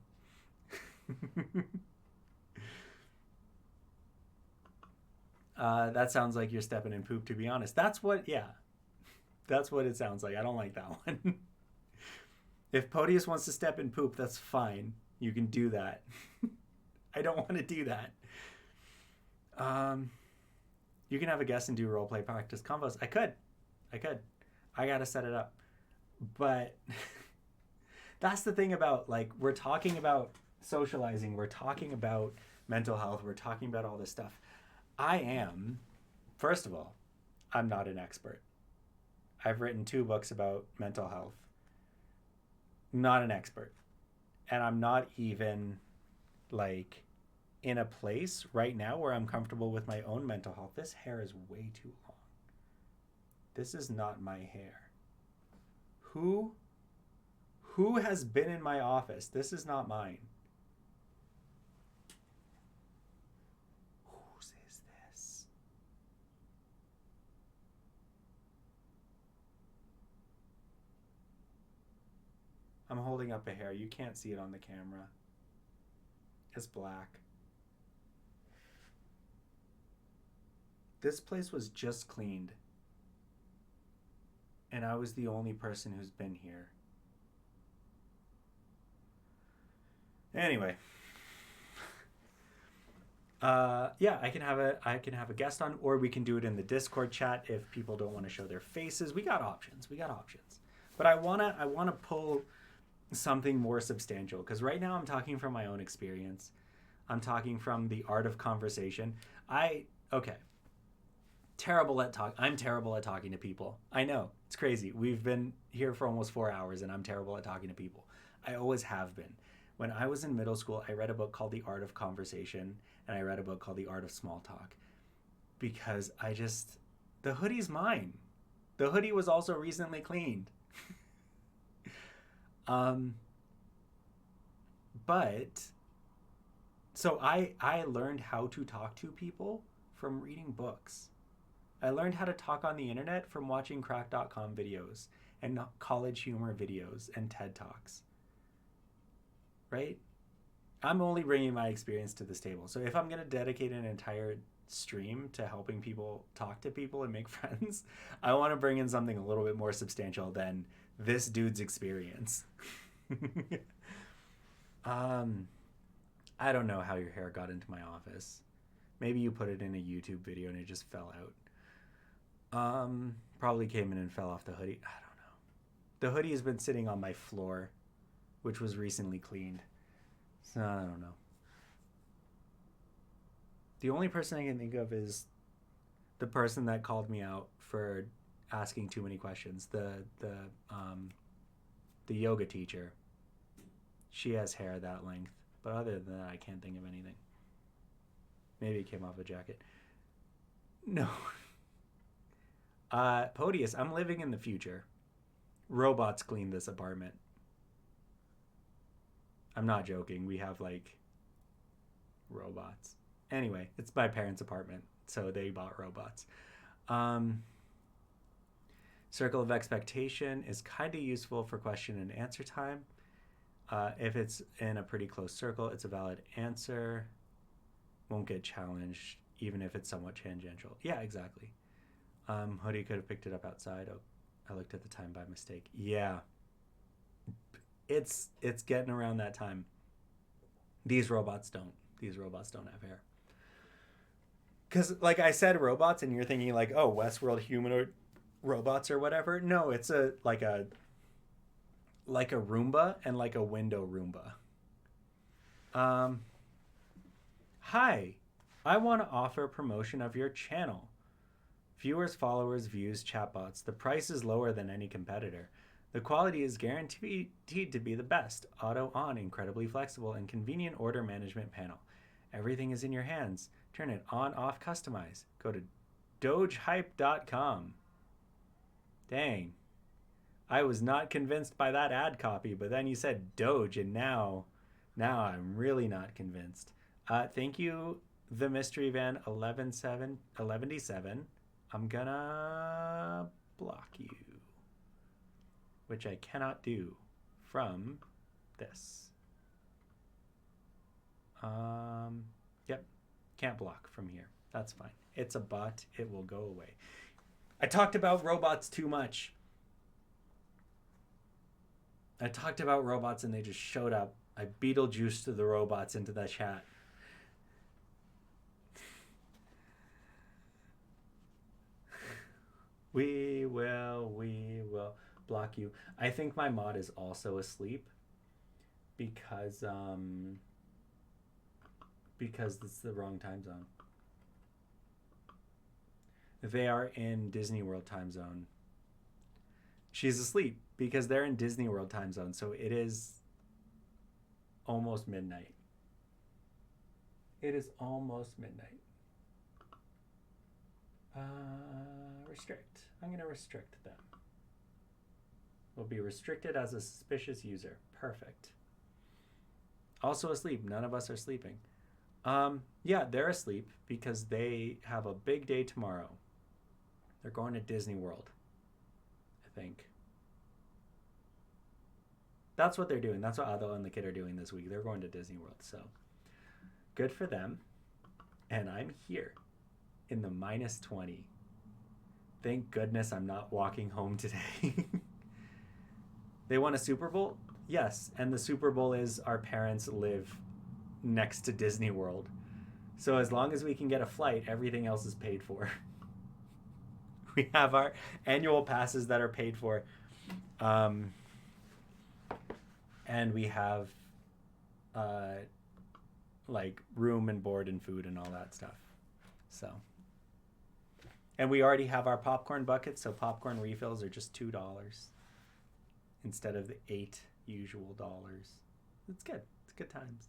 That sounds like you're stepping in poop, to be honest. That's what it sounds like. I don't like that one. If Podius wants to step in poop, that's fine. You can do that. I don't want to do that. You can have a guest and do roleplay practice combos. I could. I got to set it up. But that's the thing about, like, we're talking about socializing. We're talking about mental health. We're talking about all this stuff. First of all, I'm not an expert. I've written 2 books about mental health. Not an expert. And I'm not even, like, in a place right now where I'm comfortable with my own mental health. This hair is way too long. This is not my hair. Who has been in my office? This is not mine. Whose is this? I'm holding up a hair. You can't see it on the camera. It's black. This place was just cleaned. And I was the only person who's been here. Anyway. Yeah, I can have a guest on, or we can do it in the Discord chat if people don't want to show their faces. We got options. But I wanna pull something more substantial, because right now I'm talking from my own experience. I'm talking from the art of conversation. I'm terrible at talking to people. I know, it's crazy. We've been here for almost 4 hours and I'm terrible at talking to people. I always have been. When I was in middle school, I read a book called The Art of Conversation, and I read a book called The Art of Small Talk, because the hoodie's mine. The hoodie was also recently cleaned. So I learned how to talk to people from reading books. I learned how to talk on the internet from watching crack.com videos and college humor videos and TED Talks. Right? I'm only bringing my experience to this table. So if I'm going to dedicate an entire stream to helping people talk to people and make friends, I want to bring in something a little bit more substantial than this dude's experience. I don't know how your hair got into my office. Maybe you put it in a YouTube video and it just fell out. Probably came in and fell off the hoodie. I don't know. The hoodie has been sitting on my floor, which was recently cleaned. So I don't know. The only person I can think of is the person that called me out for asking too many questions. The yoga teacher. She has hair that length. But other than that, I can't think of anything. Maybe it came off a jacket. No. Podius, I'm living in the future. Robots clean this apartment. I'm not joking. We have, like, robots. Anyway, it's my parents' apartment, so they bought robots. Circle of expectation is kind of useful for question and answer time. If it's in a pretty close circle, it's a valid answer. Won't get challenged, even if it's somewhat tangential. Yeah, exactly. Hoodie could have picked it up outside. Oh, I looked at the time by mistake. Yeah. It's getting around that time. These robots don't. These robots don't have hair. Because, like I said, robots, and you're thinking, like, oh, Westworld humanoid robots or whatever. No, it's like a Roomba and like a window Roomba. Hi, I want to offer promotion of your channel. Viewers, followers, views, chatbots. The price is lower than any competitor. The quality is guaranteed to be the best. Auto on, incredibly flexible and convenient order management panel. Everything is in your hands. Turn it on, off, customize. Go to dogehype.com. Dang. I was not convinced by that ad copy, but then you said Doge, and now I'm really not convinced. Thank you, The Mystery Van 1177. I'm gonna block you, which I cannot do from this. Yep, can't block from here. That's fine. It's a bot. It will go away. I talked about robots too much. I talked about robots and they just showed up. I Beetlejuiced the robots into the chat. We will block you. I think my mod is also asleep because it's the wrong time zone. They are in Disney World time zone. She's asleep because they're in Disney World time zone, so it is almost midnight. It is almost midnight. Restrict. I'm going to restrict them. Will be restricted as a suspicious user. Perfect. Also asleep. None of us are sleeping. Yeah, they're asleep because they have a big day tomorrow. They're going to Disney World, I think. That's what they're doing. That's what Adel and the kid are doing this week. They're going to Disney World, so good for them. And I'm here in the -20. Thank goodness I'm not walking home today. They won a Super Bowl? Yes, and the Super Bowl is our parents live next to Disney World. So as long as we can get a flight, everything else is paid for. We have our annual passes that are paid for. And we have like room and board and food and all that stuff. So, and we already have our popcorn buckets, so popcorn refills are just $2 instead of the $8 usual dollars. It's good. It's good times.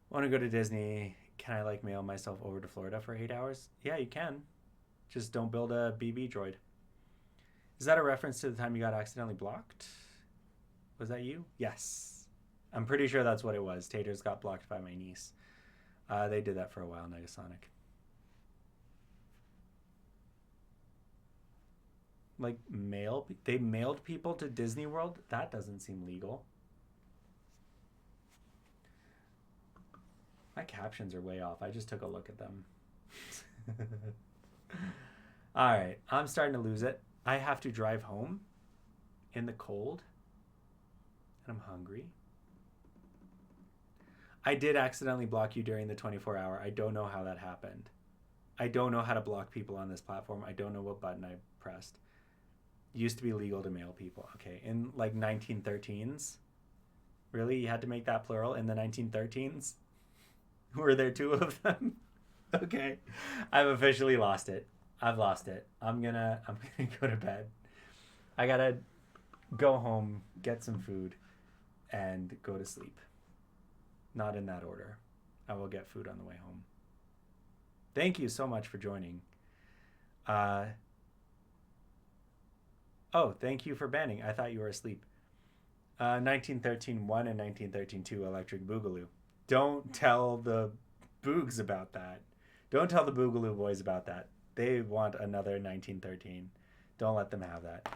Want to go to Disney? Can I like mail myself over to Florida for 8 hours? Yeah, you can. Just don't build a BB droid. Is that a reference to the time you got accidentally blocked? Was that you? Yes. I'm pretty sure that's what it was. Taters got blocked by my niece. They did that for a while, Negasonic. Like they mailed people to Disney World? That doesn't seem legal. My captions are way off. I just took a look at them. All right, I'm starting to lose it. I have to drive home in the cold, and I'm hungry. I did accidentally block you during the 24-hour. I don't know how that happened. I don't know how to block people on this platform. I don't know what button I pressed. It used to be legal to mail people. Okay, in like 1913s? Really? You had to make that plural in the 1913s? Were there two of them? Okay. I've officially lost it. I've lost it. I'm gonna go to bed. I gotta go home, get some food. and go to sleep. Not in that order. I will get food on the way home. Thank you so much for joining. Oh, thank you for banning. I thought you were asleep. 1913-1 and 1913-2 Electric Boogaloo. Don't tell the Boogs about that. Don't tell the Boogaloo boys about that. They want another 1913. Don't let them have that.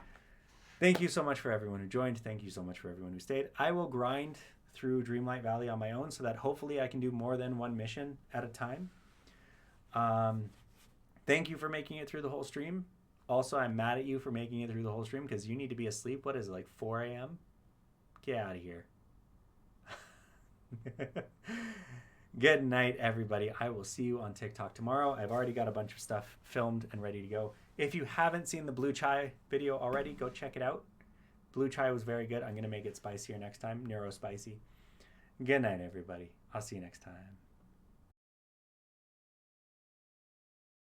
Thank you so much for everyone who joined. Thank you so much for everyone who stayed. I will grind through Dreamlight Valley on my own so that hopefully I can do more than one mission at a time. Thank you for making it through the whole stream. Also, I'm mad at you for making it through the whole stream because you need to be asleep. What is it, like 4 a.m.? Get out of here. Good night, everybody. I will see you on TikTok tomorrow. I've already got a bunch of stuff filmed and ready to go. If you haven't seen the Blue Chai video already, go check it out. Blue Chai was very good. I'm going to make it spicier next time. Neuro spicy. Good night, everybody. I'll see you next time.